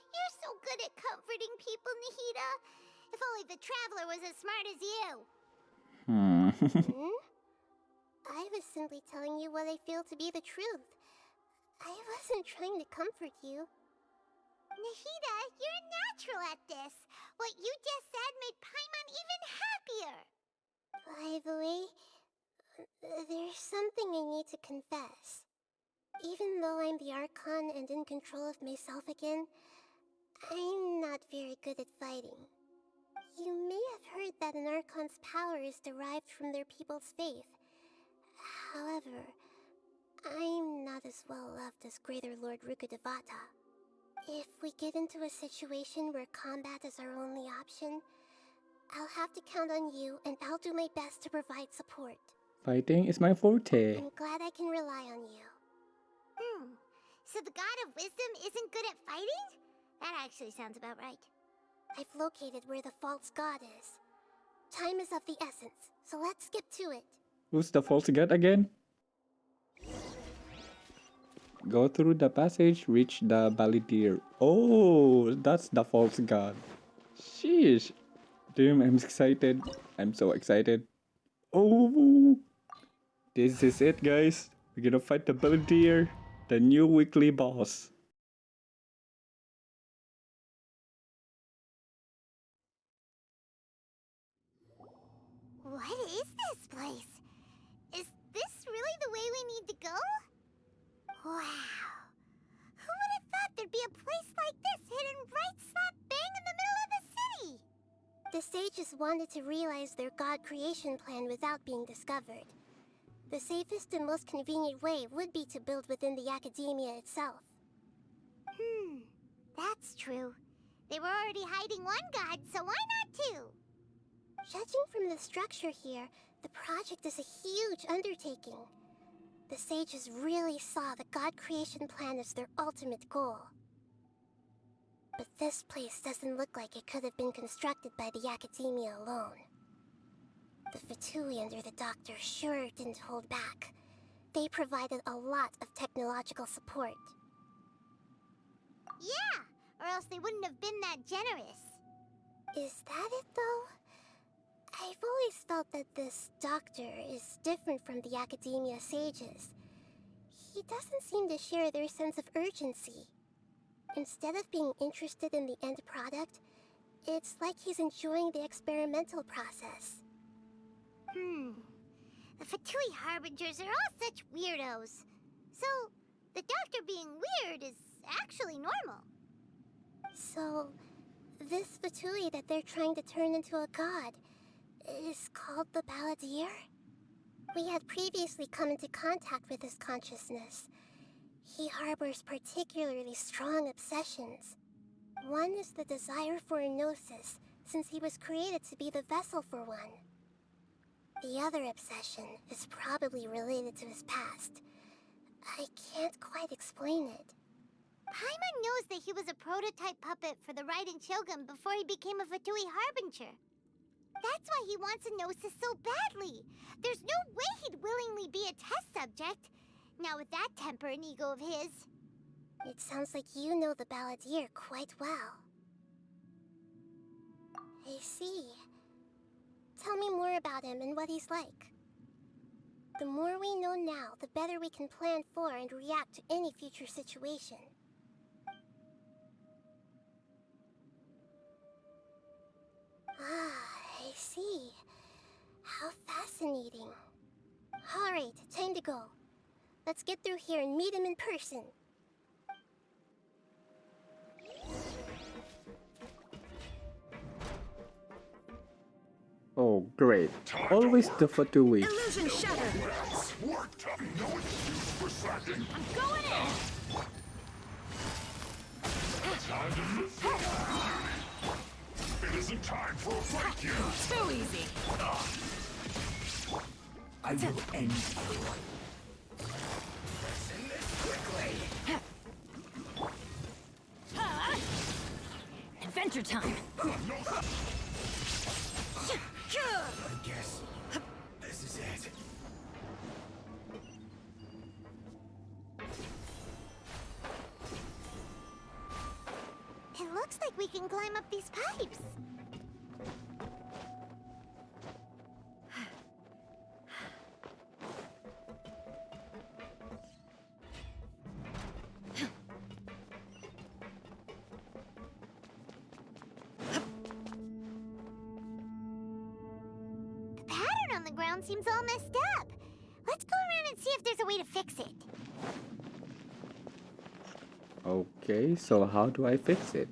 You're so good at comforting people, Nahida. If only the Traveler was as smart as you. I was simply telling you what I feel to be the truth. I wasn't trying to comfort you. Nahida, you're natural at this. What you just said made Paimon even happier. By the way, there's something I need to confess. Even though I'm the Archon and in control of myself again, I'm not very good at fighting. You may have heard that an Archon's power is derived from their people's faith. However, I'm not as well loved as Greater Lord Rukkhadevata. If we get into a situation where combat is our only option, I'll have to count on you, and I'll do my best to provide support. Fighting is my forte. I'm glad I can rely on you. So the God of Wisdom isn't good at fighting? That actually sounds about right. I've located where the false god is. Time is of the essence, so let's skip to it. Who's the false god again? Go through the passage, reach the Balidir. Oh, that's the false god. Sheesh. Damn, I'm excited. I'm so excited. Oh, this is it, guys. We're gonna fight the Balidir, the new weekly boss. What is this place? Is this really the way we need to go? Wow. Who would have thought there'd be a place like this hidden right slap bang in the middle of the city? The sages wanted to realize their god creation plan without being discovered. The safest and most convenient way would be to build within the academia itself. That's true. They were already hiding one god, so why not two? Judging from the structure here, the project is a huge undertaking. The sages really saw the god creation plan as their ultimate goal. But this place doesn't look like it could have been constructed by the academia alone. The Fatui under the Doctor sure didn't hold back. They provided a lot of technological support. Yeah, or else they wouldn't have been that generous. Is that it, though? I've always felt that this Doctor is different from the academia sages. He doesn't seem to share their sense of urgency. Instead of being interested in the end product, it's like he's enjoying the experimental process. The Fatui Harbingers are all such weirdos. So, the Doctor being weird is actually normal. So, this Fatui that they're trying to turn into a god is called the Balladeer? We had previously come into contact with his consciousness. He harbors particularly strong obsessions. One is the desire for a gnosis, since he was created to be the vessel for one. The other obsession is probably related to his past. I can't quite explain it. Paimon knows that he was a prototype puppet for the Raiden Shogun before he became a Fatui Harbinger. That's why he wants a gnosis so badly. There's no way he'd willingly be a test subject. Now with that temper and ego of his. It sounds like you know the Balladeer quite well. I see. Tell me more about him and what he's like. The more we know now, the better we can plan for and react to any future situation. I see. How fascinating. Alright, time to go. Let's get through here and meet him in person. Oh, great. Always the Fatui. Illusion shattered. I'm going in. It isn't time for a fight here. Too easy. I will end you. Adventure time. I guess this is it. It looks like we can climb up these pipes. The ground seems all messed up. Let's go around and see if there's a way to fix it. Okay, so how do I fix it?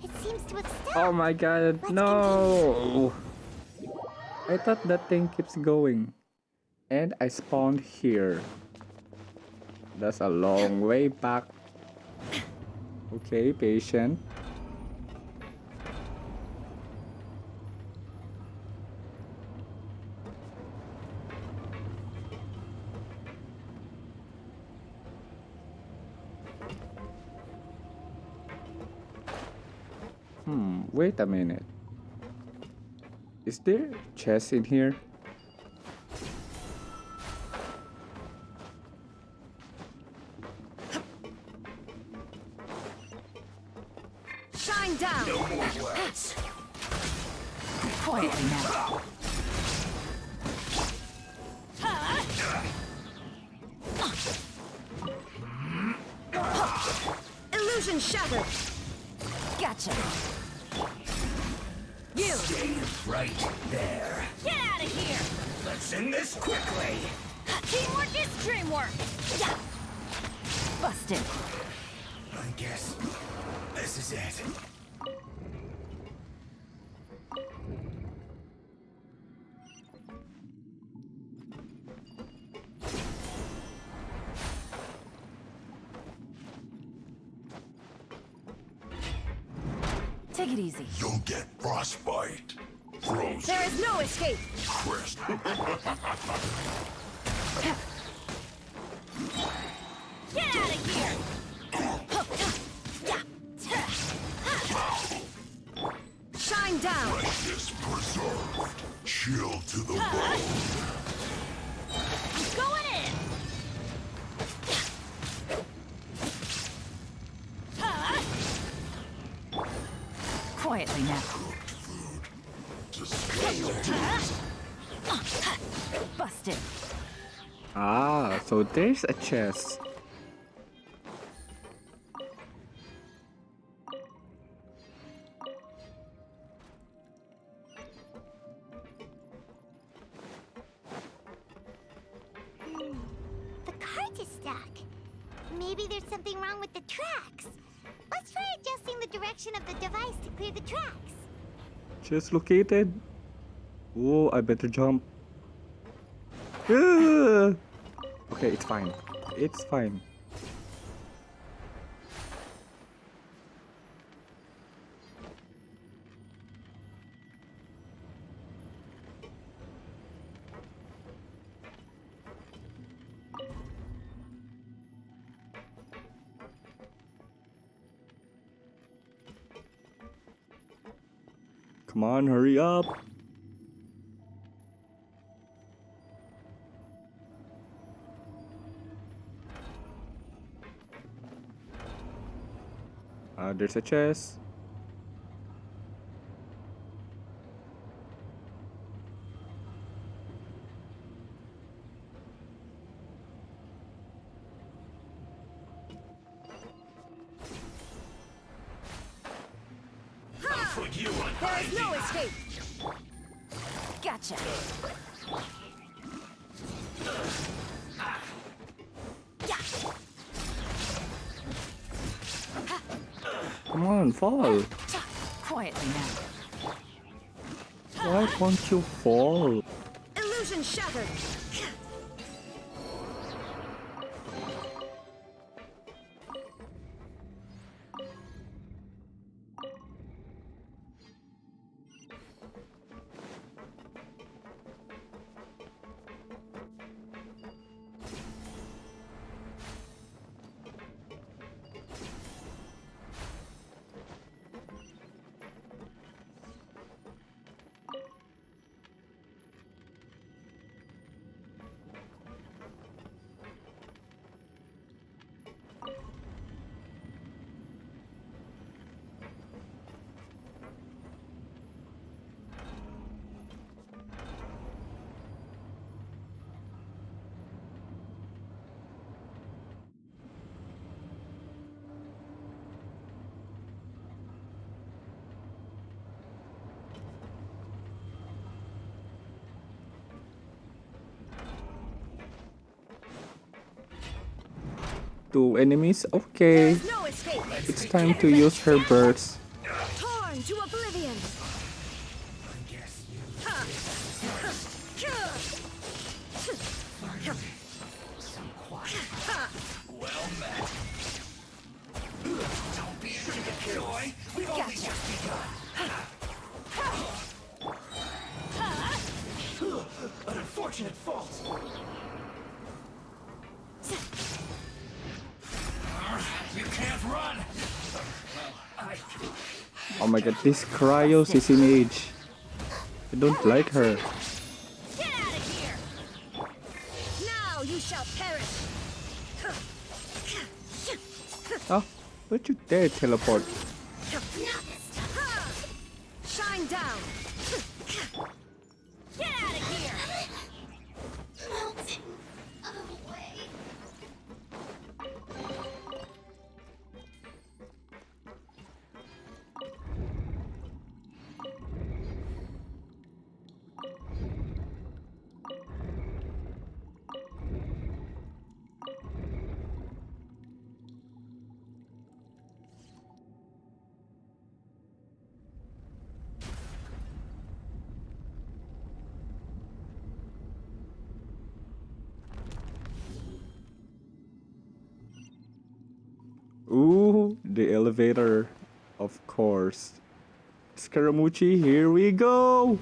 It seems to have stopped. Oh my god, no! I thought that thing keeps going. And I spawned here. That's a long way back. Okay, patient. Wait a minute. Is there chest in here? Shine down. No more words. Quietly now. Illusion shattered. Gotcha. You. Stay right there. Get out of here. Let's end this quickly. Teamwork is dreamwork! Yeah! Busted. I guess this is it. Take it easy. You'll get frostbite. Frozen. There is no escape! Crisp. Get out of here! Shine down! Precious preserved. Chill to the bone. Going in! Quietly now. Busted. Ah, so there's a chest. The cart is stuck. Maybe there's something wrong with the tracks. Let's try adjusting the direction of the device to clear the tracks. Just located. Oh, I better jump. Ah! Okay, it's fine. It's fine. Come on, hurry up. There's a chest. There is no escape! Gotcha! Come on, fall. Quietly now. Why won't you fall? Illusion shattered! Two enemies? Okay. No escape. It's time to use her burst. Torn to oblivion! Well met. Don't be a chicken boy. We've only just begun. An unfortunate fault. You can't run. Oh my god, this cryo CC mage. I don't like her. Get out of here! Now you shall perish! Oh, don't you dare teleport. Shine down! Get out of here! Ooh, the elevator. Of course. Scaramucci, here we go!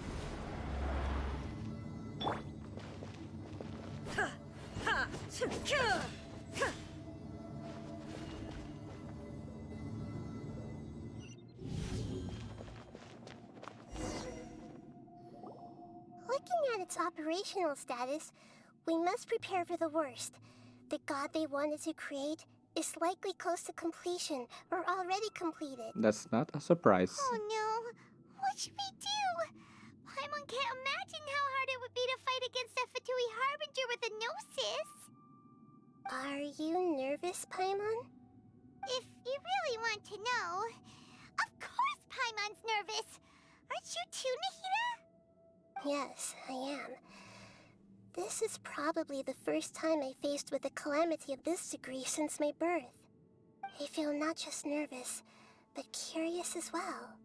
Looking at its operational status, we must prepare for the worst. The god they wanted to create is likely close to completion or already completed. That's not a surprise. Oh no! What should we do? Paimon can't imagine how hard it would be to fight against a Fatui Harbinger with a Gnosis. Are you nervous, Paimon? If you really want to know, of course Paimon's nervous. Aren't you too, Nahida? Yes, I am. This is probably the first time I faced with a calamity of this degree since my birth. I feel not just nervous, but curious as well.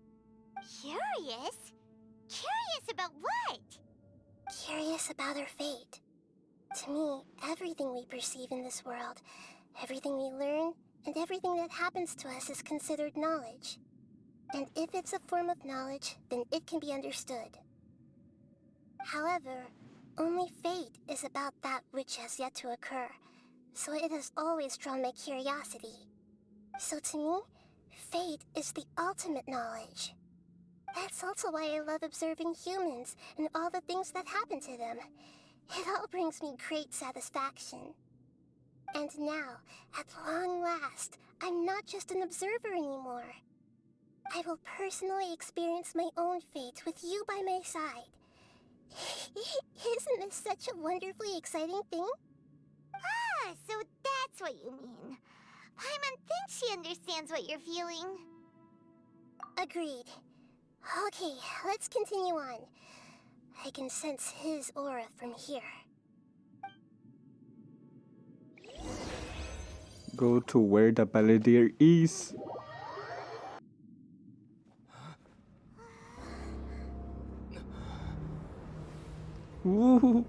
Curious? Curious about what? Curious about our fate. To me, everything we perceive in this world, everything we learn, and everything that happens to us is considered knowledge. And if it's a form of knowledge, then it can be understood. However, only fate is about that which has yet to occur, so it has always drawn my curiosity. So to me, fate is the ultimate knowledge. That's also why I love observing humans and all the things that happen to them. It all brings me great satisfaction. And now, at long last, I'm not just an observer anymore. I will personally experience my own fate with you by my side. Isn't this such a wonderfully exciting thing? Ah, so that's what you mean. Paimon thinks she understands what you're feeling. Agreed. Okay, let's continue on. I can sense his aura from here. Go to where the Balladeer is. Woohoo!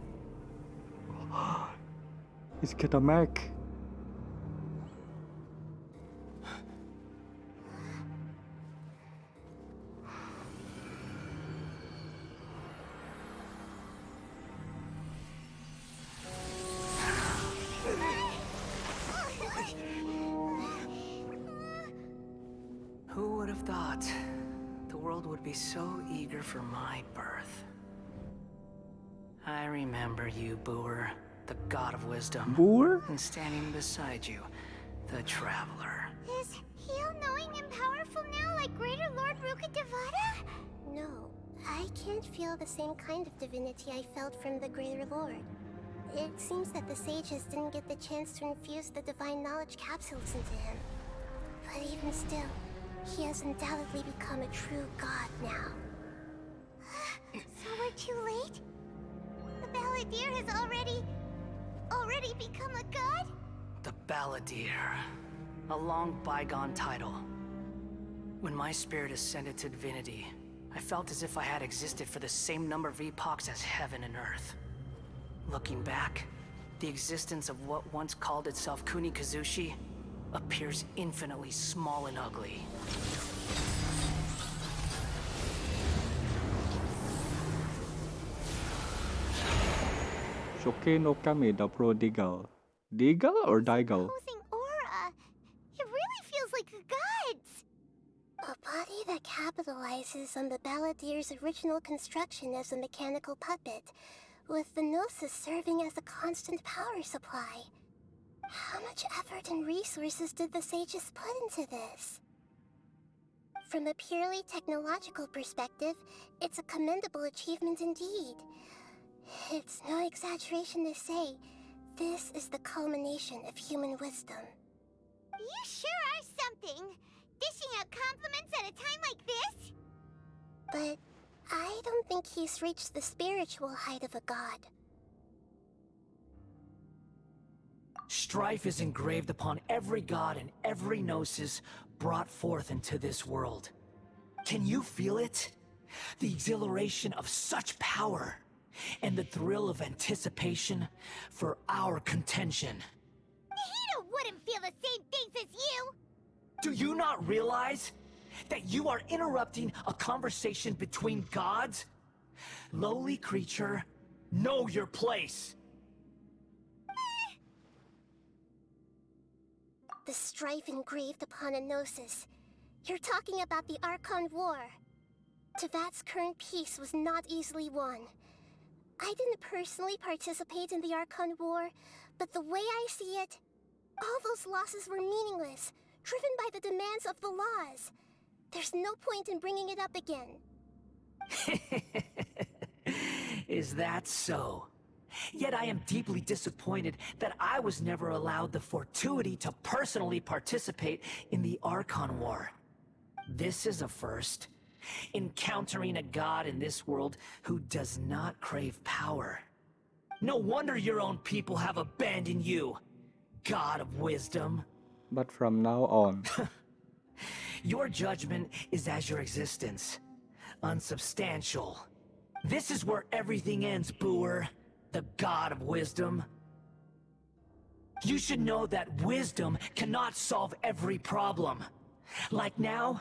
He's got a mech. Who would have thought the world would be so eager for my birth? I remember you, Boor, the god of wisdom. Boor? And standing beside you, the traveler. Is he all-knowing and powerful now like Greater Lord Rukkhadevata? No, I can't feel the same kind of divinity I felt from the Greater Lord. It seems that the sages didn't get the chance to infuse the divine knowledge capsules into him. But even still, he has undoubtedly become a true god now. So we're too late? The Balladeer has already become a god? The Balladeer. A long bygone title. When my spirit ascended to divinity, I felt as if I had existed for the same number of epochs as heaven and earth. Looking back, the existence of what once called itself Kunikazushi appears infinitely small and ugly. Shoke no Kame the Prodigal. Digal or Digal? Opposing aura. It really feels like a god's. A body that capitalizes on the Balladeer's original construction as a mechanical puppet, with the Gnosis serving as a constant power supply. How much effort and resources did the sages put into this? From a purely technological perspective, it's a commendable achievement indeed. It's no exaggeration to say, this is the culmination of human wisdom. You sure are something. Dishing out compliments at a time like this? But I don't think he's reached the spiritual height of a god. Strife is engraved upon every god and every gnosis brought forth into this world. Can you feel it? The exhilaration of such power, and the thrill of anticipation for our contention. Nahida wouldn't feel the same things as you! Do you not realize that you are interrupting a conversation between gods? Lowly creature, know your place. The strife engraved upon a gnosis. You're talking about the Archon War. Tevat's current peace was not easily won. I didn't personally participate in the Archon War, but the way I see it, all those losses were meaningless, driven by the demands of the laws. There's no point in bringing it up again. Is that so? Yet I am deeply disappointed that I was never allowed the fortuity to personally participate in the Archon War. This is a first. Encountering a god in this world who does not crave power. No wonder your own people have abandoned you, God of wisdom. But from now on... Your judgment is as your existence. Unsubstantial. This is where everything ends, Booer. The God of wisdom. You should know that wisdom cannot solve every problem. Like now,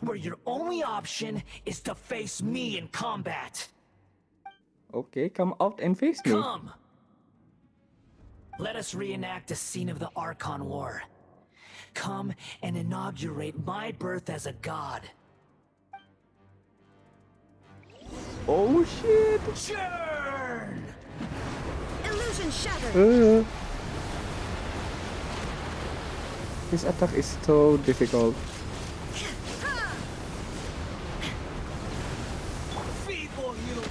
where your only option is to face me in combat. Okay, come out and face me. Come! Let us reenact a scene of the Archon War. Come and inaugurate my birth as a god. Oh shit! Churn! Illusion shattered! This attack is so difficult. Feeble you!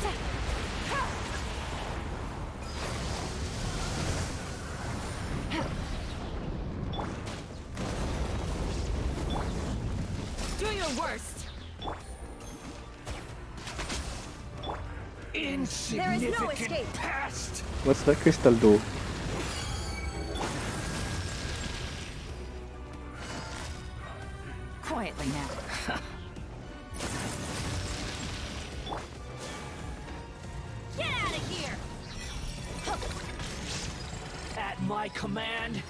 Do your worst! There is no escape. Past. What's the crystal do? Quietly now. Get out of here! At my command,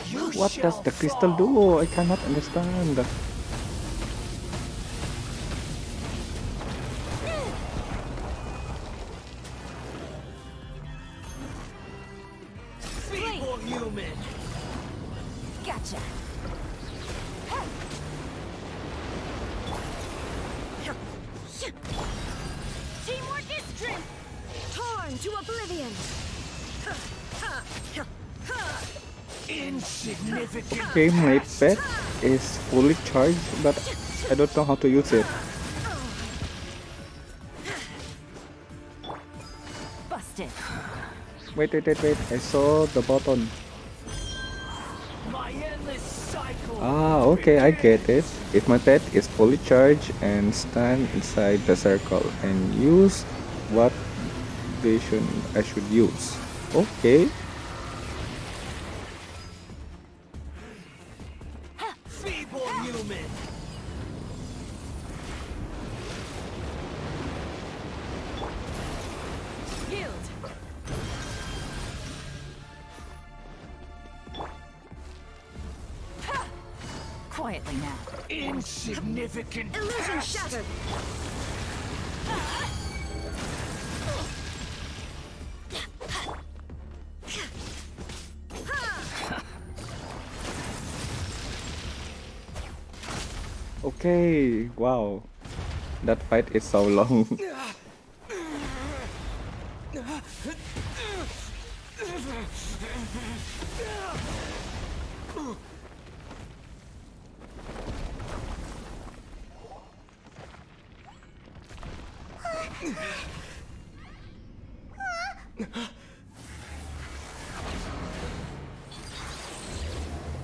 you What shall does the crystal fall. do? I cannot understand. Feeble human. Gotcha. Teamwork is strength. Torn to oblivion. Insignificant. Okay, my pet is fully charged, but I don't know how to use it. Busted. Wait, I saw the button. My endless cycle. Ah, okay, I get it. If my pet is fully charged and stand inside the circle and use what vision I should use. Okay. Feeble human. Yield. Quietly now. Insignificant. Illusion past. shattered. Okay, wow. That fight is so long.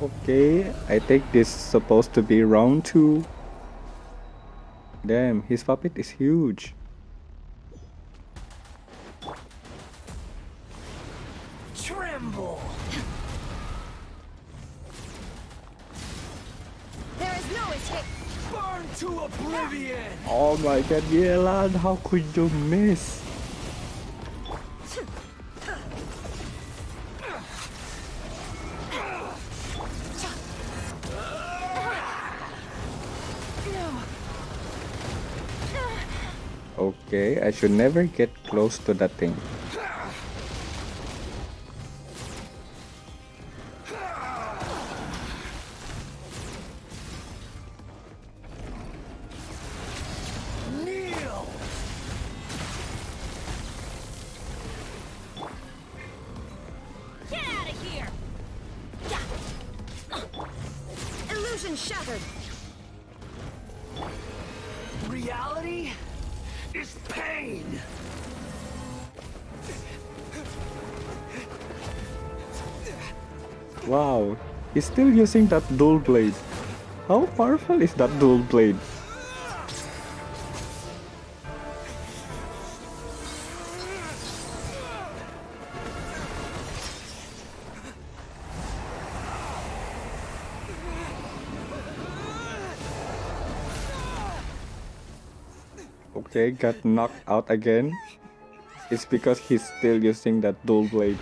Okay, I think this is supposed to be round 2. Damn, his puppet is huge. Tremble. There is no escape. Burn to oblivion. Oh my god, Yelan, how could you miss? Okay, I should never get close to that thing. Kneel! Get out of here! Illusion shattered! Reality is pain! Wow, he's still using that dual blade. How powerful is that dual blade? Okay, got knocked out again. It's because he's still using that dual blade.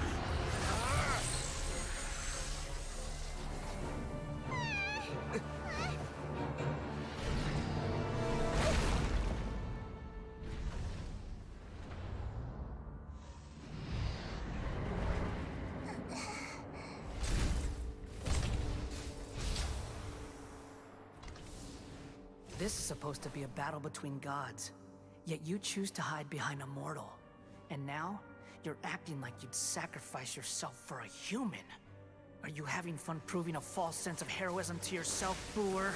This is supposed to be a battle between gods, yet you choose to hide behind a mortal. And now, you're acting like you'd sacrifice yourself for a human. Are you having fun proving a false sense of heroism to yourself, Boor?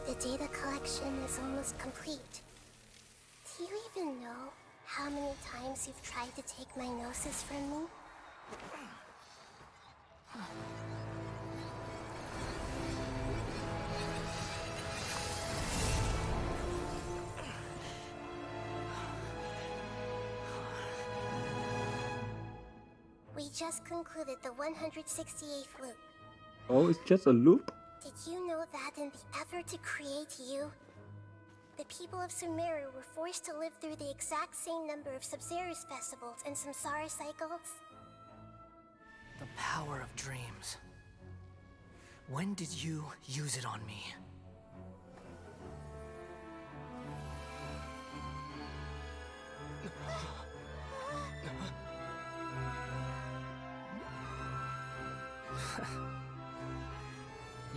The data collection is almost complete. Do you even know how many times you've tried to take my gnosis from me? We just concluded the 168th loop. Oh, it's just a loop? Did you know that in the effort to create you, the people of Sumeru were forced to live through the exact same number of Sub-Zerus festivals and Samsara cycles? The power of dreams. When did you use it on me?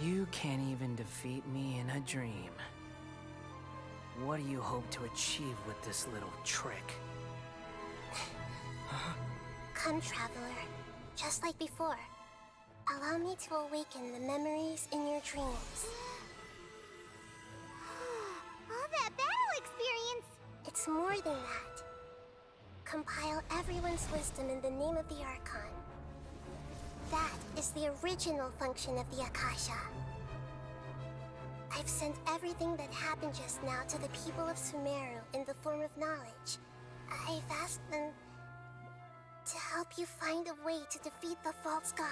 You can't even defeat me in a dream. What do you hope to achieve with this little trick? Come, traveler. Just like before. Allow me to awaken the memories in your dreams. All that battle experience! It's more than that. Compile everyone's wisdom in the name of the Archon. That is the original function of the Akasha. I've sent everything that happened just now to the people of Sumeru in the form of knowledge. I've asked them to help you find a way to defeat the false god.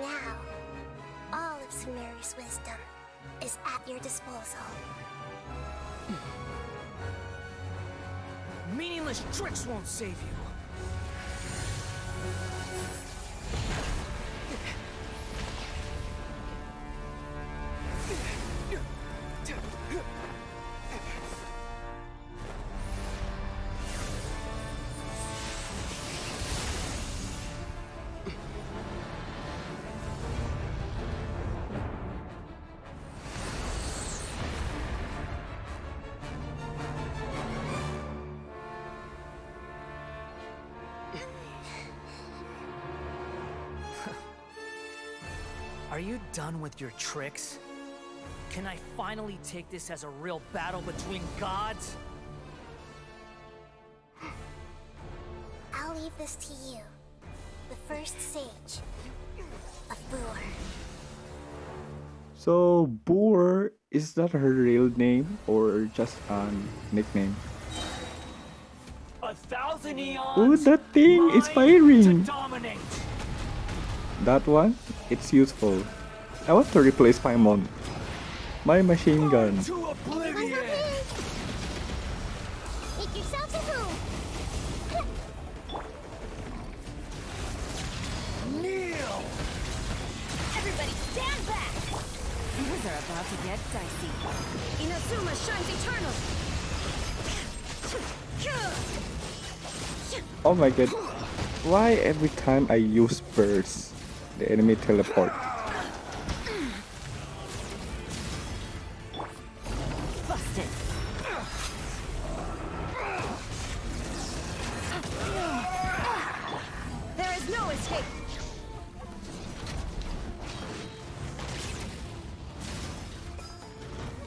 Now, all of Sumeru's wisdom is at your disposal. Meaningless tricks won't save you. Are you done with your tricks? Can I finally take this as a real battle between gods? I'll leave this to you, the first sage of Boor. So, Boor, is that her real name or just a nickname? 1,000 eons. Oh, that thing is mine firing. to dominate. That one, it's useful. I want to replace Paimon. My machine gun. To oblivion. Make yourselves at home. Kneel. Everybody stand back! Things are about to get dicey. Inazuma shines eternal! Oh my god. Why every time I use burst, the enemy teleport? Busted! There is no escape!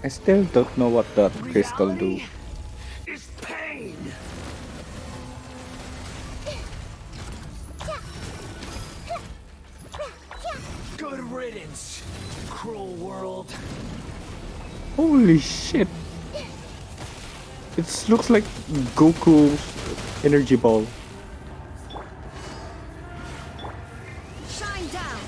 I still don't know what that crystal do. Is pain. Good riddance, cruel world. Holy shit! It looks like Goku's energy ball. Shine down!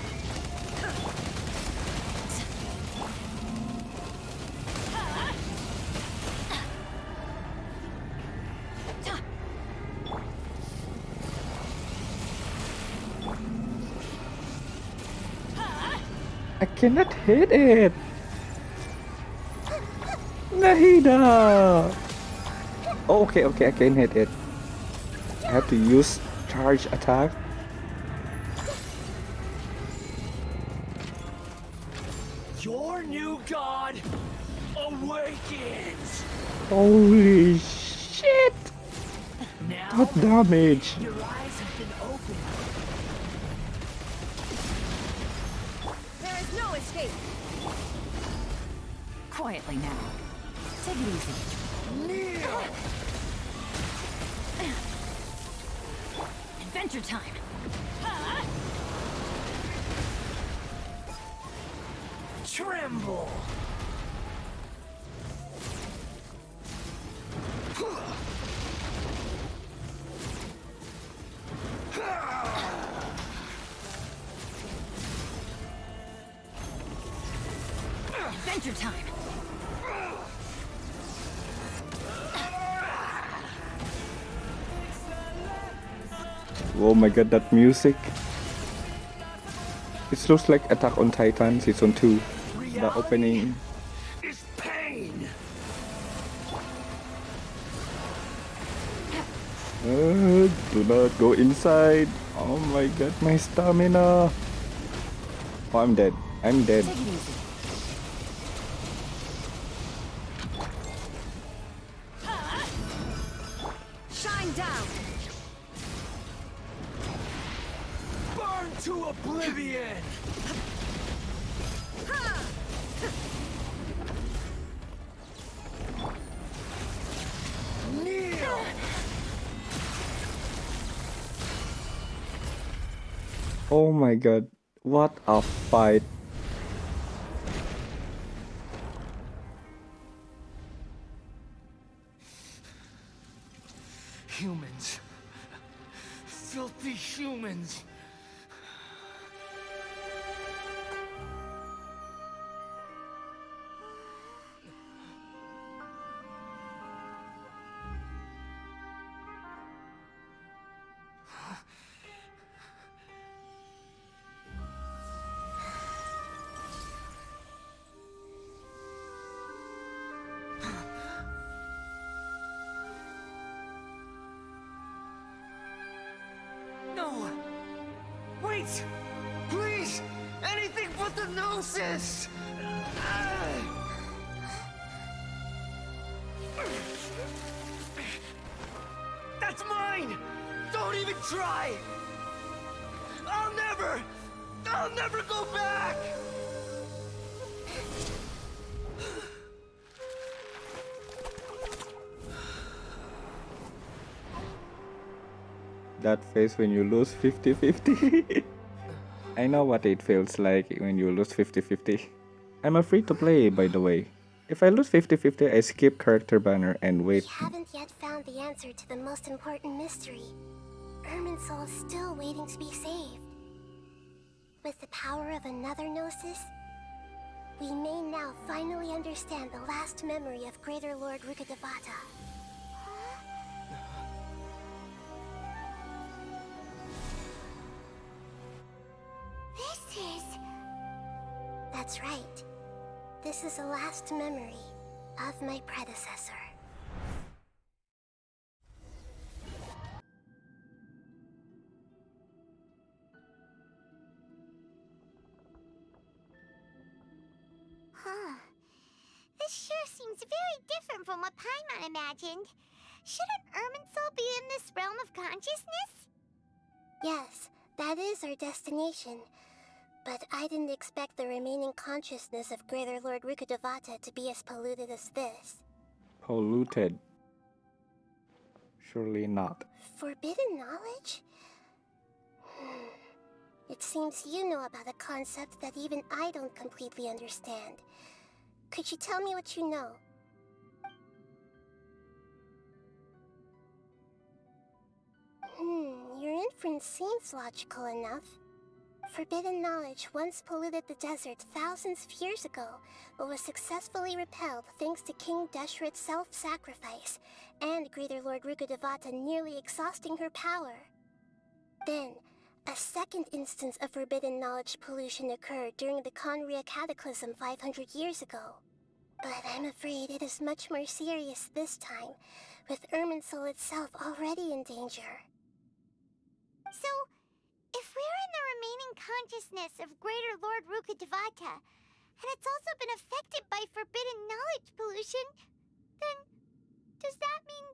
I cannot hit it! Nahida! Oh, okay, I can hit it. I have to use charge attack. Your new god awakens. Holy shit! Now, What damage? your eyes have been opened. There is no escape! Quietly now. Take it easy. Kneel. Adventure time! Tremble. Adventure time! Oh my god, that music. It looks like Attack on Titan Season 2. The opening. Is pain. Do not go inside. Oh my god, my stamina. Oh, I'm dead. I'm dead. Take it easy. Shine down! Burn to oblivion. Kneel. Oh my god, what a fight. Humans. Filthy humans. No! Wait! Please! Anything but the gnosis! That's mine! Don't even try! I'll never go back! That face when you lose 50-50. I know what it feels like when you lose 50-50. I'm a free to play, by the way. If I lose 50-50, I skip character banner and wait. We haven't yet found the answer to the most important mystery. Irminsul is still waiting to be saved. With the power of another Gnosis, we may now finally understand the last memory of Greater Lord Rukkhadevata. This is... That's right. This is the last memory of my predecessor. Huh. This sure seems very different from what Paimon imagined. Shouldn't Irminsul be in this realm of consciousness? Yes, that is our destination. But I didn't expect the remaining consciousness of Greater Lord Rukkhadevata to be as polluted as this. Polluted. Surely not. Forbidden knowledge? It seems you know about a concept that even I don't completely understand. Could you tell me what you know? Your inference seems logical enough. Forbidden knowledge once polluted the desert thousands of years ago, but was successfully repelled thanks to King Deshret's self-sacrifice, and Greater Lord Rukkhadevata nearly exhausting her power. Then, a second instance of forbidden knowledge pollution occurred during the Conria Cataclysm 500 years ago. But I'm afraid it is much more serious this time, with Irminsul itself already in danger. So, if we're in the remaining consciousness of Greater Lord Rukkhadevata, and it's also been affected by forbidden knowledge pollution, then does that mean,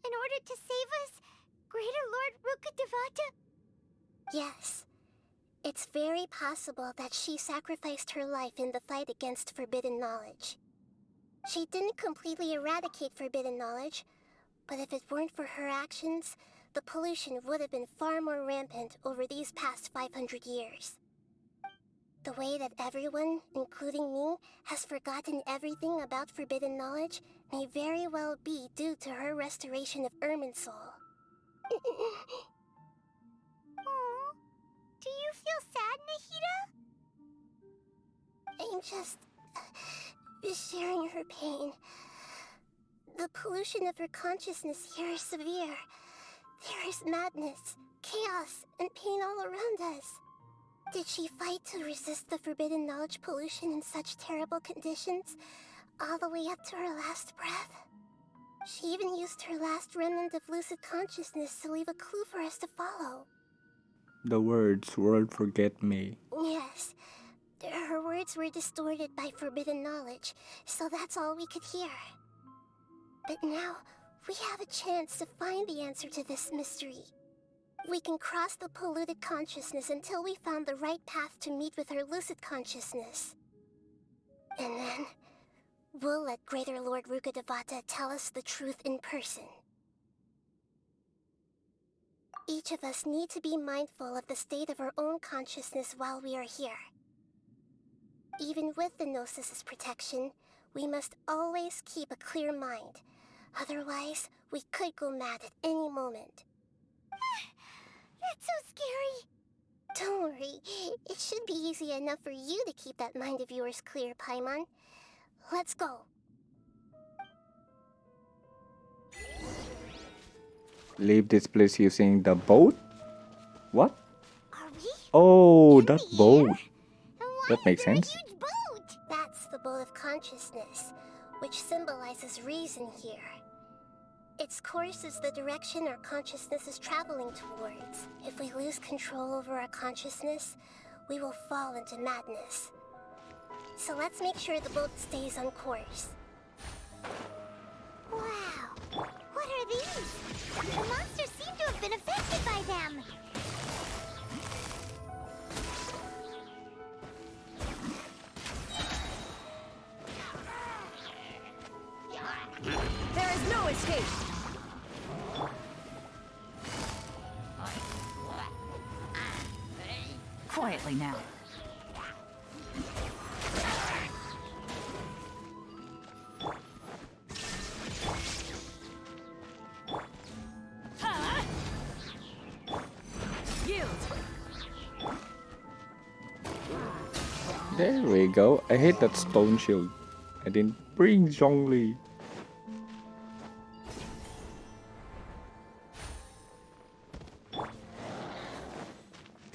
in order to save us, Greater Lord Rukkhadevata? Yes. It's very possible that she sacrificed her life in the fight against forbidden knowledge. She didn't completely eradicate forbidden knowledge, but if it weren't for her actions, the pollution would have been far more rampant over these past 500 years. The way that everyone, including me, has forgotten everything about forbidden knowledge may very well be due to her restoration of Irminsul. Aww. Do you feel sad, Nahida? I'm just sharing her pain. The pollution of her consciousness here is severe. There is madness, chaos, and pain all around us. Did she fight to resist the forbidden knowledge pollution in such terrible conditions, all the way up to her last breath? She even used her last remnant of lucid consciousness to leave a clue for us to follow. The words, "World forget me." Yes. Her words were distorted by forbidden knowledge, so that's all we could hear. But now, we have a chance to find the answer to this mystery. We can cross the polluted consciousness until we found the right path to meet with her lucid consciousness. And then, we'll let Greater Lord Rukkhadevata tell us the truth in person. Each of us need to be mindful of the state of our own consciousness while we are here. Even with the Gnosis' protection, we must always keep a clear mind. Otherwise, we could go mad at any moment. That's so scary. Don't worry. It should be easy enough for you to keep that mind of yours clear, Paimon. Let's go. Leave this place using the boat? What? Are we? Oh, that boat. That makes sense. That's the boat of consciousness, which symbolizes reason here. Its course is the direction our consciousness is traveling towards. If we lose control over our consciousness, we will fall into madness. So let's make sure the boat stays on course. Wow. What are these? The monsters seem to have been affected by them. There is no escape! Quietly now. There we go. I hate that stone shield. I didn't bring Zhongli.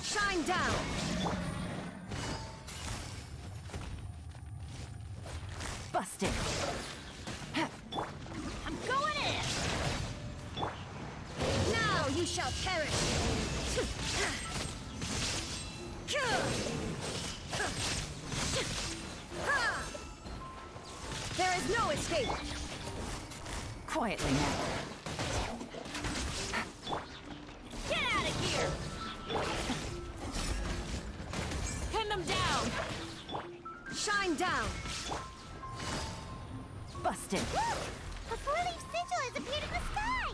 Shine down. Busted. I'm going in. Now you shall perish. There is no escape. Quietly now. Get out of here. Pin them down. Shine down. Busted. A four-leaf sigil has appeared in the sky!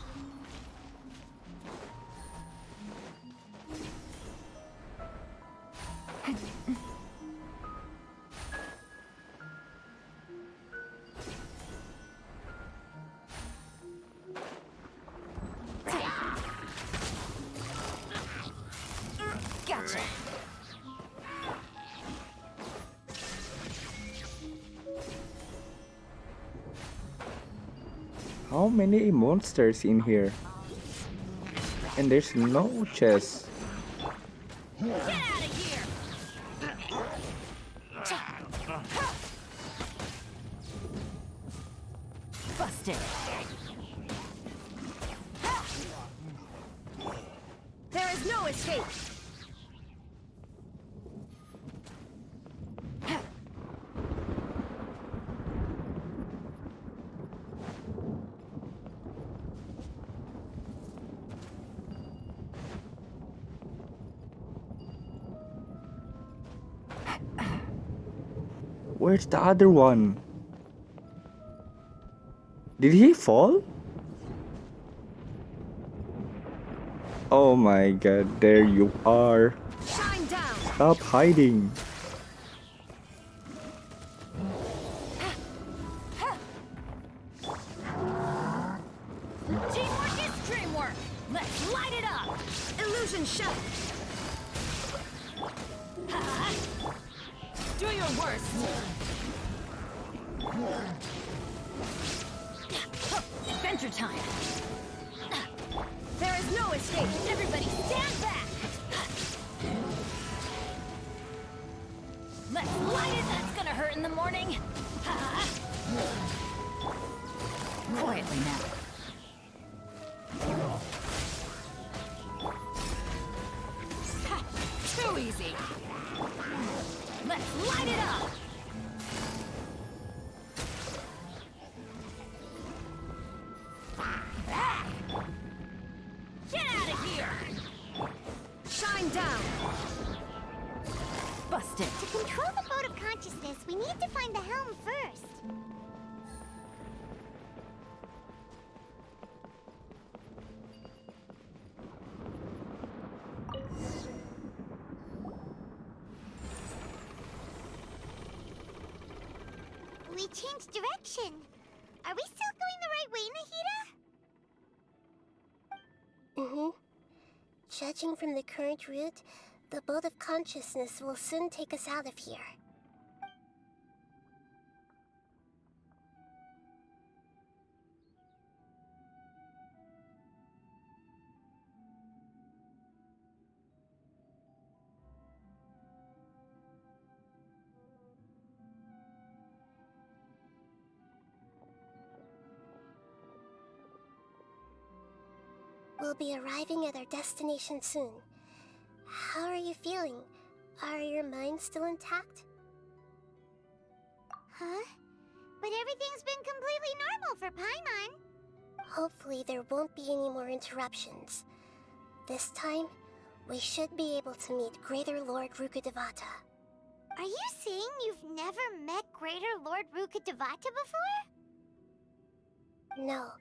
Gotcha. How many monsters in here? And there's no chest. Get out of here. Busted. There is no escape. Where's the other one? Did he fall? Oh my god, there you are. Shine down. Stop hiding. Teamwork is dreamwork. Let's light it up. Illusion shut. Do your worst. Adventure time. There is no escape. Everybody stand back. Let's light it. That's gonna hurt in the morning. Quietly now. Too easy. Let's light it up. Get out of here. Shine down. Busted. To control the boat of consciousness, we need to find the helm first. We changed direction. Are we still going the right way, Nahida? Mm-hmm. Judging from the current route, the boat of consciousness will soon take us out of here. We'll be arriving at our destination soon. How are you feeling? Are your minds still intact? Huh? But everything's been completely normal for Paimon. Hopefully there won't be any more interruptions. This time, we should be able to meet Greater Lord Rukkhadevata. Are you saying you've never met Greater Lord Rukkhadevata before? No.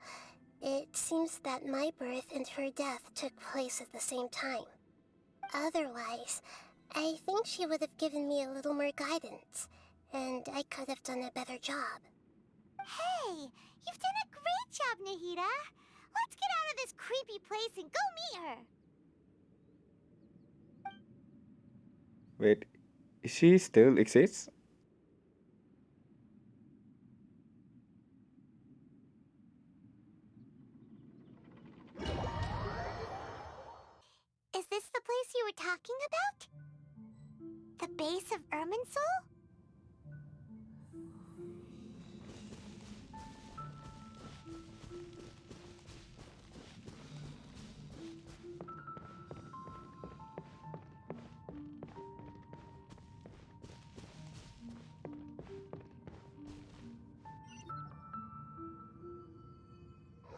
It seems that my birth and her death took place at the same time. Otherwise, I think she would have given me a little more guidance, and I could have done a better job. Hey, you've done a great job, Nahida. Let's get out of this creepy place and go meet her. Wait, She still exists? Is this the place you were talking about? The base of Irminsul?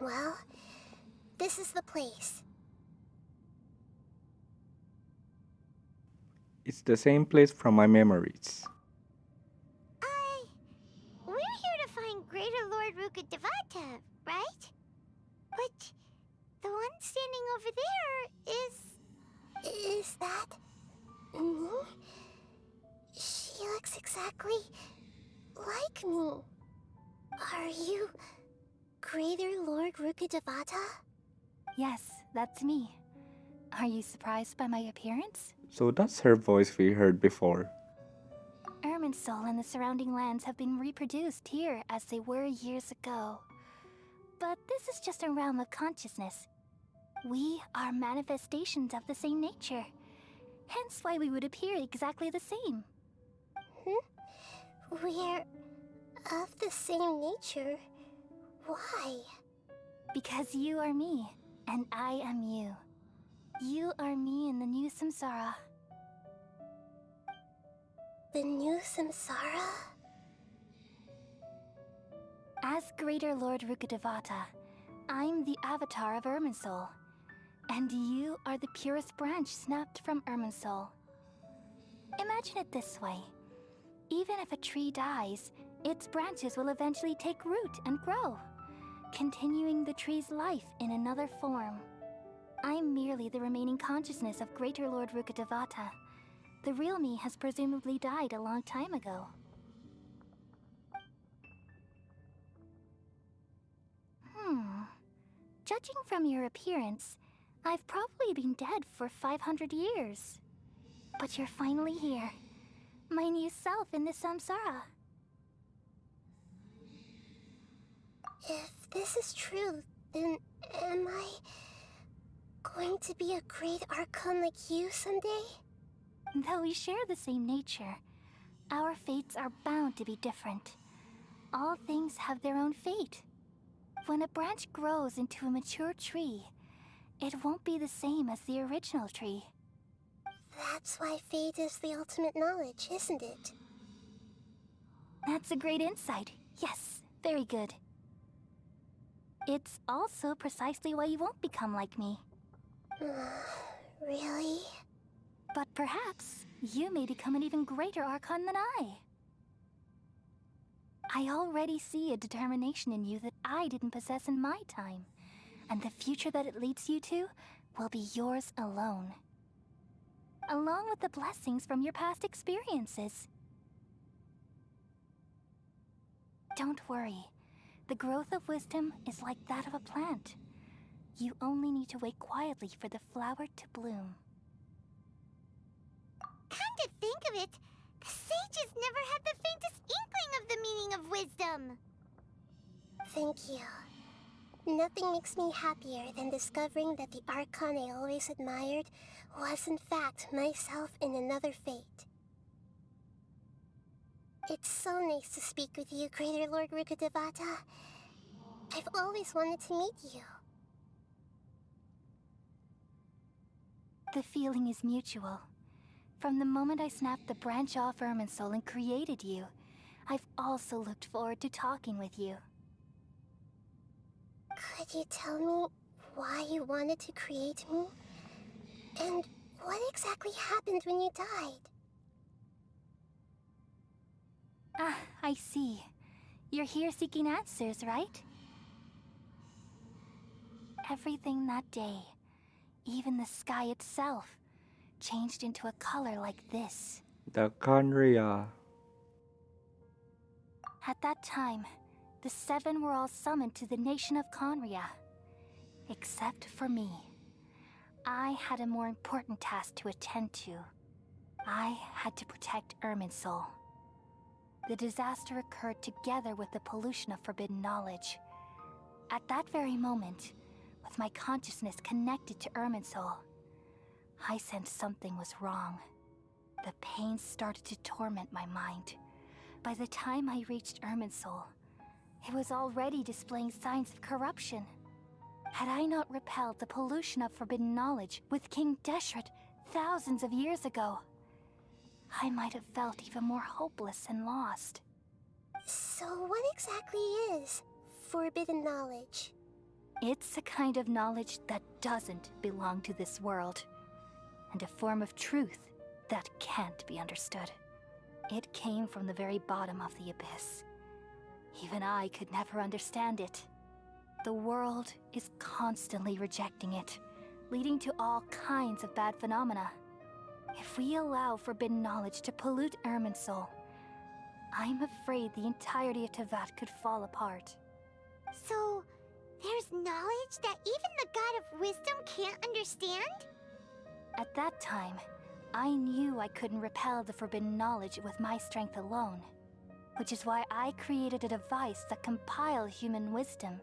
Well, this is the place. It's the same place from my memories. We're here to find Greater Lord Rukkhadevata, right? But the one standing over there is... Is that me? She looks exactly like me. Are you Greater Lord Rukkhadevata? Yes, that's me. Are you surprised by my appearance? So that's her voice we heard before. Irminsul and the surrounding lands have been reproduced here as they were years ago. But this is just a realm of consciousness. We are manifestations of the same nature. Hence why we would appear exactly the same. We're of the same nature? Why? Because you are me, and I am you. You are me in the new samsara. The new samsara? As Greater Lord Rukkhadevata, I'm the avatar of Irminsul. And you are the purest branch snapped from Irminsul. Imagine it this way. Even if a tree dies, its branches will eventually take root and grow, continuing the tree's life in another form. I'm merely the remaining consciousness of Greater Lord Rukkhadevata. The real me has presumably died a long time ago. Judging from your appearance, I've probably been dead for 500 years. But you're finally here. My new self in the samsara. If this is true, then am I going to be a great Archon like you someday? Though we share the same nature, our fates are bound to be different. All things have their own fate. When a branch grows into a mature tree, it won't be the same as the original tree. That's why fate is the ultimate knowledge, isn't it? That's a great insight. Yes, very good. It's also precisely why you won't become like me. Really? But perhaps you may become an even greater Archon than I. I already see a determination in you that I didn't possess in my time, and the future that it leads you to will be yours alone. Along with the blessings from your past experiences. Don't worry. The growth of wisdom is like that of a plant. You only need to wait quietly for the flower to bloom. Come to think of it, the sages never had the faintest inkling of the meaning of wisdom. Thank you. Nothing makes me happier than discovering that the Archon I always admired was in fact myself in another fate. It's so nice to speak with you, Greater Lord Rukkhadevata. I've always wanted to meet you. The feeling is mutual. From the moment I snapped the branch off Irminsul and created you, I've also looked forward to talking with you. Could you tell me why you wanted to create me? And what exactly happened when you died? Ah, I see. You're here seeking answers, right? Everything that day, even the sky itself, changed into a color like this. The Khaenri'ah. At that time, the seven were all summoned to the nation of Khaenri'ah. Except for me. I had a more important task to attend to. I had to protect Irminsul. The disaster occurred together with the pollution of forbidden knowledge. At that very moment, with my consciousness connected to Irminsul, I sensed something was wrong. The pain started to torment my mind. By the time I reached Irminsul, it was already displaying signs of corruption. Had I not repelled the pollution of forbidden knowledge with King Deshret thousands of years ago, I might have felt even more hopeless and lost. So what exactly is forbidden knowledge? It's a kind of knowledge that doesn't belong to this world, and a form of truth that can't be understood. It came from the very bottom of the abyss. Even I could never understand it. The world is constantly rejecting it, leading to all kinds of bad phenomena. If we allow forbidden knowledge to pollute Irminsul, I'm afraid the entirety of Teyvat could fall apart. So, there's knowledge that even the God of Wisdom can't understand? At that time, I knew I couldn't repel the forbidden knowledge with my strength alone, which is why I created a device that compiled human wisdom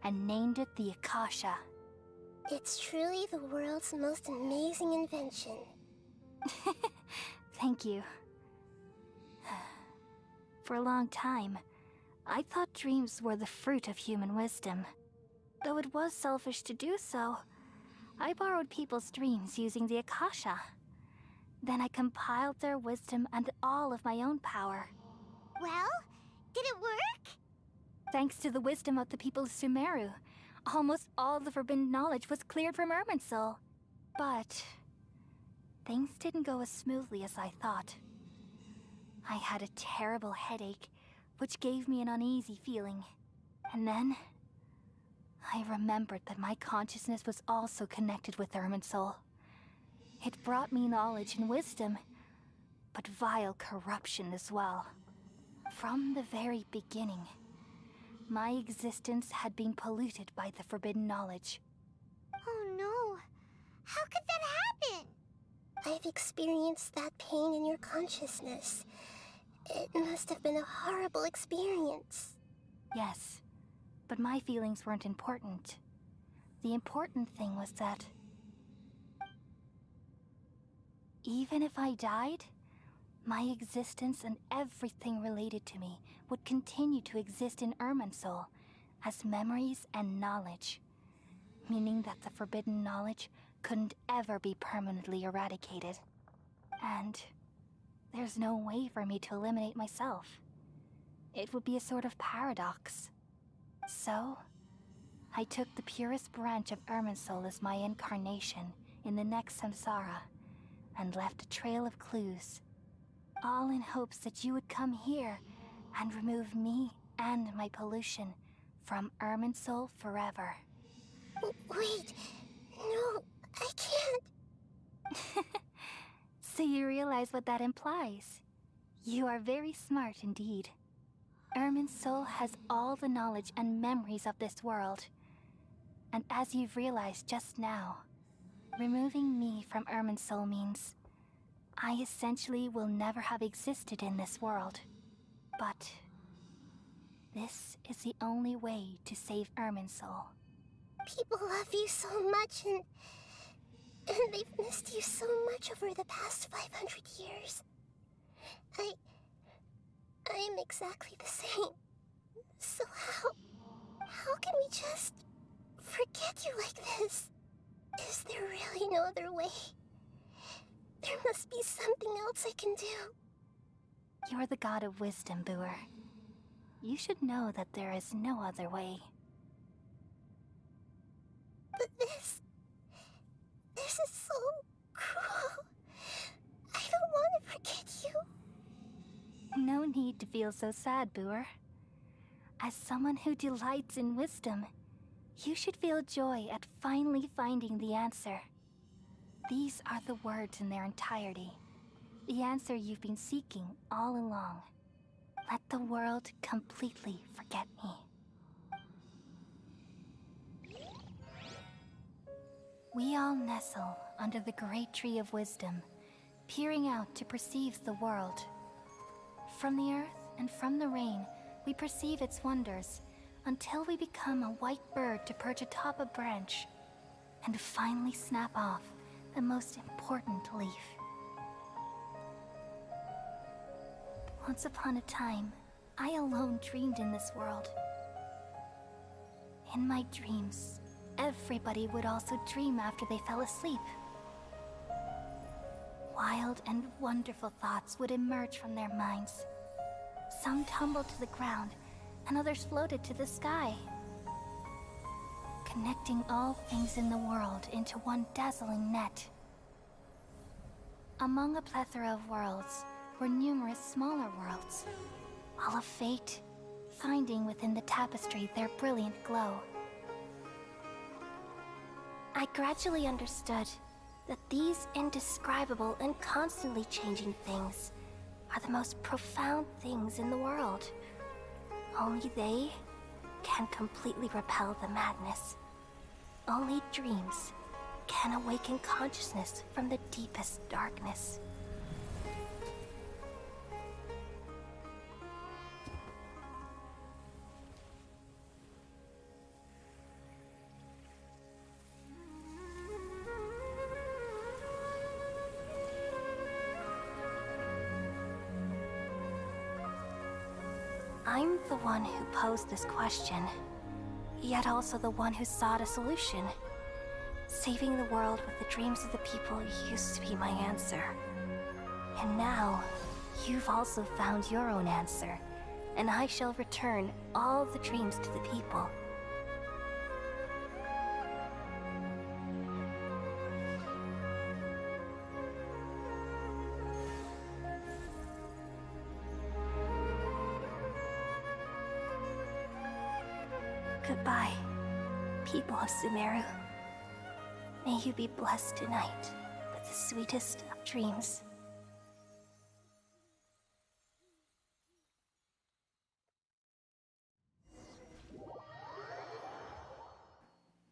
and named it the Akasha. It's truly the world's most amazing invention. Thank you. For a long time, I thought dreams were the fruit of human wisdom. Though it was selfish to do so, I borrowed people's dreams using the Akasha. Then I compiled their wisdom and all of my own power. Well, did it work? Thanks to the wisdom of the people of Sumeru, almost all the forbidden knowledge was cleared from Irminsul. But things didn't go as smoothly as I thought. I had a terrible headache, which gave me an uneasy feeling. And then I remembered that my consciousness was also connected with Irminsul. It brought me knowledge and wisdom, but vile corruption as well. From the very beginning, my existence had been polluted by the forbidden knowledge. Oh no! How could that happen? I've experienced that pain in your consciousness. It must have been a horrible experience. Yes, but my feelings weren't important. The important thing was that even if I died, my existence and everything related to me would continue to exist in Irminsul as memories and knowledge, meaning that the forbidden knowledge couldn't ever be permanently eradicated. And there's no way for me to eliminate myself. It would be a sort of paradox. So, I took the purest branch of Irminsul as my incarnation in the next samsara, and left a trail of clues, all in hopes that you would come here and remove me and my pollution from Irminsul forever. Wait, no, I can't. So you realize what that implies? You are very smart indeed. Irminsul has all the knowledge and memories of this world. And as you've realized just now, removing me from Irminsul means I essentially will never have existed in this world. But this is the only way to save Irminsul. People love you so much, and they've missed you so much over the past 500 years. I am exactly the same. So how can we just forget you like this? Is there really no other way? There must be something else I can do. You're the god of wisdom, Boer. You should know that there is no other way. But this is so cruel. I don't want to forget you. No need to feel so sad, Boer. As someone who delights in wisdom, you should feel joy at finally finding the answer. These are the words in their entirety. The answer you've been seeking all along. Let the world completely forget me. We all nestle under the great tree of wisdom, peering out to perceive the world. From the earth and from the rain, we perceive its wonders, until we become a white bird to perch atop a branch, and finally snap off the most important leaf. Once upon a time, I alone dreamed in this world. In my dreams, everybody would also dream after they fell asleep. Wild and wonderful thoughts would emerge from their minds. Some tumbled to the ground, and others floated to the sky, connecting all things in the world into one dazzling net. Among a plethora of worlds were numerous smaller worlds, all of fate, finding within the tapestry their brilliant glow. I gradually understood that these indescribable and constantly changing things are the most profound things in the world. Only they can completely repel the madness. Only dreams can awaken consciousness from the deepest darkness. I'm the one who posed this question, yet also the one who sought a solution. Saving the world with the dreams of the people used to be my answer. And now, you've also found your own answer, and I shall return all the dreams to the people. Goodbye, people of Sumeru. May you be blessed tonight with the sweetest of dreams.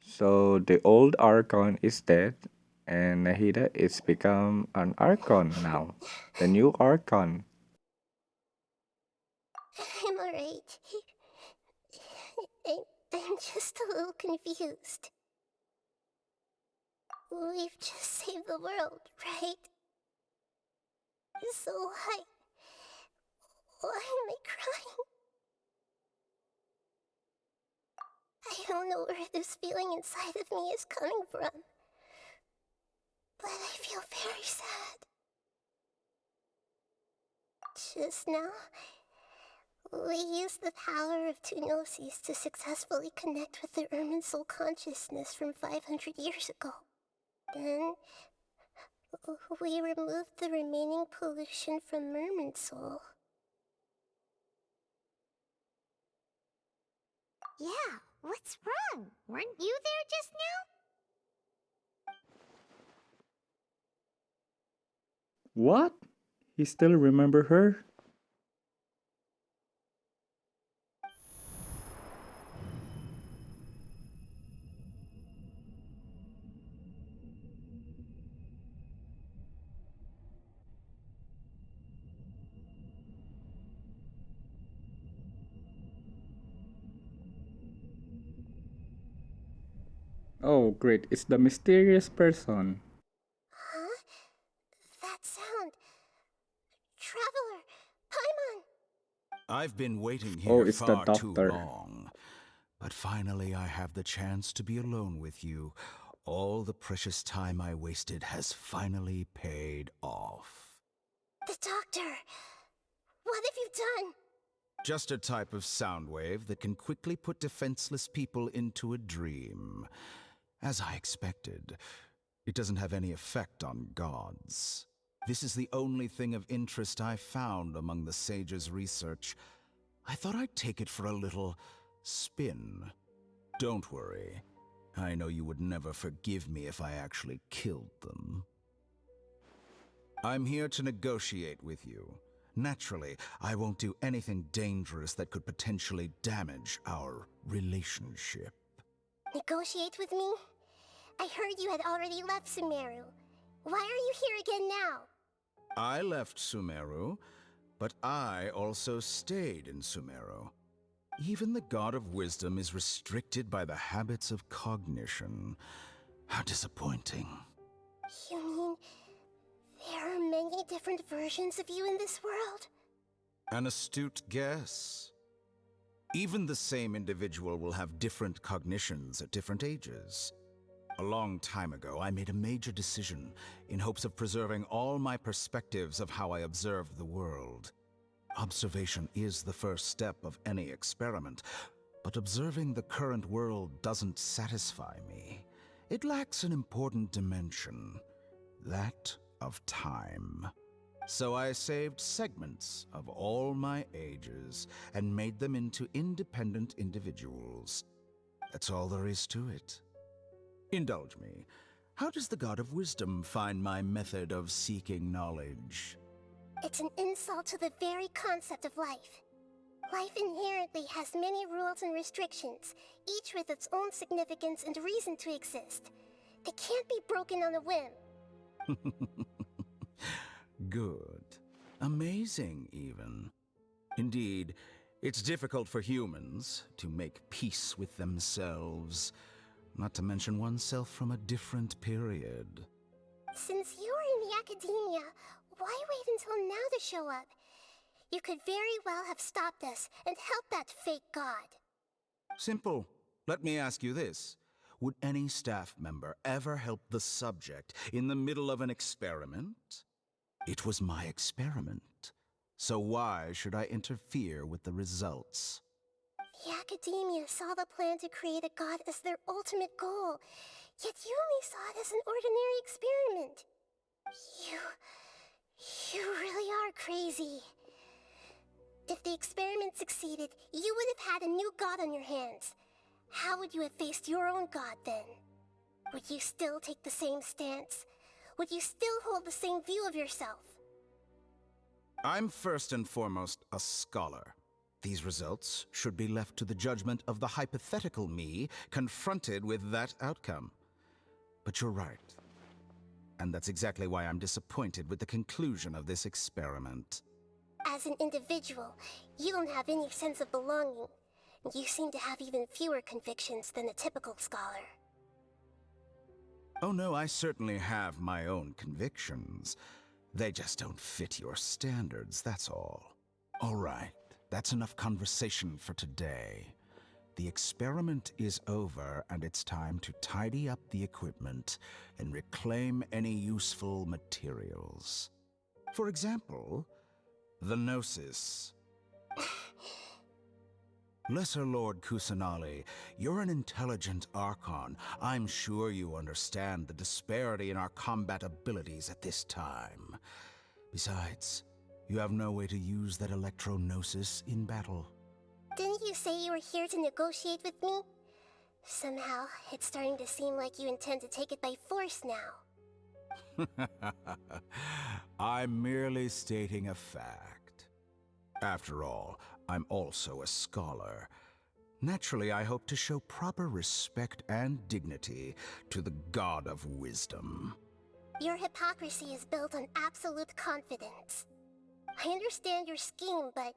So the old Archon is dead, and Nahida is become an Archon now. The new Archon. I'm alright. I'm just a little confused. We've just saved the world, right? So why am I crying? I don't know where this feeling inside of me is coming from, but I feel very sad. Just now, we used the power of two gnosis to successfully connect with the Ermin soul consciousness from 500 years ago. Then, we removed the remaining pollution from Merman soul. Yeah, what's wrong? Weren't you there just now? What? He still remember her? Oh, great. It's the mysterious person. Huh? That sound. Traveler! Paimon! I've been waiting Oh, here it's the far too doctor. long. But finally I have the chance to be alone with you. All the precious time I wasted has finally paid off. The doctor! What have you done? Just a type of sound wave that can quickly put defenseless people into a dream. As I expected, it doesn't have any effect on gods. This is the only thing of interest I found among the sage's research. I thought I'd take it for a little spin. Don't worry. I know you would never forgive me if I actually killed them. I'm here to negotiate with you. Naturally, I won't do anything dangerous that could potentially damage our relationship. Negotiate with me? I heard you had already left Sumeru. Why are you here again now? I left Sumeru, but I also stayed in Sumeru. Even the God of Wisdom is restricted by the habits of cognition. How disappointing. You mean there are many different versions of you in this world? An astute guess. Even the same individual will have different cognitions at different ages. A long time ago, I made a major decision in hopes of preserving all my perspectives of how I observed the world. Observation is the first step of any experiment, but observing the current world doesn't satisfy me. It lacks an important dimension, that of time. So I saved segments of all my ages and made them into independent individuals. That's all there is to it. Indulge me. How does the God of Wisdom find my method of seeking knowledge? It's an insult to the very concept of life. Life inherently has many rules and restrictions, each with its own significance and reason to exist. They can't be broken on a whim. Good. Amazing, even. Indeed, it's difficult for humans to make peace with themselves, not to mention oneself from a different period. Since you're in the academia, why wait until now to show up? You could very well have stopped us and helped that fake god. Simple. Let me ask you this. Would any staff member ever help the subject in the middle of an experiment? It was my experiment. So why should I interfere with the results? The academia saw the plan to create a god as their ultimate goal, yet you only saw it as an ordinary experiment. You really are crazy. If the experiment succeeded, you would have had a new god on your hands. How would you have faced your own god then? Would you still take the same stance? Would you still hold the same view of yourself? I'm first and foremost a scholar. These results should be left to the judgment of the hypothetical me confronted with that outcome. But you're right. And that's exactly why I'm disappointed with the conclusion of this experiment. As an individual, you don't have any sense of belonging. You seem to have even fewer convictions than a typical scholar. Oh no, I certainly have my own convictions. They just don't fit your standards, that's all. All right, that's enough conversation for today. The experiment is over, and it's time to tidy up the equipment and reclaim any useful materials. For example, the Gnosis. Lesser Lord Kusanali, you're an intelligent Archon. I'm sure you understand the disparity in our combat abilities at this time. Besides, you have no way to use that Electro-Gnosis in battle. Didn't you say you were here to negotiate with me? Somehow, it's starting to seem like you intend to take it by force now. I'm merely stating a fact. After all, I'm also a scholar. Naturally, I hope to show proper respect and dignity to the God of Wisdom. Your hypocrisy is built on absolute confidence. I understand your scheme, but...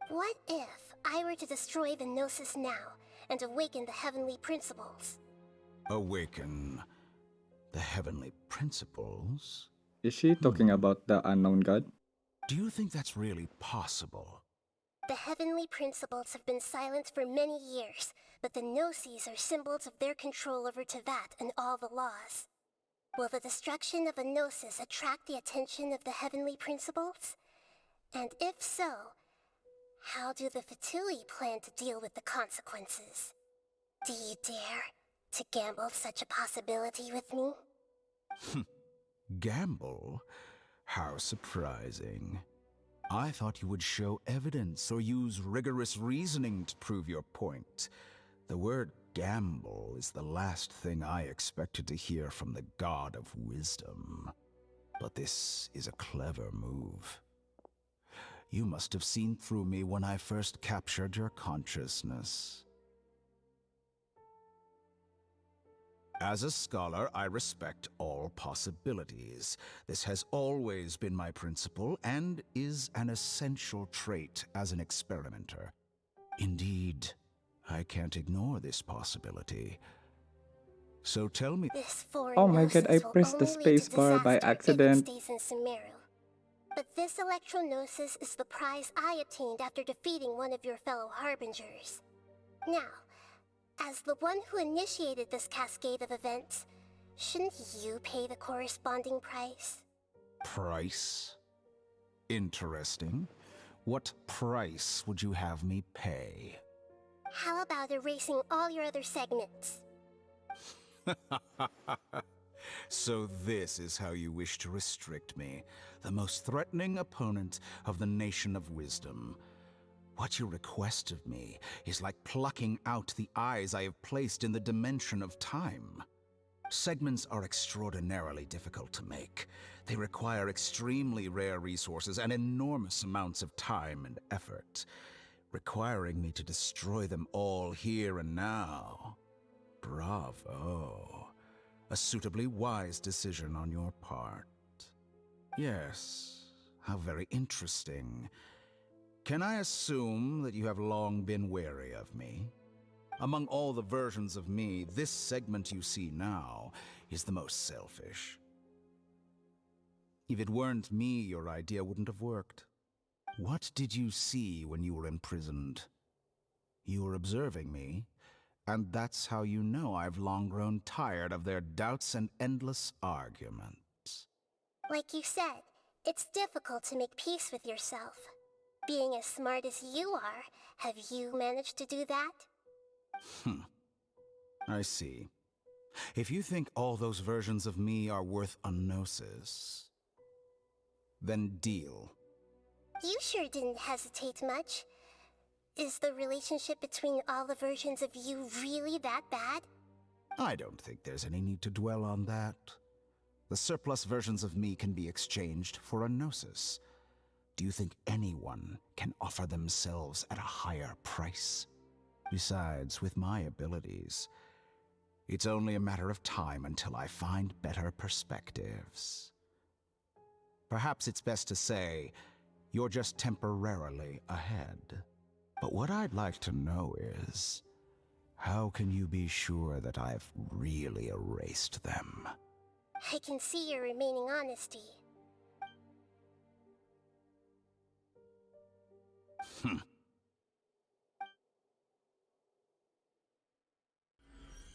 what if I were to destroy the Gnosis now and awaken the heavenly principles? Awaken the heavenly principles? Is she talking about the unknown god? Do you think that's really possible? The heavenly principles have been silent for many years, but the Gnosis are symbols of their control over Teyvat and all the laws. Will the destruction of a Gnosis attract the attention of the heavenly principles? And if so, how do the Fatui plan to deal with the consequences? Do you dare to gamble such a possibility with me? Gamble? How surprising. I thought you would show evidence or use rigorous reasoning to prove your point. The word gamble is the last thing I expected to hear from the God of Wisdom. But this is a clever move. You must have seen through me when I first captured your consciousness. As a scholar, I respect all possibilities. This has always been my principle and is an essential trait as an experimenter. Indeed, I can't ignore this possibility. So tell me... This foreign Oh my god, I gnosis will pressed the only lead to spacebar by disaster accident. if it stays in Sumeru. But this electro-gnosis is the prize I attained after defeating one of your fellow Harbingers. Now, as the one who initiated this cascade of events, shouldn't you pay the corresponding price? Price? Interesting. What price would you have me pay? How about erasing all your other segments? So this is how you wish to restrict me, the most threatening opponent of the Nation of Wisdom. What you request of me is like plucking out the eyes I have placed in the dimension of time. Segments are extraordinarily difficult to make. They require extremely rare resources and enormous amounts of time and effort, requiring me to destroy them all here and now. Bravo. A suitably wise decision on your part. Yes, how very interesting. Can I assume that you have long been wary of me? Among all the versions of me, this segment you see now is the most selfish. If it weren't me, your idea wouldn't have worked. What did you see when you were imprisoned? You were observing me, and that's how you know I've long grown tired of their doubts and endless arguments. Like you said, it's difficult to make peace with yourself. Being as smart as you are, have you managed to do that? I see. If you think all those versions of me are worth a gnosis, then deal. You sure didn't hesitate much. Is the relationship between all the versions of you really that bad? I don't think there's any need to dwell on that. The surplus versions of me can be exchanged for a gnosis. Do you think anyone can offer themselves at a higher price? Besides, with my abilities, it's only a matter of time until I find better perspectives. Perhaps it's best to say, you're just temporarily ahead. But what I'd like to know is, how can you be sure that I've really erased them? I can see your remaining honesty.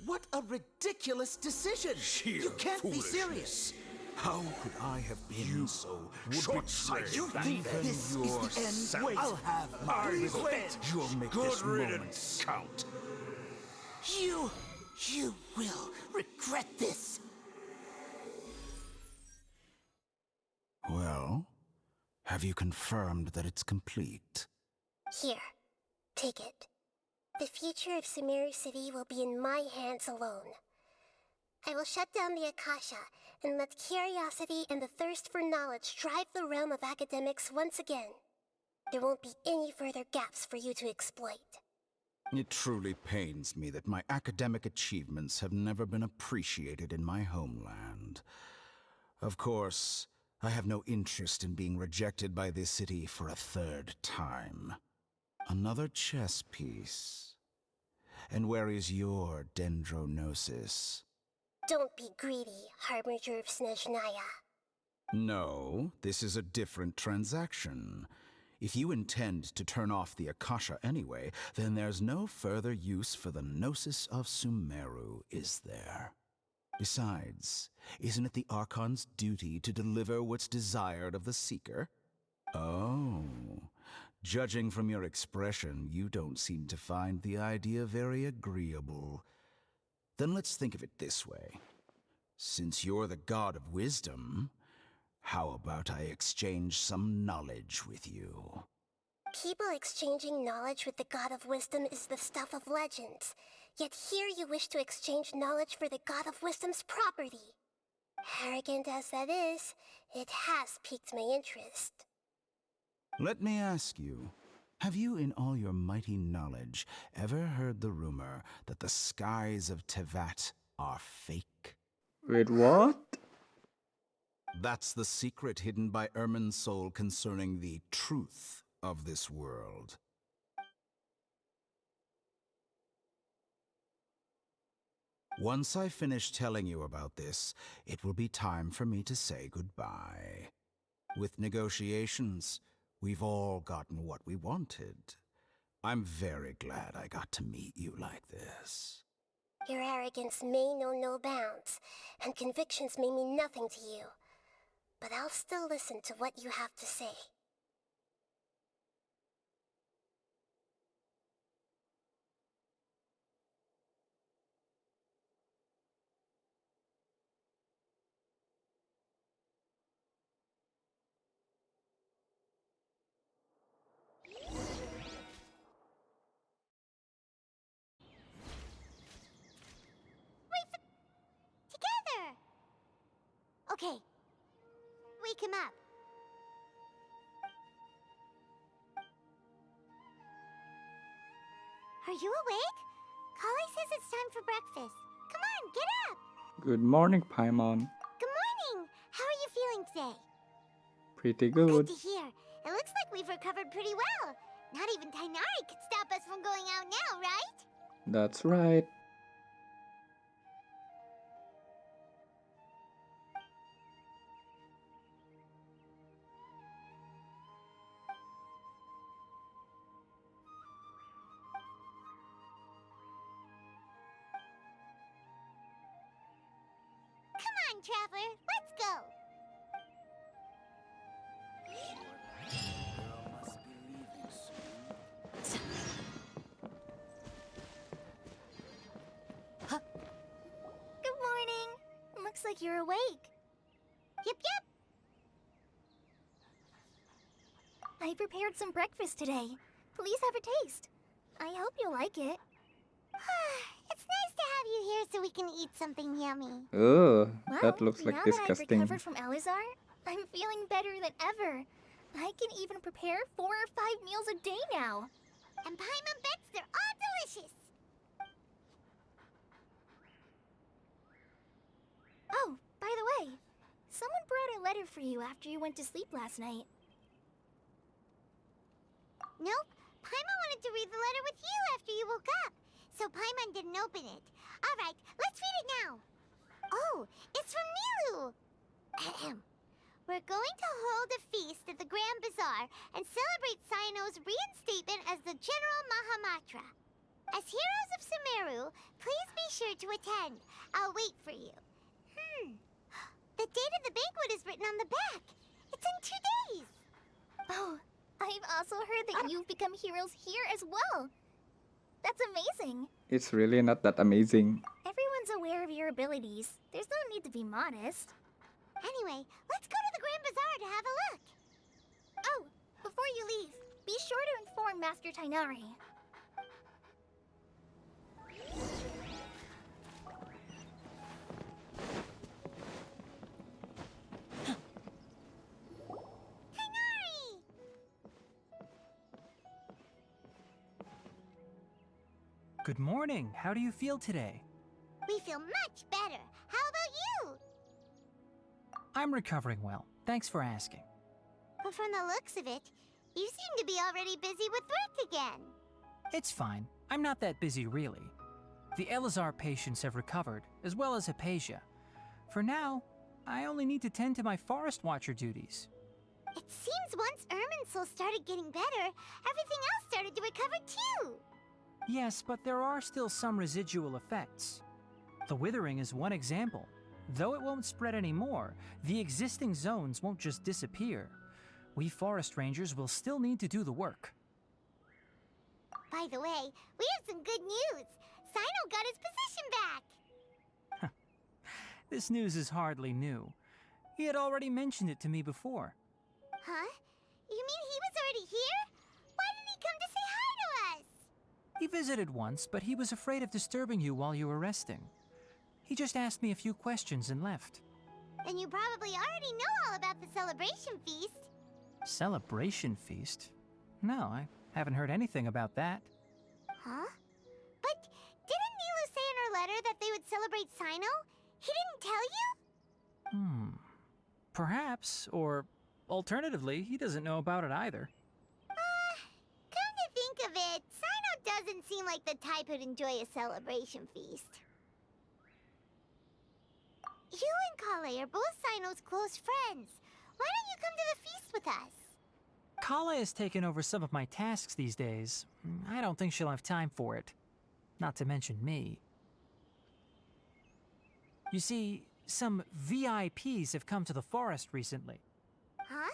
What a ridiculous decision! You can't be serious! How could I have been so short-sighted? You think this is the end? Wait, I'll have my revenge. You'll make this moment count. You will regret this! Well, have you confirmed that it's complete? Here, take it. The future of Sumeru City will be in my hands alone. I will shut down the Akasha and let curiosity and the thirst for knowledge drive the realm of academics once again. There won't be any further gaps for you to exploit. It truly pains me that my academic achievements have never been appreciated in my homeland. Of course, I have no interest in being rejected by this city for a third time. Another chess piece. And where is your dendronosis? Don't be greedy, Harbinger of Snezhnaya. No, this is a different transaction. If you intend to turn off the Akasha anyway, then there's no further use for the Gnosis of Sumeru, is there? Besides, isn't it the Archon's duty to deliver what's desired of the Seeker? Oh, judging from your expression, you don't seem to find the idea very agreeable. Then let's think of it this way. Since you're the God of Wisdom, how about I exchange some knowledge with you? People exchanging knowledge with the God of Wisdom is the stuff of legends. Yet here you wish to exchange knowledge for the God of Wisdom's property. Arrogant as that is, it has piqued my interest. Let me ask you, have you in all your mighty knowledge ever heard the rumor that the skies of Tevat are fake. Wait, what? That's the secret hidden by Ermin's soul concerning the truth of this world. Once I finish telling you about this, it will be time for me to say goodbye. With negotiations, we've all gotten what we wanted. I'm very glad I got to meet you like this. Your arrogance may know no bounds, and convictions may mean nothing to you. But I'll still listen to what you have to say. Together! Okay. Wake him up. Are you awake? Kali says it's time for breakfast. Come on, get up! Good morning, Paimon. Good morning! How are you feeling today? Pretty good. Good to hear. It looks like we've recovered pretty well. Not even Tainari could stop us from going out now, right? That's right. Come on, Traveler, let's go! Good morning. Looks like you're awake. Yep. I prepared some breakfast today. Please have a taste. I hope you'll like it. It's nice to have you here so we can eat something yummy. Ugh, Well, that looks like now disgusting. that I've recovered from Elazar, I'm feeling better than ever. I can even prepare 4 or 5 meals a day now. And Paimon bets they're all delicious. Oh, by the way, someone brought a letter for you after you went to sleep last night. Nope. Paimon wanted to read the letter with you after you woke up. So Paimon didn't open it. Alright, let's read it now. Oh, it's from Nilu. Ahem. We're going to hold a feast at the Grand Bazaar and celebrate Cyno's reinstatement as the General Mahamatra. As heroes of Sumeru, please be sure to attend. I'll wait for you. The date of the banquet is written on the back. It's in 2 days. Oh, I've also heard that you've become heroes here as well. That's amazing. It's really not that amazing. Everyone's aware of your abilities. There's no need to be modest. Anyway, let's go to the Grand Bazaar to have a look. Oh, before you leave, be sure to inform Master Tainari. Good morning. How do you feel today? We feel much better. How about you? I'm recovering well. Thanks for asking. But from the looks of it, you seem to be already busy with work again. It's fine. I'm not that busy, really. The Elazar patients have recovered, as well as Hypatia. For now, I only need to tend to my Forest Watcher duties. It seems once Irminsul started getting better, everything else started to recover too. Yes, but there are still some residual effects. The withering is one example. Though it won't spread anymore, the existing zones won't just disappear. We forest rangers will still need to do the work. By the way, we have some good news. Cyno got his position back. This news is hardly new. He had already mentioned it to me before. Huh? You mean he was already here? Why didn't he come to say hi to us? He visited once, but he was afraid of disturbing you while you were resting. He just asked me a few questions and left. Then you probably already know all about the celebration feast. Celebration feast? No, I haven't heard anything about that. Huh? But didn't Nilu say in her letter that they would celebrate Sino? He didn't tell you? Perhaps, or alternatively, he doesn't know about it either. Come to think of it, Sino doesn't seem like the type who'd enjoy a celebration feast. You and Kale are both Sino's close friends. Why don't you come to the feast with us? Kala has taken over some of my tasks these days. I don't think she'll have time for it. Not to mention me. You see, some VIPs have come to the forest recently. Huh?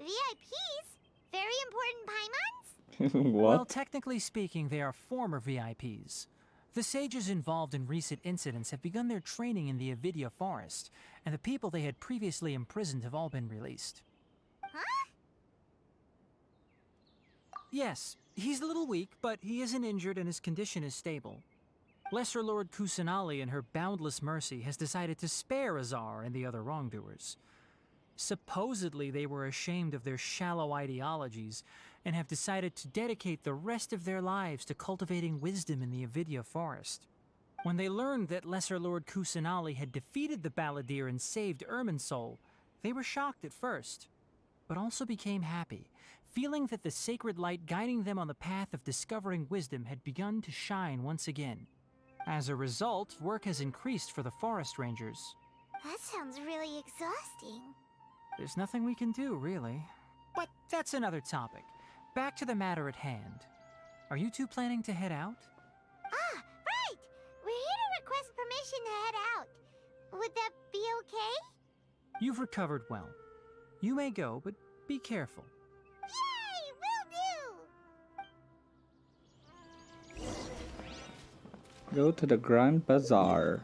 VIPs? Very important Paimons? What? Well, technically speaking, they are former VIPs. The sages involved in recent incidents have begun their training in the Avidya forest, and the people they had previously imprisoned have all been released. Huh? Yes, he's a little weak, but he isn't injured and his condition is stable. Lesser Lord Kusanali, in her boundless mercy, has decided to spare Azar and the other wrongdoers. Supposedly, they were ashamed of their shallow ideologies and have decided to dedicate the rest of their lives to cultivating wisdom in the Avidya forest. When they learned that Lesser Lord Kusanali had defeated the Balladeer and saved Irminsul, they were shocked at first, but also became happy, feeling that the sacred light guiding them on the path of discovering wisdom had begun to shine once again. As a result, work has increased for the forest rangers. That sounds really exhausting. There's nothing we can do, really. But that's another topic. Back to the matter at hand. Are you two planning to head out? Ah, right! We're here to request permission to head out. Would that be okay? You've recovered well. You may go, but be careful. Yay! Will do! Go to the Grand Bazaar.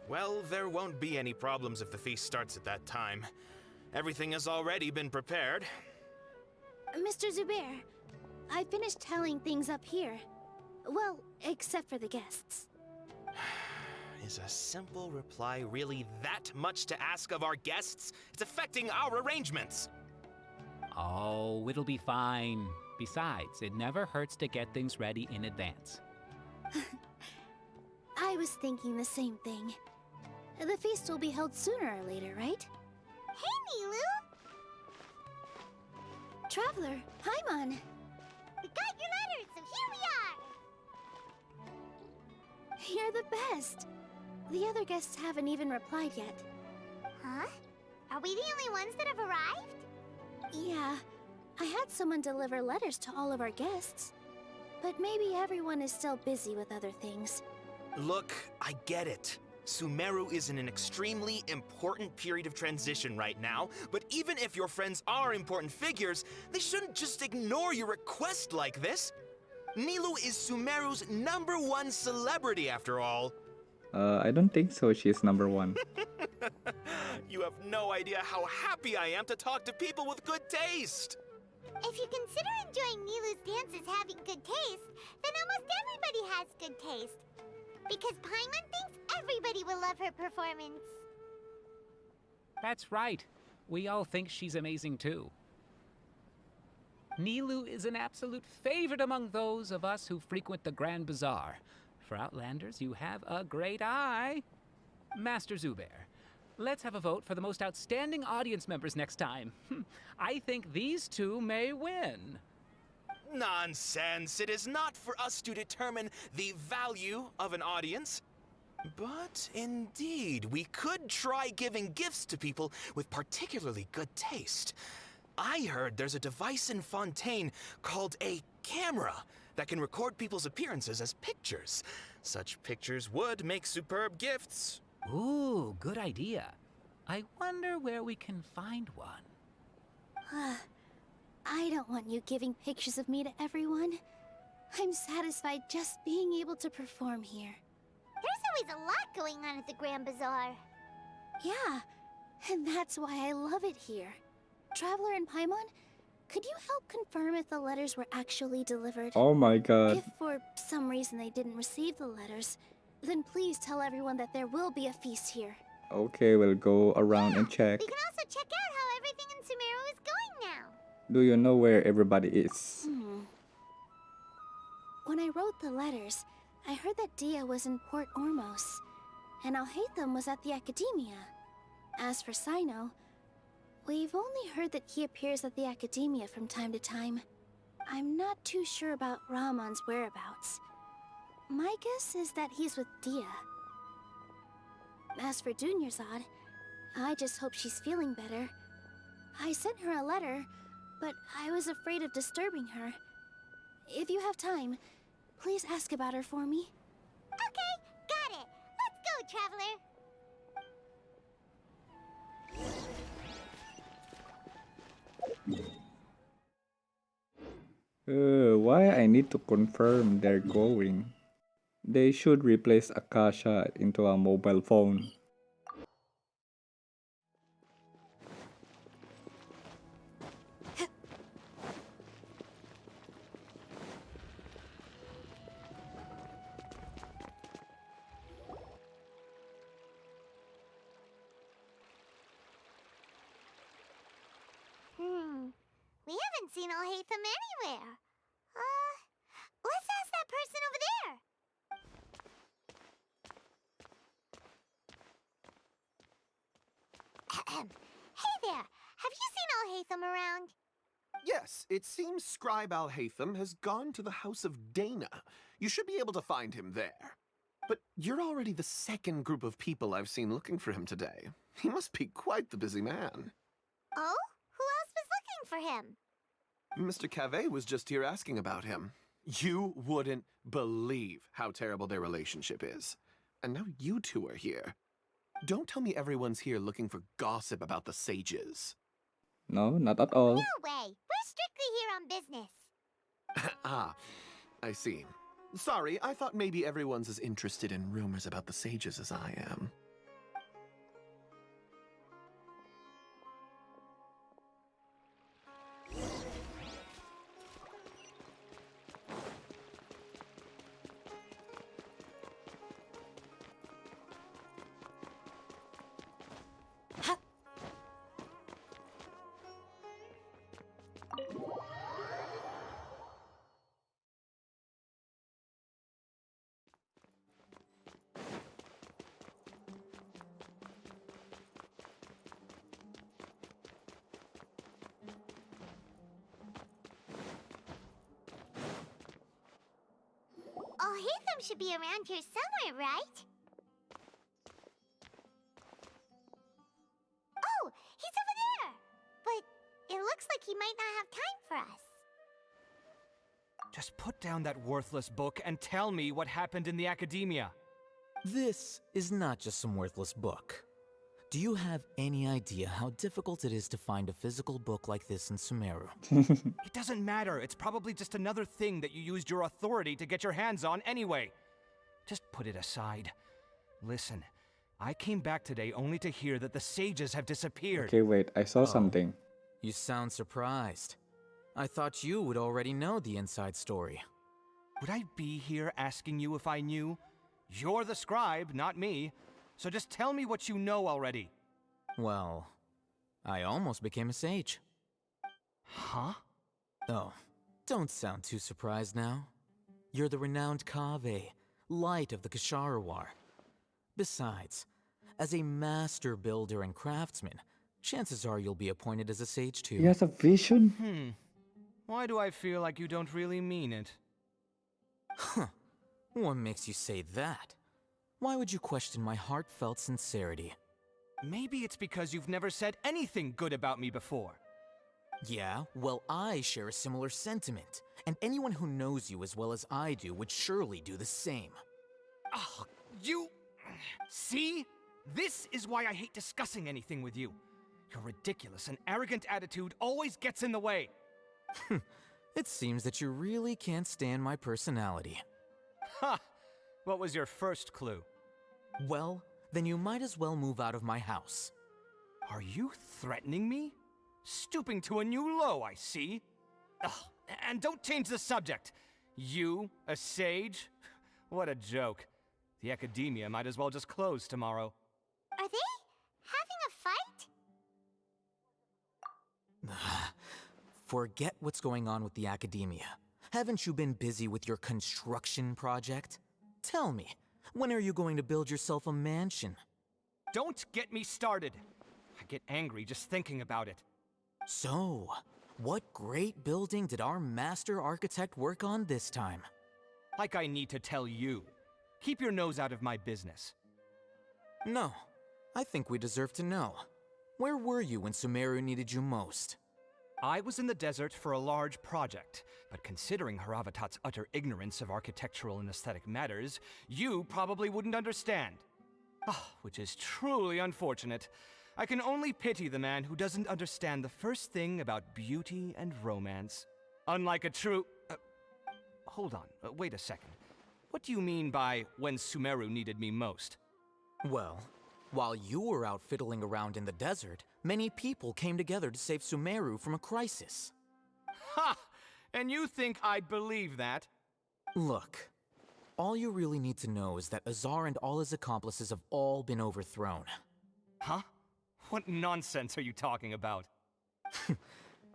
Well, there won't be any problems if the feast starts at that time. Everything has already been prepared. Mr. Zubair, I finished telling things up here. Well, except for the guests. Is a simple reply really that much to ask of our guests? It's affecting our arrangements. Oh, it'll be fine. Besides, it never hurts to get things ready in advance. I was thinking the same thing. The feast will be held sooner or later, right? Hey, Nilu! Traveler, Paimon! We got your letter, so here we are! You're the best! The other guests haven't even replied yet. Huh? Are we the only ones that have arrived? Yeah, I had someone deliver letters to all of our guests. But maybe everyone is still busy with other things. Look, I get it. Sumeru is in an extremely important period of transition right now, but even if your friends are important figures, they shouldn't just ignore your request like this. Nilu is Sumeru's #1 celebrity after all. I don't think so. She's #1. You have no idea how happy I am to talk to people with good taste. If you consider enjoying Nilu's dances having good taste, then almost everybody has good taste. Because Paimon thinks everybody will love her performance. That's right. We all think she's amazing too. Nilu is an absolute favorite among those of us who frequent the Grand Bazaar. For Outlanders, you have a great eye. Master Zubair, let's have a vote for the most outstanding audience members next time. I think these two may win. Nonsense! It is not for us to determine the value of an audience. But indeed, we could try giving gifts to people with particularly good taste. I heard there's a device in Fontaine called a camera that can record people's appearances as pictures. Such pictures would make superb gifts. Ooh, good idea. I wonder where we can find one. I don't want you giving pictures of me to everyone. I'm satisfied just being able to perform here. There's always a lot going on at the Grand Bazaar. Yeah, and that's why I love it here. Traveler and Paimon, could you help confirm if the letters were actually delivered? Oh my god. If for some reason they didn't receive the letters, then please tell everyone that there will be a feast here. Okay, we'll go around and check. We can also check out how everything in Sumeru is going now. Do you know where everybody is? When I wrote the letters, I heard that Dia was in Port Ormos, and Alhaitham was at the Academia. As for Sino, we've only heard that he appears at the Academia from time to time. I'm not too sure about Rahman's whereabouts. My guess is that he's with Dia. As for Dunyarzad, I just hope she's feeling better. I sent her a letter, but I was afraid of disturbing her. If you have time, please ask about her for me. Okay, got it. Let's go, Traveler. Why I need to confirm they're going? They should replace Akasha into a mobile phone. We haven't seen Alhaitham anywhere. Let's ask that person over there. Hey there, have you seen Alhaitham around? Yes, it seems Scribe Alhaitham has gone to the House of Dana. You should be able to find him there. But you're already the second group of people I've seen looking for him today. He must be quite the busy man. Oh? Who else was looking for him? Mr. Cave was just here asking about him. You wouldn't believe how terrible their relationship is. And now you two are here. Don't tell me everyone's here looking for gossip about the sages. No, not at all. No way. We're strictly here on business. Ah, I see. Sorry, I thought maybe everyone's as interested in rumors about the sages as I am. Alhaitham should be around here somewhere, right? Oh, he's over there! But it looks like he might not have time for us. Just put down that worthless book and tell me what happened in the Academia. This is not just some worthless book. Do you have any idea how difficult it is to find a physical book like this in Sumeru? It doesn't matter. It's probably just another thing that you used your authority to get your hands on anyway. Just put it aside. Listen, I came back today only to hear that the sages have disappeared. Okay, wait, I saw something. You sound surprised. I thought you would already know the inside story. Would I be here asking you if I knew? You're the scribe, not me. So just tell me what you know already. Well, I almost became a sage. Huh? Oh, don't sound too surprised now. You're the renowned Kaveh, light of the Ksharawar. Besides, as a master builder and craftsman, chances are you'll be appointed as a sage too. He has a vision? Why do I feel like you don't really mean it? Huh. What makes you say that? Why would you question my heartfelt sincerity? Maybe it's because you've never said anything good about me before. Yeah, well, I share a similar sentiment, and anyone who knows you as well as I do would surely do the same. Oh, you... See? This is why I hate discussing anything with you. Your ridiculous and arrogant attitude always gets in the way. It seems that you really can't stand my personality. Ha! What was your first clue? Well, then you might as well move out of my house. Are you threatening me? Stooping to a new low, I see. Ugh, and don't change the subject. You, a sage? What a joke. The Academia might as well just close tomorrow. Are they having a fight? Forget what's going on with the Academia. Haven't you been busy with your construction project? Tell me, when are you going to build yourself a mansion? Don't get me started. I get angry just thinking about it. So, what great building did our master architect work on this time? Like I need to tell you. Keep your nose out of my business. No, I think we deserve to know. Where were you when Sumeru needed you most? I was in the desert for a large project, but considering Haravatat's utter ignorance of architectural and aesthetic matters, you probably wouldn't understand. Which is truly unfortunate. I can only pity the man who doesn't understand the first thing about beauty and romance. Unlike a true... hold on, wait a second. What do you mean by when Sumeru needed me most? Well, while you were out fiddling around in the desert, many people came together to save Sumeru from a crisis. Ha! And you think I'd believe that? Look, all you really need to know is that Azar and all his accomplices have all been overthrown. Huh? What nonsense are you talking about?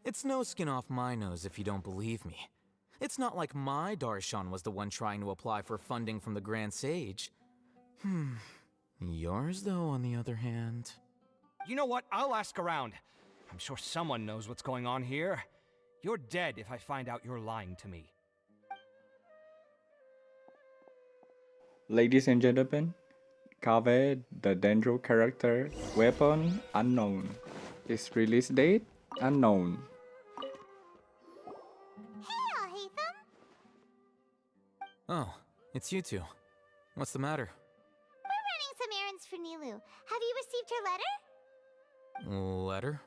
It's no skin off my nose if you don't believe me. It's not like my Darshan was the one trying to apply for funding from the Grand Sage. Yours, though, on the other hand... You know what? I'll ask around. I'm sure someone knows what's going on here. You're dead if I find out you're lying to me. Ladies and gentlemen, Kaveh, the Dendro character, weapon unknown. Its release date unknown. Hey, Alhaitham! Oh, it's you two. What's the matter? We're running some errands for Nilu. Have you received her letter? Letter?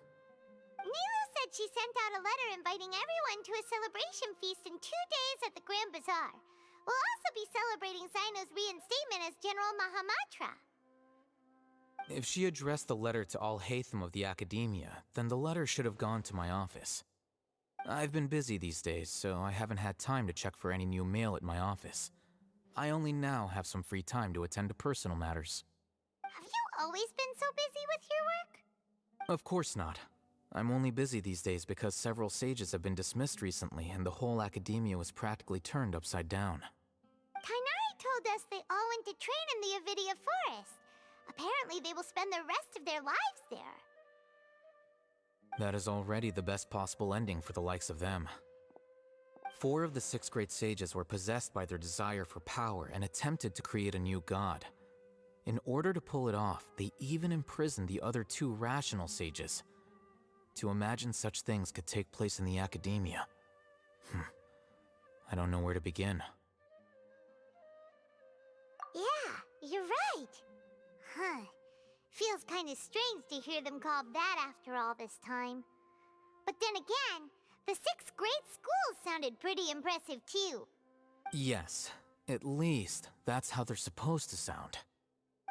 Nilu said she sent out a letter inviting everyone to a celebration feast in 2 days at the Grand Bazaar. We'll also be celebrating Sino's reinstatement as General Mahamatra. If she addressed the letter to Alhaitham of the Academia, then the letter should have gone to my office. I've been busy these days, so I haven't had time to check for any new mail at my office. I only now have some free time to attend to personal matters. Have you always been so busy with your work? Of course not. I'm only busy these days because several sages have been dismissed recently and the whole Academia was practically turned upside down. Tighnari told us they all went to train in the Avidia Forest. Apparently they will spend the rest of their lives there. That is already the best possible ending for the likes of them. 4 of the 6 great sages were possessed by their desire for power and attempted to create a new god. In order to pull it off, they even imprisoned the other 2 rational sages. To imagine such things could take place in the Academia. I don't know where to begin. Yeah, you're right. Feels kind of strange to hear them called that after all this time. But then again, the 6 great schools sounded pretty impressive too. Yes, at least that's how they're supposed to sound.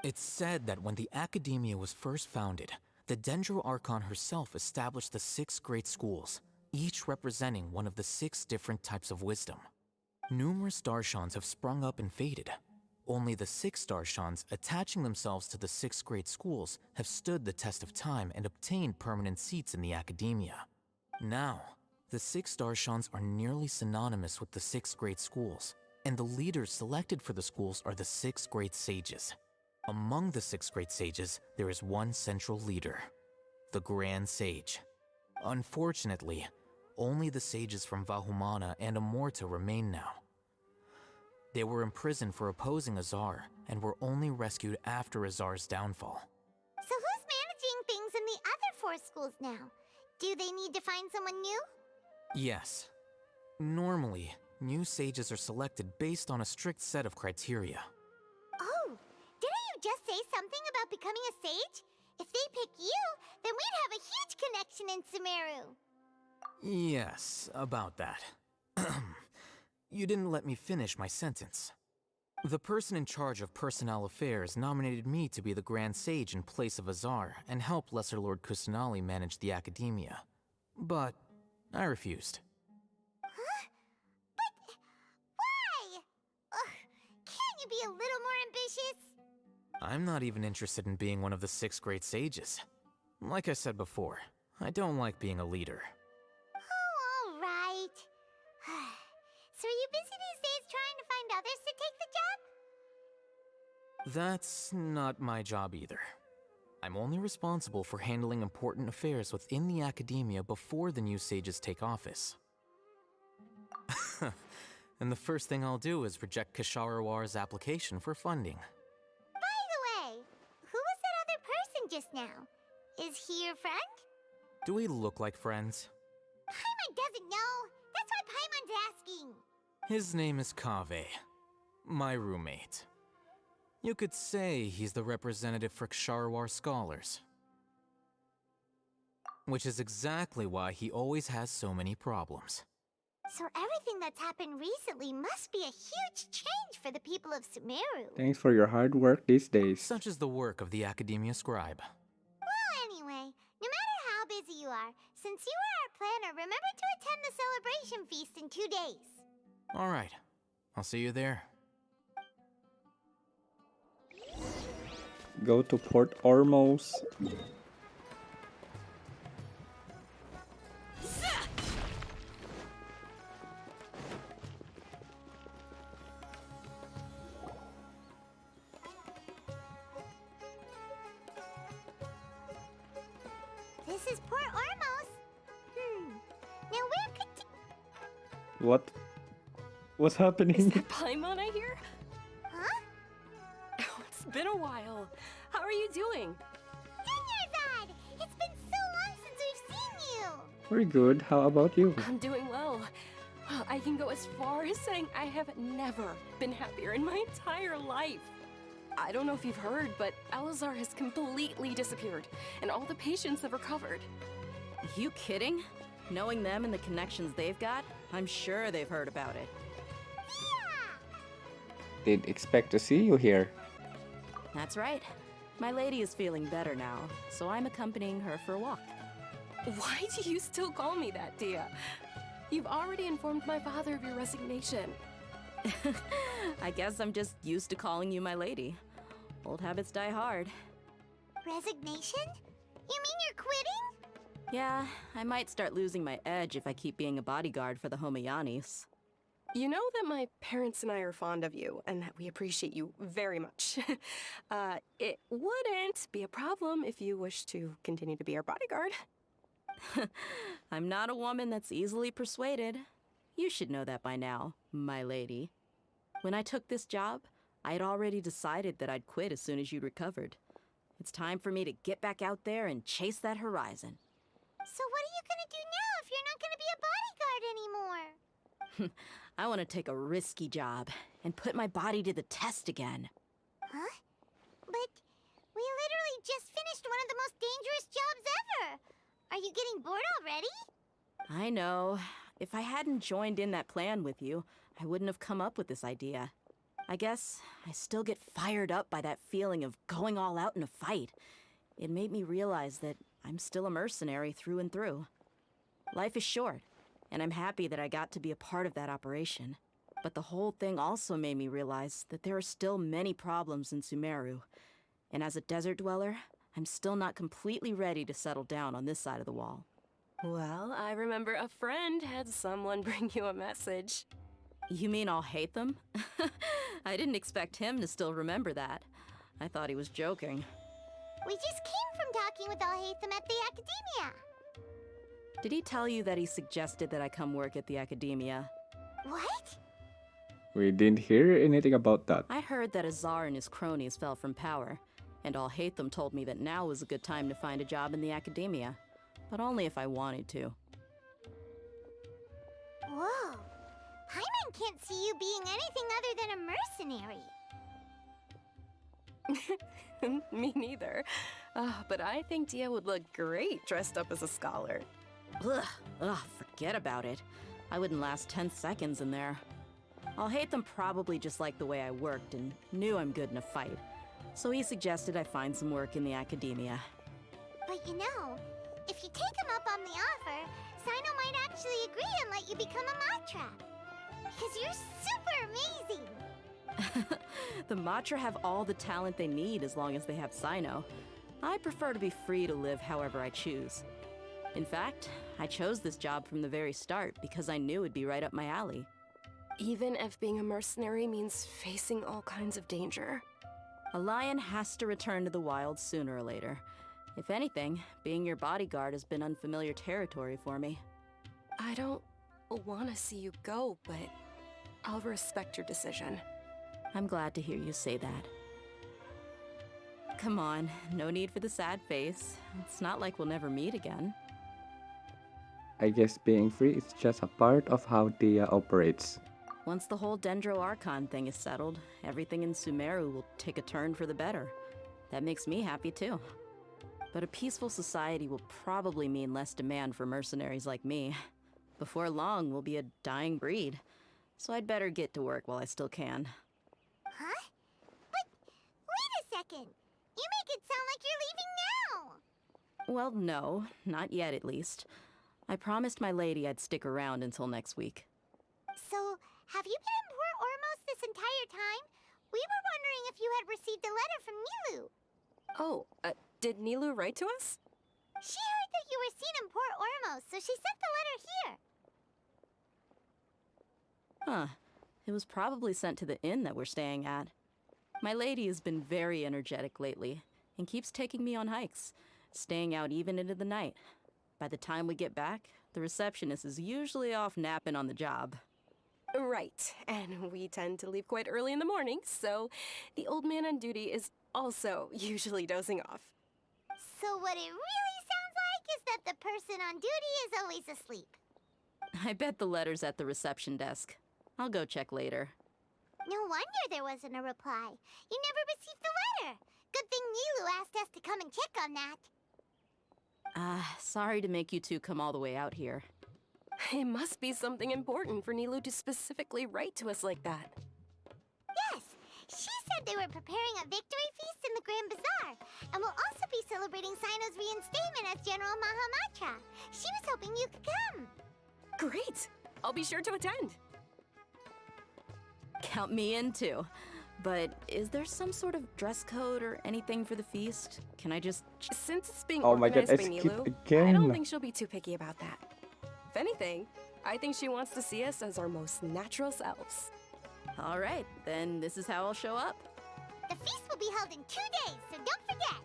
It's said that when the Academia was first founded, the Dendro Archon herself established the 6 great schools, each representing one of the 6 different types of wisdom. Numerous Darshans have sprung up and faded. Only the 6 Darshans attaching themselves to the 6 great schools have stood the test of time and obtained permanent seats in the Academia. Now, the 6 Darshans are nearly synonymous with the 6 great schools, and the leaders selected for the schools are the 6 great sages. Among the 6 great sages, there is one central leader, the Grand Sage. Unfortunately, only the sages from Vahumana and Amorta remain now. They were imprisoned for opposing Azar, and were only rescued after Azar's downfall. So who's managing things in the other 4 schools now? Do they need to find someone new? Yes. Normally, new sages are selected based on a strict set of criteria. Oh, didn't you just say something about becoming a sage? If they pick you, then we'd have a huge connection in Sumeru. Yes, about that. You didn't let me finish my sentence. The person in charge of personnel affairs nominated me to be the Grand Sage in place of Azar and help Lesser Lord Kusanali manage the Academia. But I refused. Huh? But why? Can't you be a little more ambitious? I'm not even interested in being one of the 6 great sages. Like I said before, I don't like being a leader. Oh, all right. That's not my job either. I'm only responsible for handling important affairs within the academia before the new sages take office. And the first thing I'll do is reject Kasharawar's application for funding. By the way, who was that other person just now? Is he your friend? Do we look like friends? Paimon doesn't know. That's why Paimon's asking. His name is Kaveh, my roommate. You could say he's the representative for Ksharawar scholars. Which is exactly why he always has so many problems. So everything that's happened recently must be a huge change for the people of Sumeru. Thanks for your hard work these days. Such is the work of the Academia Scribe. Well, anyway, no matter how busy you are, since you are our planner, remember to attend the celebration feast in 2 days. Alright, I'll see you there. Go to Port Ormos. This is Port Ormos. Now where could What? What's happening? Is that Paimon I hear? Huh? Oh, it's been a while. How are you doing? Dinyarzad! It's been so long since we've seen you! Very good. How about you? I'm doing well. I can go as far as saying I have never been happier in my entire life. I don't know if you've heard, but Alizar has completely disappeared, and all the patients have recovered. You kidding? Knowing them and the connections they've got, I'm sure they've heard about it. Didn't expect to see you here. That's right. My lady is feeling better now, so I'm accompanying her for a walk. Why do you still call me that, Dia? You've already informed my father of your resignation. I guess I'm just used to calling you my lady. Old habits die hard. Resignation? You mean you're quitting? Yeah, I might start losing my edge if I keep being a bodyguard for the Homayanis. You know that my parents and I are fond of you, and that we appreciate you very much. It wouldn't be a problem if you wish to continue to be our bodyguard. I'm not a woman that's easily persuaded. You should know that by now, my lady. When I took this job, I had already decided that I'd quit as soon as you'd recovered. It's time for me to get back out there and chase that horizon. So what are you gonna do now if you're not gonna be a bodyguard anymore? I want to take a risky job and put my body to the test again. Huh? But we literally just finished one of the most dangerous jobs ever! Are you getting bored already? I know. If I hadn't joined in that plan with you, I wouldn't have come up with this idea. I guess I still get fired up by that feeling of going all out in a fight. It made me realize that I'm still a mercenary through and through. Life is short, and I'm happy that I got to be a part of that operation. But the whole thing also made me realize that there are still many problems in Sumeru. And as a desert dweller, I'm still not completely ready to settle down on this side of the wall. Well, I remember a friend had someone bring you a message. You mean I'll hate them? I didn't expect him to still remember that. I thought he was joking. We just came from talking with Alhaitham at the Academia. Did he tell you that he suggested that I come work at the Academia? What? We didn't hear anything about that. I heard that Azar and his cronies fell from power, and Alhaitham told me that now was a good time to find a job in the Academia, but only if I wanted to. Whoa. Paimon can't see you being anything other than a mercenary. Me neither. But I think Dia would look great dressed up as a scholar. Ugh, forget about it. I wouldn't last 10 seconds in there. Alhaitham probably just liked the way I worked and knew I'm good in a fight. So he suggested I find some work in the Academia. But you know, if you take him up on the offer, Sino might actually agree and let you become a Matra. Because you're super amazing! The Matra have all the talent they need as long as they have Sino. I prefer to be free to live however I choose. In fact, I chose this job from the very start because I knew it'd be right up my alley. Even if being a mercenary means facing all kinds of danger? A lion has to return to the wild sooner or later. If anything, being your bodyguard has been unfamiliar territory for me. I don't want to see you go, but I'll respect your decision. I'm glad to hear you say that. Come on, no need for the sad face. It's not like we'll never meet again. I guess being free is just a part of how Dia operates. Once the whole Dendro Archon thing is settled, everything in Sumeru will take a turn for the better. That makes me happy too. But a peaceful society will probably mean less demand for mercenaries like me. Before long, we'll be a dying breed. So I'd better get to work while I still can. Huh? But wait a second. You make it sound like you're leaving now. Well, no, not yet at least. I promised my lady I'd stick around until next week. So, have you been in Port Ormos this entire time? We were wondering if you had received a letter from Nilu. Oh, did Nilu write to us? She heard that you were seen in Port Ormos, so she sent the letter here. Huh. It was probably sent to the inn that we're staying at. My lady has been very energetic lately, and keeps taking me on hikes, staying out even into the night. By the time we get back, the receptionist is usually off napping on the job. Right, and we tend to leave quite early in the morning, so the old man on duty is also usually dozing off. So what it really sounds like is that the person on duty is always asleep. I bet the letter's at the reception desk. I'll go check later. No wonder there wasn't a reply. You never received the letter. Good thing Nilu asked us to come and check on that. Sorry to make you two come all the way out here. It must be something important for Nilu to specifically write to us like that. Yes, she said they were preparing a victory feast in the Grand Bazaar, and will also be celebrating Sino's reinstatement as General Mahamatra. She was hoping you could come. Great! I'll be sure to attend. Count me in too. But is there some sort of dress code or anything for the feast? Can I just... Since it's being Oh my god, organized I by skipped Nilu, again. I don't think she'll be too picky about that. If anything, I think she wants to see us as our most natural selves. All right, then this is how I'll show up. The feast will be held in 2 days, so don't forget.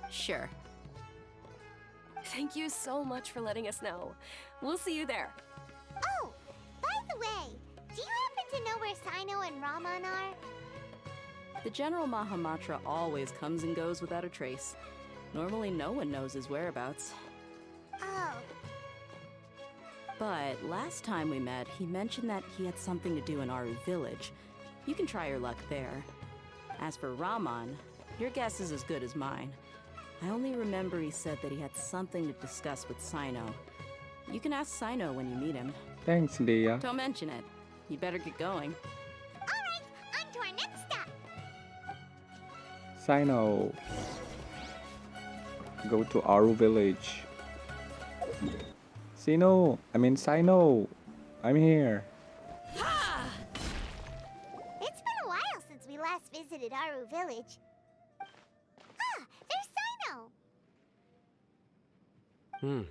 Sure. Thank you so much for letting us know. We'll see you there. Oh, by the way, do you happen to know where Sino and Raman are? The General Mahamatra always comes and goes without a trace. Normally no one knows his whereabouts. Oh. But last time we met, he mentioned that he had something to do in Aru Village. You can try your luck there. As for Raman, your guess is as good as mine. I only remember he said that he had something to discuss with Sino. You can ask Sino when you meet him. Thanks, Dia. Don't mention it. You better get going. Alright, on to our next stop. Sino. Go to Aru Village. Sino, I'm here. It's been a while since we last visited Aru Village. Ah, there's Sino!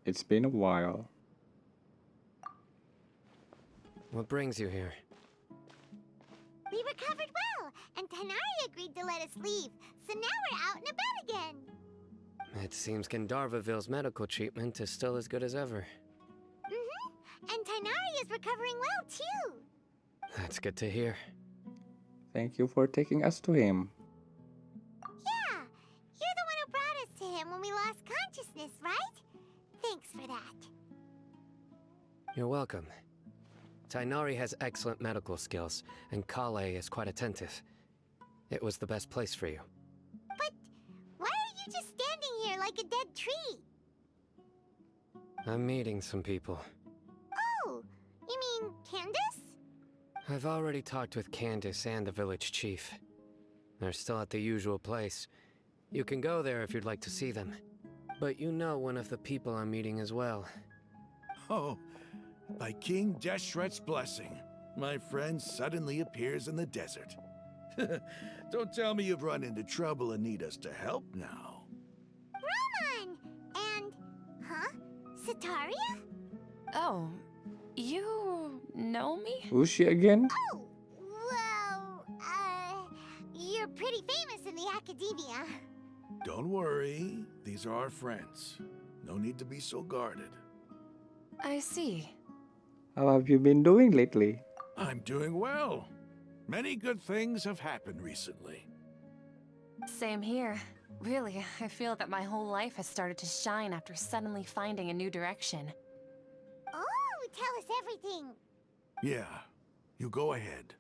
It's been a while. What brings you here? We recovered well, and Tanari agreed to let us leave, so now we're out and about again. It seems Gandharvaville's medical treatment is still as good as ever. And Tanari is recovering well, too. That's good to hear. Thank you for taking us to him. Yeah, you're the one who brought us to him when we lost consciousness, right? Thanks for that. You're welcome. Tainari has excellent medical skills, and Kale is quite attentive. It was the best place for you. But why are you just standing here like a dead tree? I'm meeting some people. Oh, you mean Candace? I've already talked with Candace and the village chief. They're still at the usual place. You can go there if you'd like to see them. But you know one of the people I'm meeting as well. Oh, by King Deshret's blessing, my friend suddenly appears in the desert. Don't tell me you've run into trouble and need us to help now. Raman! And... huh? Sataria? Oh, you know me? Who's she again? Oh, academia. Don't worry, these are our friends. No need to be so guarded. I see. How have you been doing lately? I'm doing well. Many good things have happened recently. Same here. Really, I feel that my whole life has started to shine after suddenly finding a new direction. Oh, tell us everything. Yeah, you go ahead.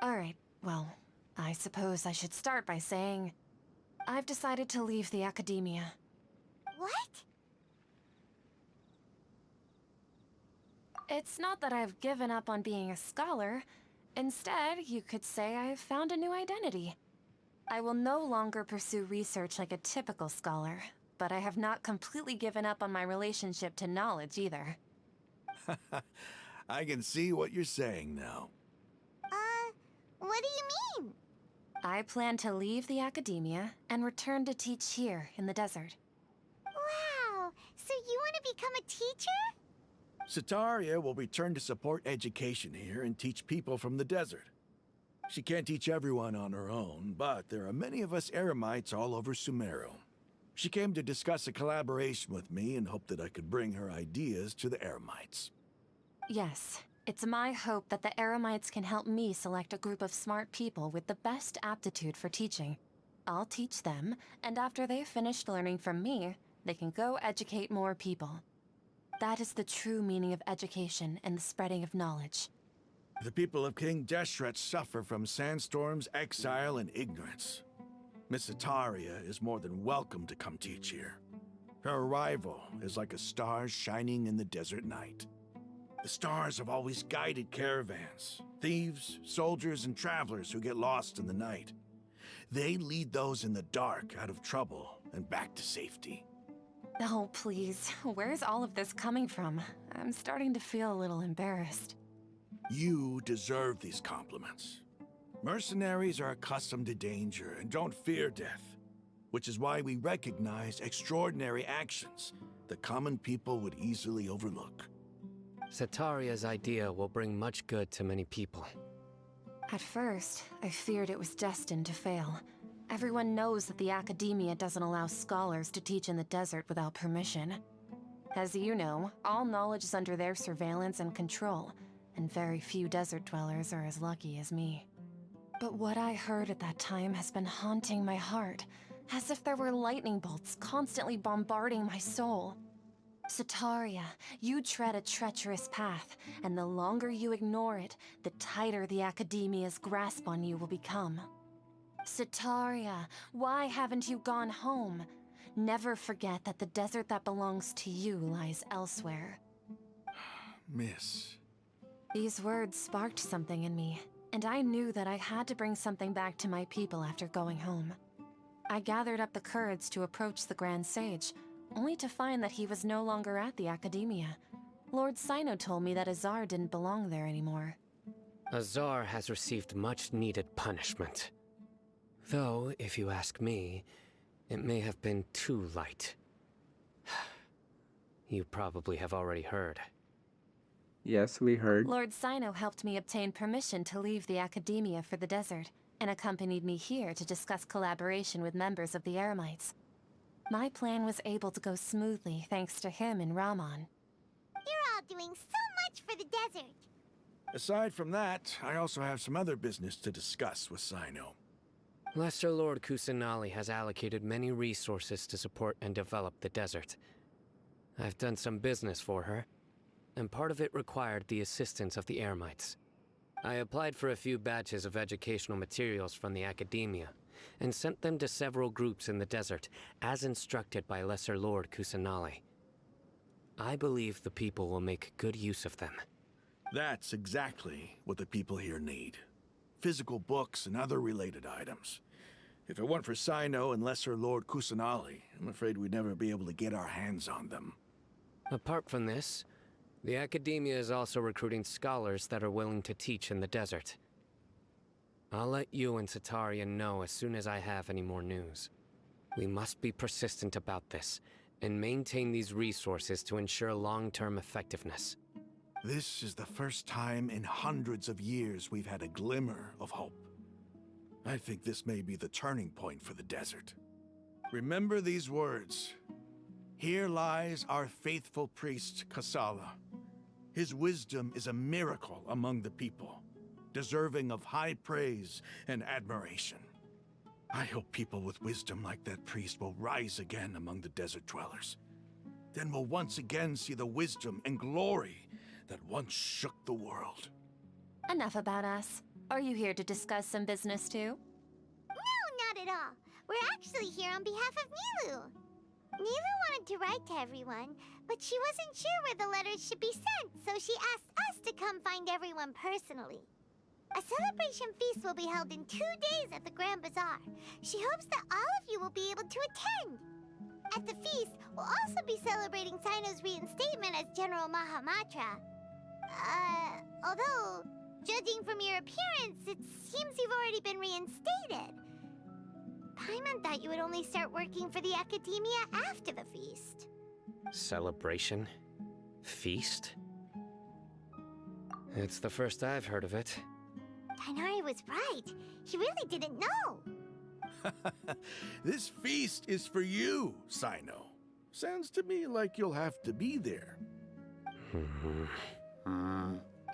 Alright, well, I suppose I should start by saying I've decided to leave the academia. What? It's not that I've given up on being a scholar. Instead, you could say I've found a new identity. I will no longer pursue research like a typical scholar, but I have not completely given up on my relationship to knowledge either. I can see what you're saying now. What do you mean? I plan to leave the academia and return to teach here in the desert. Wow, so you want to become a teacher? Sataria will return to support education here and teach people from the desert. She can't teach everyone on her own, but there are many of us Eremites all over Sumeru. She came to discuss a collaboration with me and hoped that I could bring her ideas to the Eremites. Yes, it's my hope that the Eremites can help me select a group of smart people with the best aptitude for teaching. I'll teach them, and after they've finished learning from me, they can go educate more people. That is the true meaning of education and the spreading of knowledge. The people of King Deshret suffer from sandstorms, exile, and ignorance. Miss Sataria is more than welcome to come teach here. Her arrival is like a star shining in the desert night. The stars have always guided caravans, thieves, soldiers, and travelers who get lost in the night. They lead those in the dark out of trouble and back to safety. Oh, please. Where's all of this coming from? I'm starting to feel a little embarrassed. You deserve these compliments. Mercenaries are accustomed to danger and don't fear death, which is why we recognize extraordinary actions that common people would easily overlook. Sataria's idea will bring much good to many people. At first, I feared it was destined to fail. Everyone knows that the academia doesn't allow scholars to teach in the desert without permission. As you know, all knowledge is under their surveillance and control, and very few desert dwellers are as lucky as me. But what I heard at that time has been haunting my heart, as if there were lightning bolts constantly bombarding my soul. Sataria, you tread a treacherous path, and the longer you ignore it, the tighter the academia's grasp on you will become. Sataria, why haven't you gone home? Never forget that the desert that belongs to you lies elsewhere. Miss. These words sparked something in me, and I knew that I had to bring something back to my people after going home. I gathered up the courage to approach the Grand Sage, only to find that he was no longer at the academia. Lord Sino told me that Azar didn't belong there anymore. Azar has received much-needed punishment. Though, if you ask me, it may have been too light. You probably have already heard. Yes, we heard. Lord Sino helped me obtain permission to leave the academia for the desert, and accompanied me here to discuss collaboration with members of the Eremites. My plan was able to go smoothly thanks to him and Rahman. You're all doing so much for the desert. Aside from that, I also have some other business to discuss with Sino. Lesser Lord Kusanali has allocated many resources to support and develop the desert. I've done some business for her, and part of it required the assistance of the Eremites. I applied for a few batches of educational materials from the academia, and sent them to several groups in the desert, as instructed by Lesser Lord Kusanali. I believe the people will make good use of them. That's exactly what the people here need. Physical books and other related items. If it weren't for Sino and Lesser Lord Kusanali, I'm afraid we'd never be able to get our hands on them. Apart from this, the academia is also recruiting scholars that are willing to teach in the desert. I'll let you and Sataria know as soon as I have any more news. We must be persistent about this, and maintain these resources to ensure long-term effectiveness. This is the first time in hundreds of years we've had a glimmer of hope. I think this may be the turning point for the desert. Remember these words. Here lies our faithful priest, Kasala. His wisdom is a miracle among the people, deserving of high praise and admiration. I hope people with wisdom like that priest will rise again among the desert dwellers. Then we'll once again see the wisdom and glory that once shook the world. Enough about us. Are you here to discuss some business too? No, not at all. We're actually here on behalf of Nilu. Nilu wanted to write to everyone, but she wasn't sure where the letters should be sent, so she asked us to come find everyone personally. A celebration feast will be held in 2 days at the Grand Bazaar. She hopes that all of you will be able to attend. At the feast, we'll also be celebrating Sino's reinstatement as General Mahamatra. Although, judging from your appearance, it seems you've already been reinstated. Paimon thought you would only start working for the Academia after the feast. Celebration? Feast? It's the first I've heard of it. Tighnari was right. He really didn't know. This feast is for you, Sino. Sounds to me like you'll have to be there.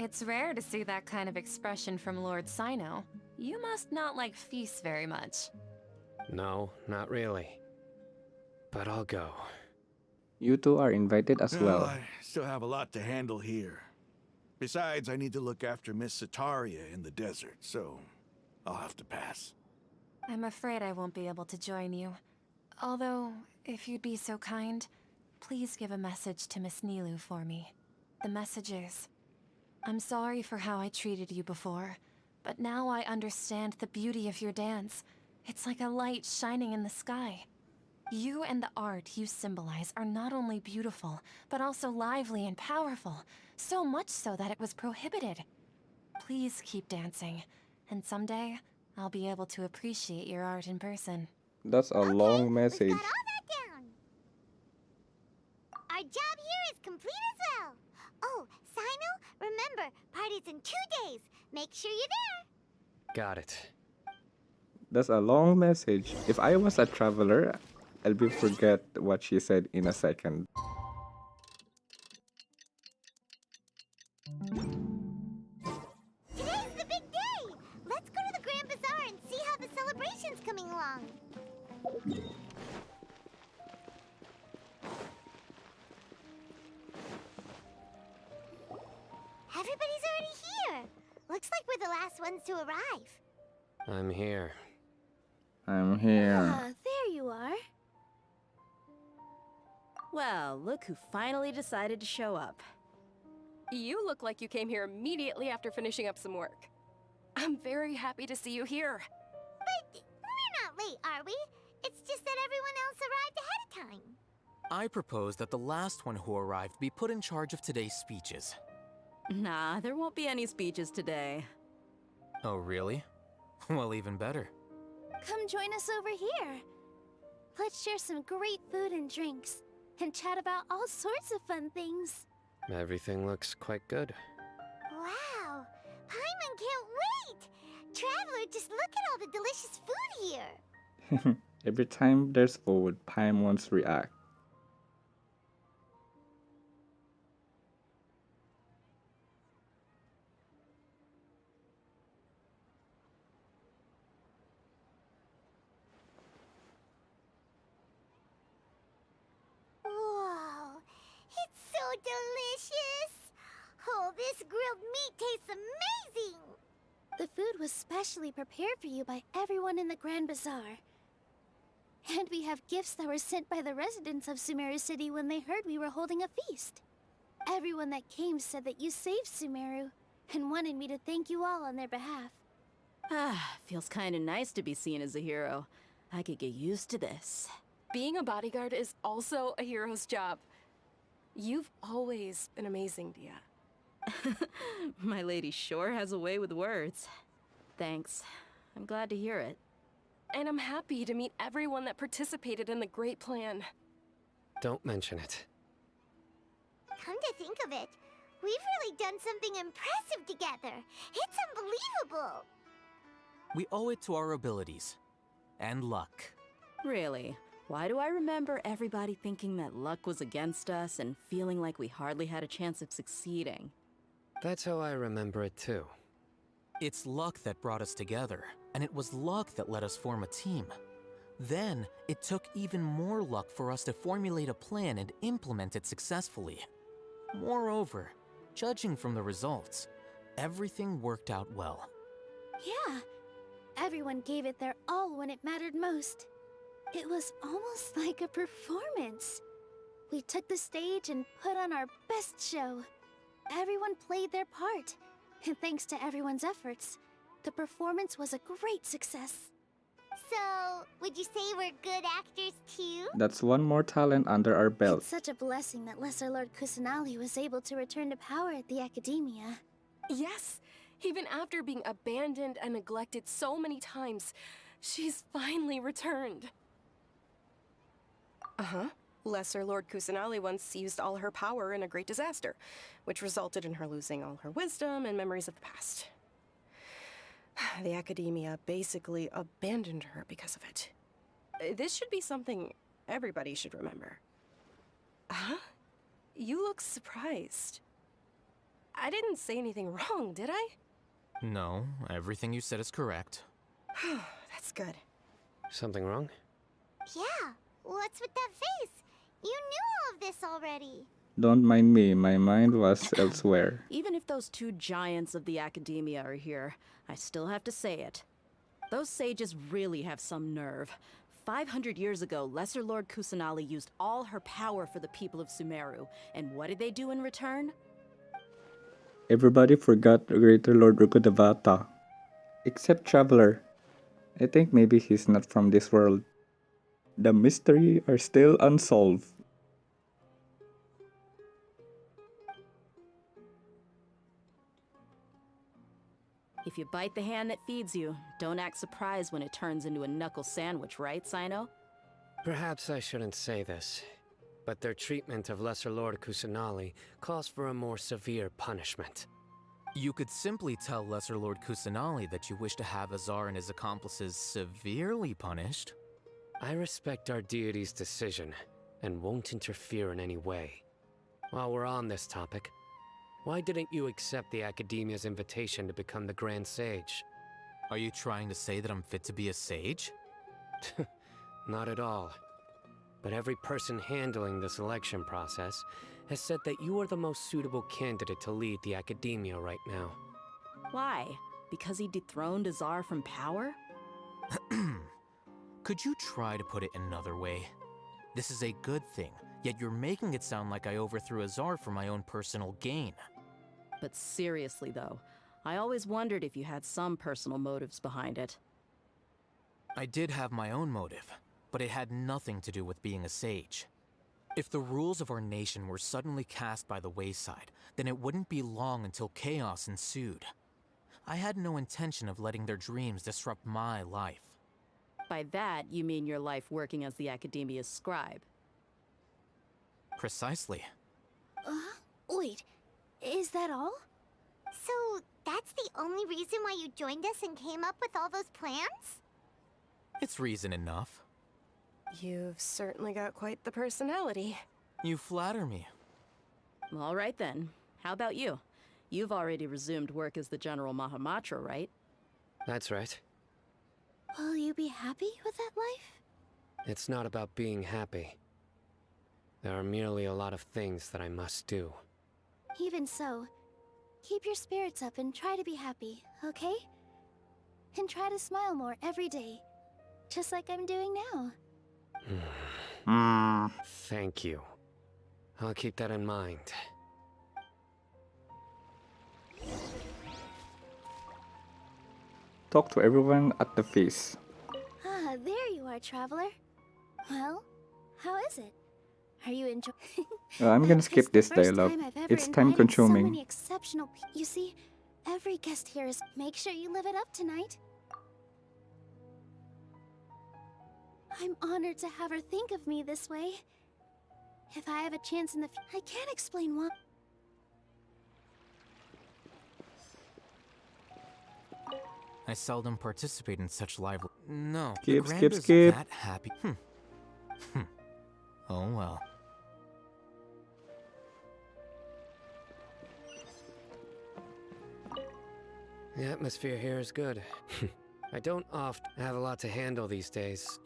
It's rare to see that kind of expression from Lord Sino. You must not like feasts very much. No, not really. But I'll go. You two are invited as well. I still have a lot to handle here. Besides, I need to look after Miss Sataria in the desert, so I'll have to pass. I'm afraid I won't be able to join you. Although, if you'd be so kind, please give a message to Miss Nilu for me. The message is, I'm sorry for how I treated you before, but now I understand the beauty of your dance. It's like a light shining in the sky. You and the art you symbolize are not only beautiful, but also lively and powerful, so much so that it was prohibited. Please keep dancing, and someday, I'll be able to appreciate your art in person. That's a long message. Got all that down. Our job here is complete as well. Oh, Sino, remember, party's in 2 days. Make sure you're there. Got it. That's a long message. If I was a traveler, I'll be forget what she said in a second. Today's the big day. Let's go to the Grand Bazaar and see how the celebration's coming along. Everybody's already here. Looks like we're the last ones to arrive. I'm here. I'm here. Ah, there you are. Well, look who finally decided to show up. You look like you came here immediately after finishing up some work. I'm very happy to see you here. But we're not late, are we? It's just that everyone else arrived ahead of time. I propose that the last one who arrived be put in charge of today's speeches. Nah, there won't be any speeches today. Oh, really? Well, even better. Come join us over here. Let's share some great food and drinks, and chat about all sorts of fun things. Everything looks quite good. Wow! Paimon can't wait! Traveler, just look at all the delicious food here. Every time there's food, Paimon's react. Whoa! It's so delicious! Oh, this grilled meat tastes amazing! The food was specially prepared for you by everyone in the Grand Bazaar. And we have gifts that were sent by the residents of Sumeru City when they heard we were holding a feast. Everyone that came said that you saved Sumeru, and wanted me to thank you all on their behalf. Ah, feels kinda nice to be seen as a hero. I could get used to this. Being a bodyguard is also a hero's job. You've always been amazing, Dia. My lady sure has a way with words. Thanks. I'm glad to hear it. And I'm happy to meet everyone that participated in the great plan. Don't mention it. Come to think of it, we've really done something impressive together. It's unbelievable. We owe it to our abilities. And luck. Really? Why do I remember everybody thinking that luck was against us and feeling like we hardly had a chance of succeeding? That's how I remember it too. It's luck that brought us together, and it was luck that let us form a team. Then, it took even more luck for us to formulate a plan and implement it successfully. Moreover, judging from the results, everything worked out well. Yeah, everyone gave it their all when it mattered most. It was almost like a performance. We took the stage and put on our best show. Everyone played their part, and thanks to everyone's efforts, the performance was a great success. So, would you say we're good actors too? That's one more talent under our belt. It's such a blessing that Lesser Lord Kusanali was able to return to power at the Academia. Yes, even after being abandoned and neglected so many times, she's finally returned. Uh-huh. Lesser Lord Kusanali once used all her power in a great disaster, which resulted in her losing all her wisdom and memories of the past. The Academia basically abandoned her because of it. This should be something everybody should remember. Huh? You look surprised. I didn't say anything wrong, did I? No, everything you said is correct. That's good. Something wrong? Yeah, what's with that face? You knew all of this already. Don't mind me, my mind was elsewhere. Even if those two giants of the Academia are here, I still have to say it. Those sages really have some nerve. 500 years ago, Lesser Lord Kusanali used all her power for the people of Sumeru, and what did they do in return? Everybody forgot Greater Lord Rukudavata. Except Traveler. I think maybe he's not from this world. The mystery are still unsolved. If you bite the hand that feeds you, don't act surprised when it turns into a knuckle sandwich, right, Sino? Perhaps I shouldn't say this, but their treatment of Lesser Lord Kusanali calls for a more severe punishment. You could simply tell Lesser Lord Kusanali that you wish to have Azar and his accomplices severely punished. I respect our deity's decision, and won't interfere in any way. While we're on this topic, why didn't you accept the Academia's invitation to become the Grand Sage? Are you trying to say that I'm fit to be a sage? Not at all. But every person handling the selection process has said that you are the most suitable candidate to lead the Academia right now. Why? Because he dethroned Azar from power? Could you try to put it another way? This is a good thing, yet you're making it sound like I overthrew Azar for my own personal gain. But seriously though, I always wondered if you had some personal motives behind it. I did have my own motive, but it had nothing to do with being a sage. If the rules of our nation were suddenly cast by the wayside, then it wouldn't be long until chaos ensued. I had no intention of letting their dreams disrupt my life. By that, you mean your life working as the Academia's scribe. Precisely. Wait, is that all? So, that's the only reason why you joined us and came up with all those plans? It's reason enough. You've certainly got quite the personality. You flatter me. All right then. How about you? You've already resumed work as the General Mahamatra, right? That's right. Will you be happy with that life? It's not about being happy. There are merely a lot of things that I must do. Even so, keep your spirits up and try to be happy, okay? And try to smile more every day, just like I'm doing now. Thank you. I'll keep that in mind. Talk to everyone at the feast. Ah, there you are, traveler. Well, how is it? Are you enjoying? I'm gonna skip this dialogue. It's time consuming. So many exceptional you see, every guest here is. Make sure you live it up tonight. I'm honored to have her think of me this way. If I have a chance in the I can't explain why. I seldom participate in such lively. No, Skip, the skip, Grand is skip. that happy. Oh well. The atmosphere here is good. I don't often have a lot to handle these days.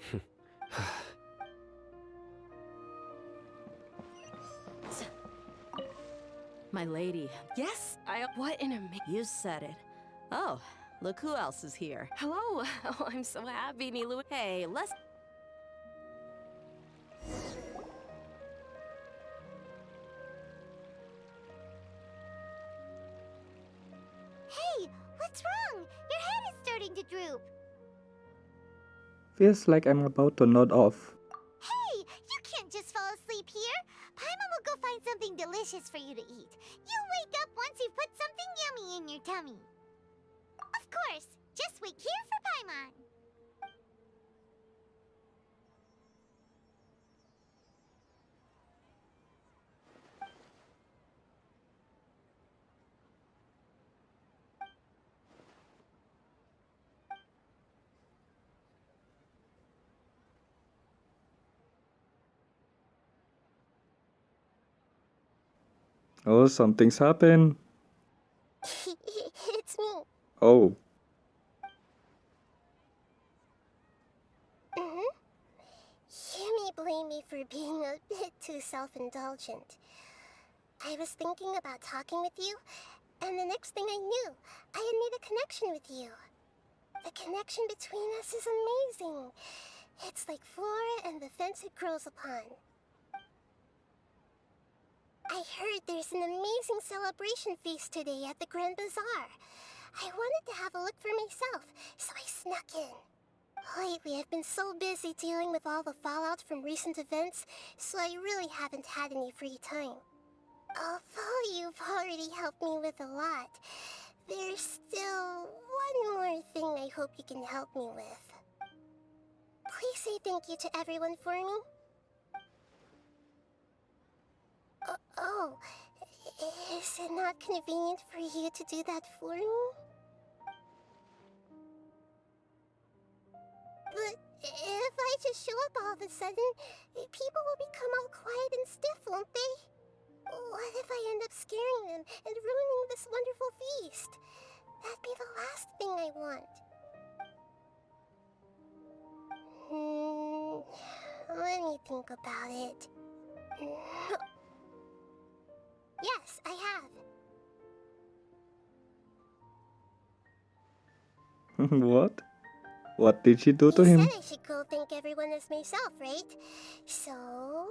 My lady. Yes, what an amazing... You said it. Oh, look who else is here. Hello. Oh, I'm so happy, Nilu. Hey, let's... Hey, what's wrong? Your head is starting to droop. Feels like I'm about to nod off. Hey, you can't just fall asleep here. Paimon will go find something delicious for you to eat. You'll wake up once you've put something yummy in your tummy. Of course, just wait here for Paimon. Oh, something's happened. It's me. Oh. You may blame me for being a bit too self-indulgent. I was thinking about talking with you, and the next thing I knew, I had made a connection with you. The connection between us is amazing. It's like flora and the fence it grows upon. I heard there's an amazing celebration feast today at the Grand Bazaar. I wanted to have a look for myself, so I snuck in. Lately, I've been so busy dealing with all the fallout from recent events, so I really haven't had any free time. Although you've already helped me with a lot, there's still one more thing I hope you can help me with. Please say thank you to everyone for me. Oh, is it not convenient for you to do that for me? But if I just show up all of a sudden, people will become all quiet and stiff, won't they? What if I end up scaring them and ruining this wonderful feast? That'd be the last thing I want. Let me think about it. Yes, I have. What? What did she do to You him? said I should go thank everyone as myself, right? So...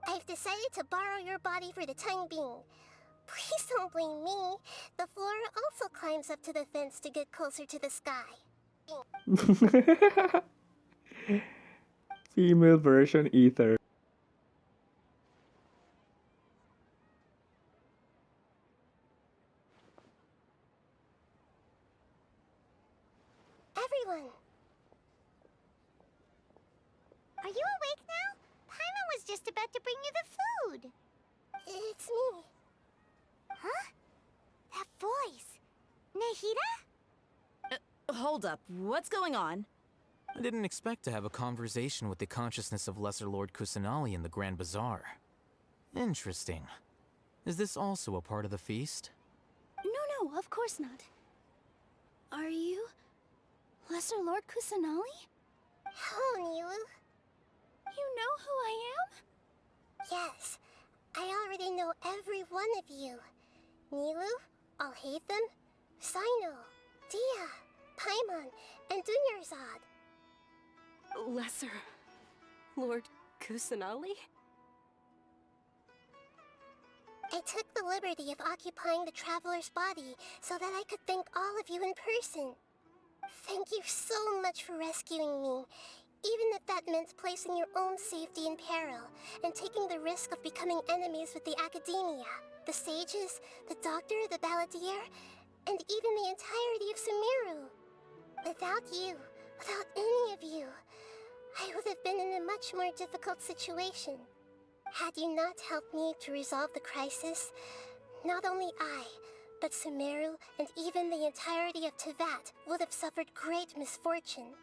I've decided to borrow your body for the time being. Please don't blame me. The flora also climbs up to the fence to get closer to the sky. Female version ether. Everyone! Are you awake now? Paimon was just about to bring you the food. It's me. Huh? That voice. Nahida? Hold up. What's going on? I didn't expect to have a conversation with the consciousness of Lesser Lord Kusanali in the Grand Bazaar. Interesting. Is this also a part of the feast? No, of course not. Are you... Lesser Lord Kusanali? Hello, Nilu. You know who I am? Yes, I already know every one of you. Nilu, Alhaitham, Sino, Dia, Paimon, and Dunyarzad. Lesser Lord Kusanali? I took the liberty of occupying the traveler's body so that I could thank all of you in person. Thank you so much for rescuing me, even if that meant placing your own safety in peril and taking the risk of becoming enemies with the academia, the sages, the doctor, the balladeer, and even the entirety of Sumeru. Without you, without any of you, I would have been in a much more difficult situation. Had you not helped me to resolve the crisis, not only I, But Sumeru and even the entirety of Tevat would have suffered great misfortune.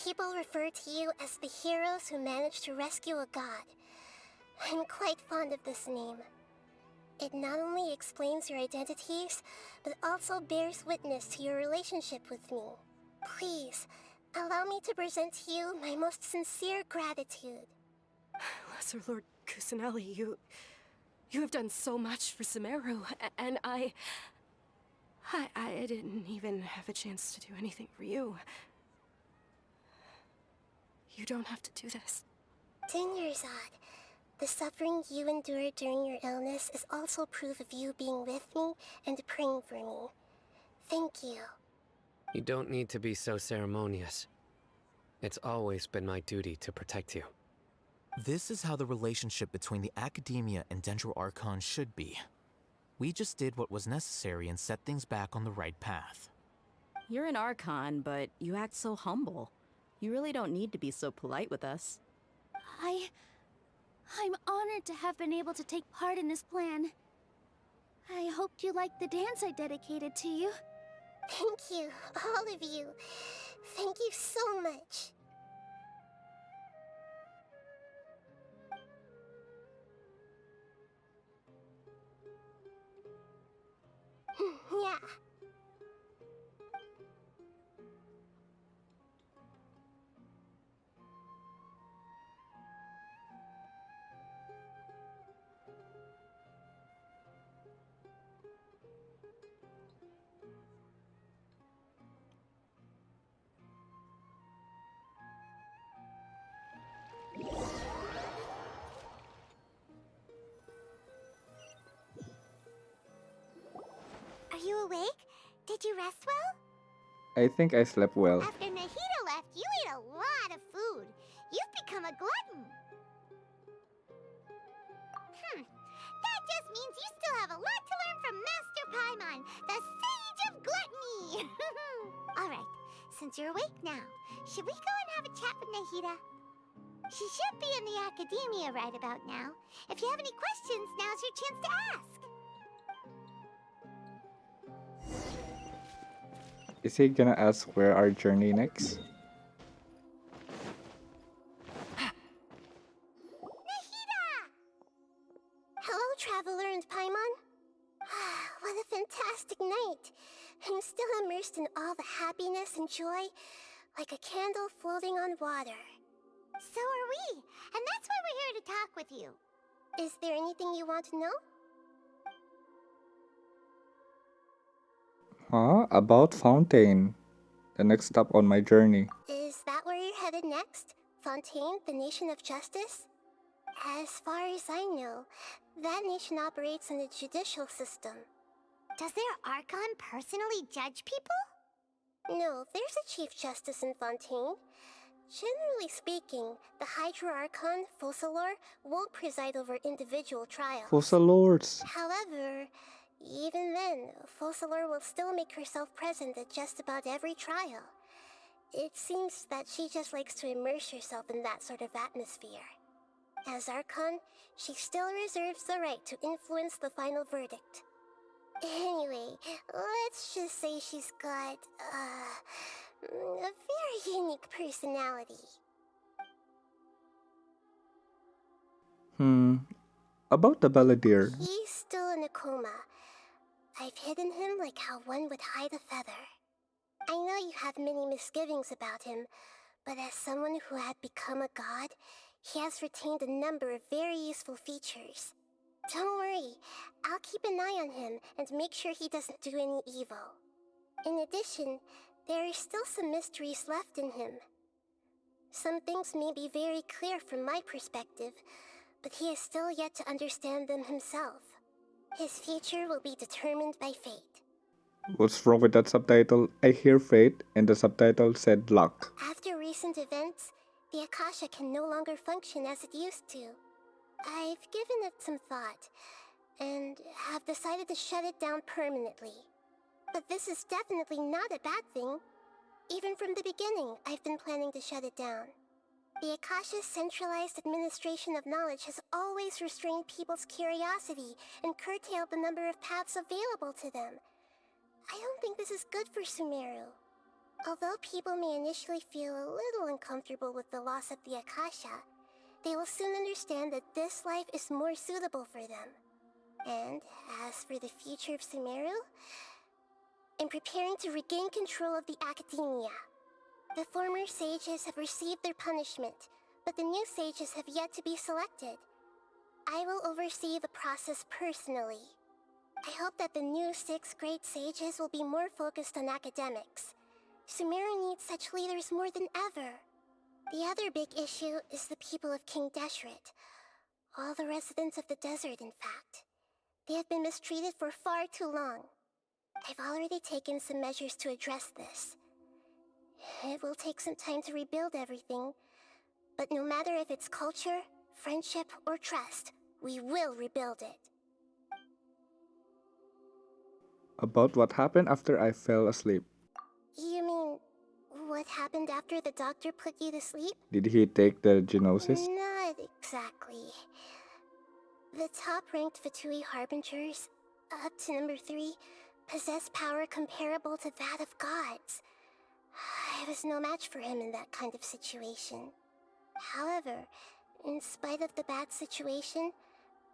People refer to you as the heroes who managed to rescue a god. I'm quite fond of this name. It not only explains your identities, but also bears witness to your relationship with me. Please, allow me to present to you my most sincere gratitude. Lesser Lord Kusanali, you have done so much for Sumeru, and I didn't even have a chance to do anything for you. You don't have to do this. Dingerzad, the suffering you endured during your illness is also proof of you being with me and praying for me. Thank you. You don't need to be so ceremonious. It's always been my duty to protect you. This is how the relationship between the Academia and Dendro Archon should be. We just did what was necessary and set things back on the right path. You're an Archon, but you act so humble. You really don't need to be so polite with us. I'm honored to have been able to take part in this plan. I hoped you liked the dance I dedicated to you. Thank you, all of you. Thank you so much. Yeah. Are you awake? Did you rest well? I think I slept well. After Nahida left, you ate a lot of food. You've become a glutton. That just means you still have a lot to learn from Master Paimon, the Sage of Gluttony. Alright, since you're awake now, should we go and have a chat with Nahida? She should be in the Academia right about now. If you have any questions, now's your chance to ask. Is he gonna ask where our journey next? Hello, Traveler and Paimon. What a fantastic night. I'm still immersed in all the happiness and joy, like a candle floating on water. So are we, and that's why we're here to talk with you. Is there anything you want to know? Huh? About Fontaine. The next stop on my journey. Is that where you're headed next? Fontaine, the nation of justice? As far as I know, that nation operates in a judicial system. Does their Archon personally judge people? No, there's a Chief Justice in Fontaine. Generally speaking, the Hydra Archon, Focalor, won't preside over individual trials. Focalors. However, even then, Focalor will still make herself present at just about every trial. It seems that she just likes to immerse herself in that sort of atmosphere. As Archon, she still reserves the right to influence the final verdict. Anyway, let's just say she's got, a very unique personality. About the Balladeer. He's still in a coma. I've hidden him like how one would hide a feather. I know you have many misgivings about him, but as someone who had become a god, he has retained a number of very useful features. Don't worry, I'll keep an eye on him and make sure he doesn't do any evil. In addition, there are still some mysteries left in him. Some things may be very clear from my perspective, but he is still yet to understand them himself. His future will be determined by fate. What's wrong with that subtitle? I hear fate and the subtitle said luck. After recent events, the Akasha can no longer function as it used to. I've given it some thought, and have decided to shut it down permanently. But this is definitely not a bad thing. Even from the beginning, I've been planning to shut it down. The Akasha's centralized administration of knowledge has always restrained people's curiosity and curtailed the number of paths available to them. I don't think this is good for Sumeru. Although people may initially feel a little uncomfortable with the loss of the Akasha, they will soon understand that this life is more suitable for them. And as for the future of Sumeru, I'm preparing to regain control of the academia. The former sages have received their punishment, but the new sages have yet to be selected. I will oversee the process personally. I hope that the new 6th grade sages will be more focused on academics. Sumeru needs such leaders more than ever. The other big issue is the people of King Deshret. All the residents of the desert, in fact. They have been mistreated for far too long. I've already taken some measures to address this. It will take some time to rebuild everything, but no matter if it's culture, friendship, or trust, we will rebuild it. About what happened after I fell asleep. You mean, what happened after the doctor put you to sleep? Did he take the genosis? Not exactly. The top-ranked Fatui Harbingers, up to number 3, possess power comparable to that of gods. I was no match for him in that kind of situation. However, in spite of the bad situation,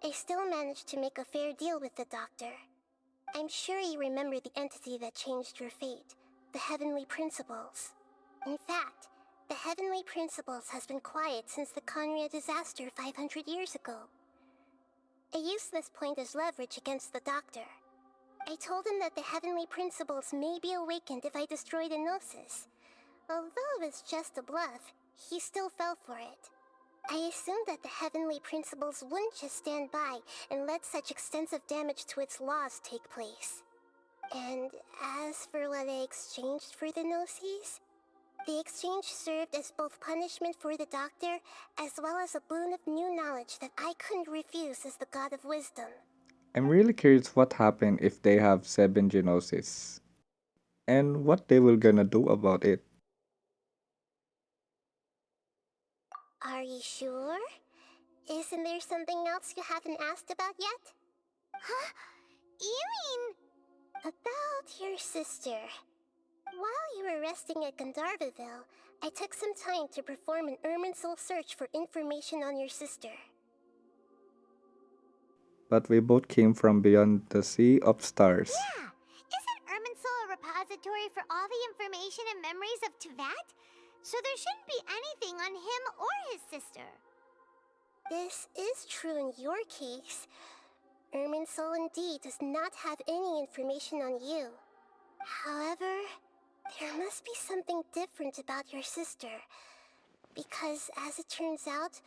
I still managed to make a fair deal with the doctor. I'm sure you remember the entity that changed your fate, the Heavenly Principles. In fact, the Heavenly Principles has been quiet since the Conria disaster 500 years ago. I used this point as leverage against the doctor. I told him that the Heavenly Principles may be awakened if I destroy the Gnosis. Although it was just a bluff, he still fell for it. I assumed that the Heavenly Principles wouldn't just stand by and let such extensive damage to its laws take place. And as for what I exchanged for the Gnosis, the exchange served as both punishment for the doctor, as well as a boon of new knowledge that I couldn't refuse as the god of wisdom. I'm really curious what happened if they have 7 genosis. And what they will gonna do about it. Are you sure? Isn't there something else you haven't asked about yet? Huh? You mean... About your sister. While you were resting at Gandharvaville, I took some time to perform an Irminsul search for information on your sister. But we both came from beyond the sea of stars. Yeah! Isn't Irminsul a repository for all the information and memories of Tevat? So there shouldn't be anything on him or his sister. This is true in your case. Irminsul indeed does not have any information on you. However, there must be something different about your sister. Because as it turns out,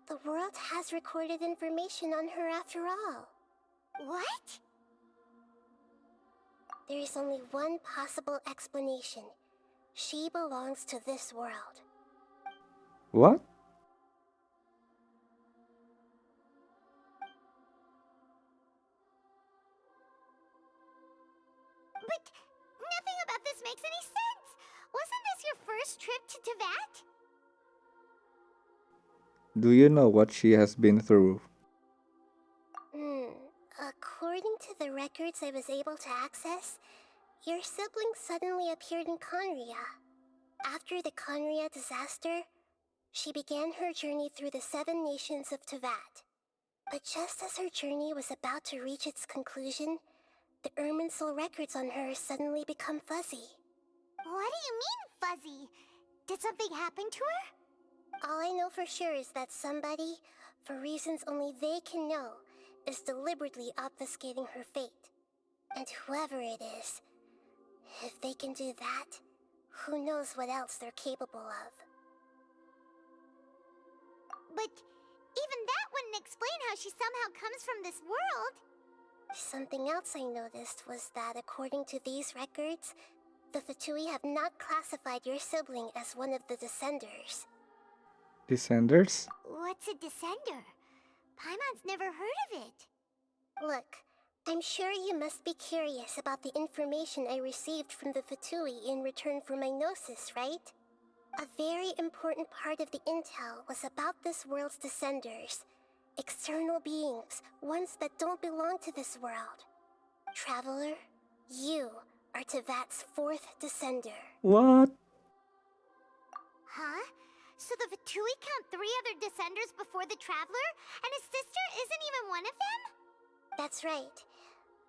the world has recorded information on her after all. What? There is only one possible explanation. She belongs to this world. What? But nothing about this makes any sense! Wasn't this your first trip to Tevat? Do you know what she has been through? According to the records I was able to access, your sibling suddenly appeared in Conria. After the Conria disaster, she began her journey through the 7 nations of Tevat. But just as her journey was about to reach its conclusion, the Irminsul records on her suddenly become fuzzy. What do you mean, fuzzy? Did something happen to her? All I know for sure is that somebody, for reasons only they can know, is deliberately obfuscating her fate. And whoever it is, if they can do that, who knows what else they're capable of. But even that wouldn't explain how she somehow comes from this world. Something else I noticed was that according to these records, the Fatui have not classified your sibling as one of the Descenders. Descenders? What's a Descender? Paimon's never heard of it. Look, I'm sure you must be curious about the information I received from the Fatui in return for my Gnosis, right? A very important part of the intel was about this world's descenders. External beings, ones that don't belong to this world. Traveler, you are Tevat's 4th descender. What? Huh? So the Vatui count 3 other descenders before the Traveler, and his sister isn't even one of them? That's right.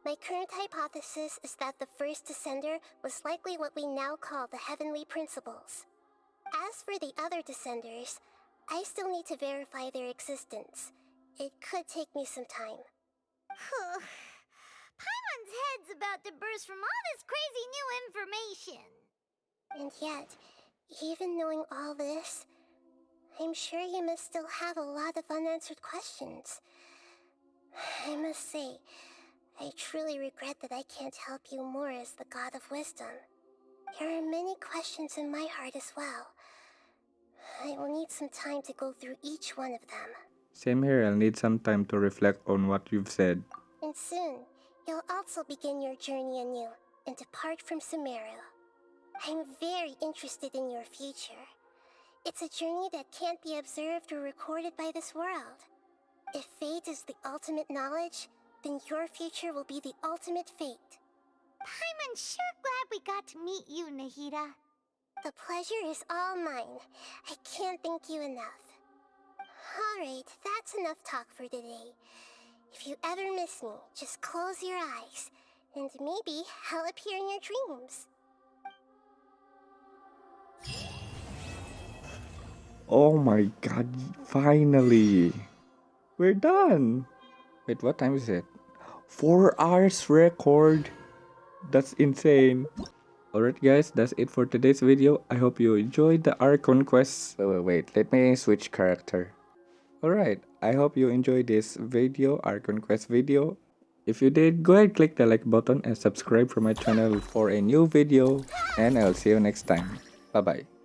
My current hypothesis is that the first descender was likely what we now call the Heavenly Principles. As for the other descenders, I still need to verify their existence. It could take me some time. Paimon's head's about to burst from all this crazy new information. And yet, even knowing all this, I'm sure you must still have a lot of unanswered questions. I must say, I truly regret that I can't help you more as the God of Wisdom. There are many questions in my heart as well. I will need some time to go through each one of them. Same here, I'll need some time to reflect on what you've said. And soon, you'll also begin your journey anew and depart from Sumeru. I'm very interested in your future. It's a journey that can't be observed or recorded by this world. If fate is the ultimate knowledge, then your future will be the ultimate fate. Paimon's sure glad we got to meet you, Nahida. The pleasure is all mine. I can't thank you enough. Alright, that's enough talk for today. If you ever miss me, just close your eyes, and maybe I'll appear in your dreams. Oh my god, finally! We're done! Wait, what time is it? 4 hours record! That's insane! Alright guys, that's it for today's video. I hope you enjoyed the Archon quest. Wait, let me switch character. Alright, I hope you enjoyed this video, Archon quest video. If you did, go ahead click the like button and subscribe for my channel for a new video. And I'll see you next time. Bye bye.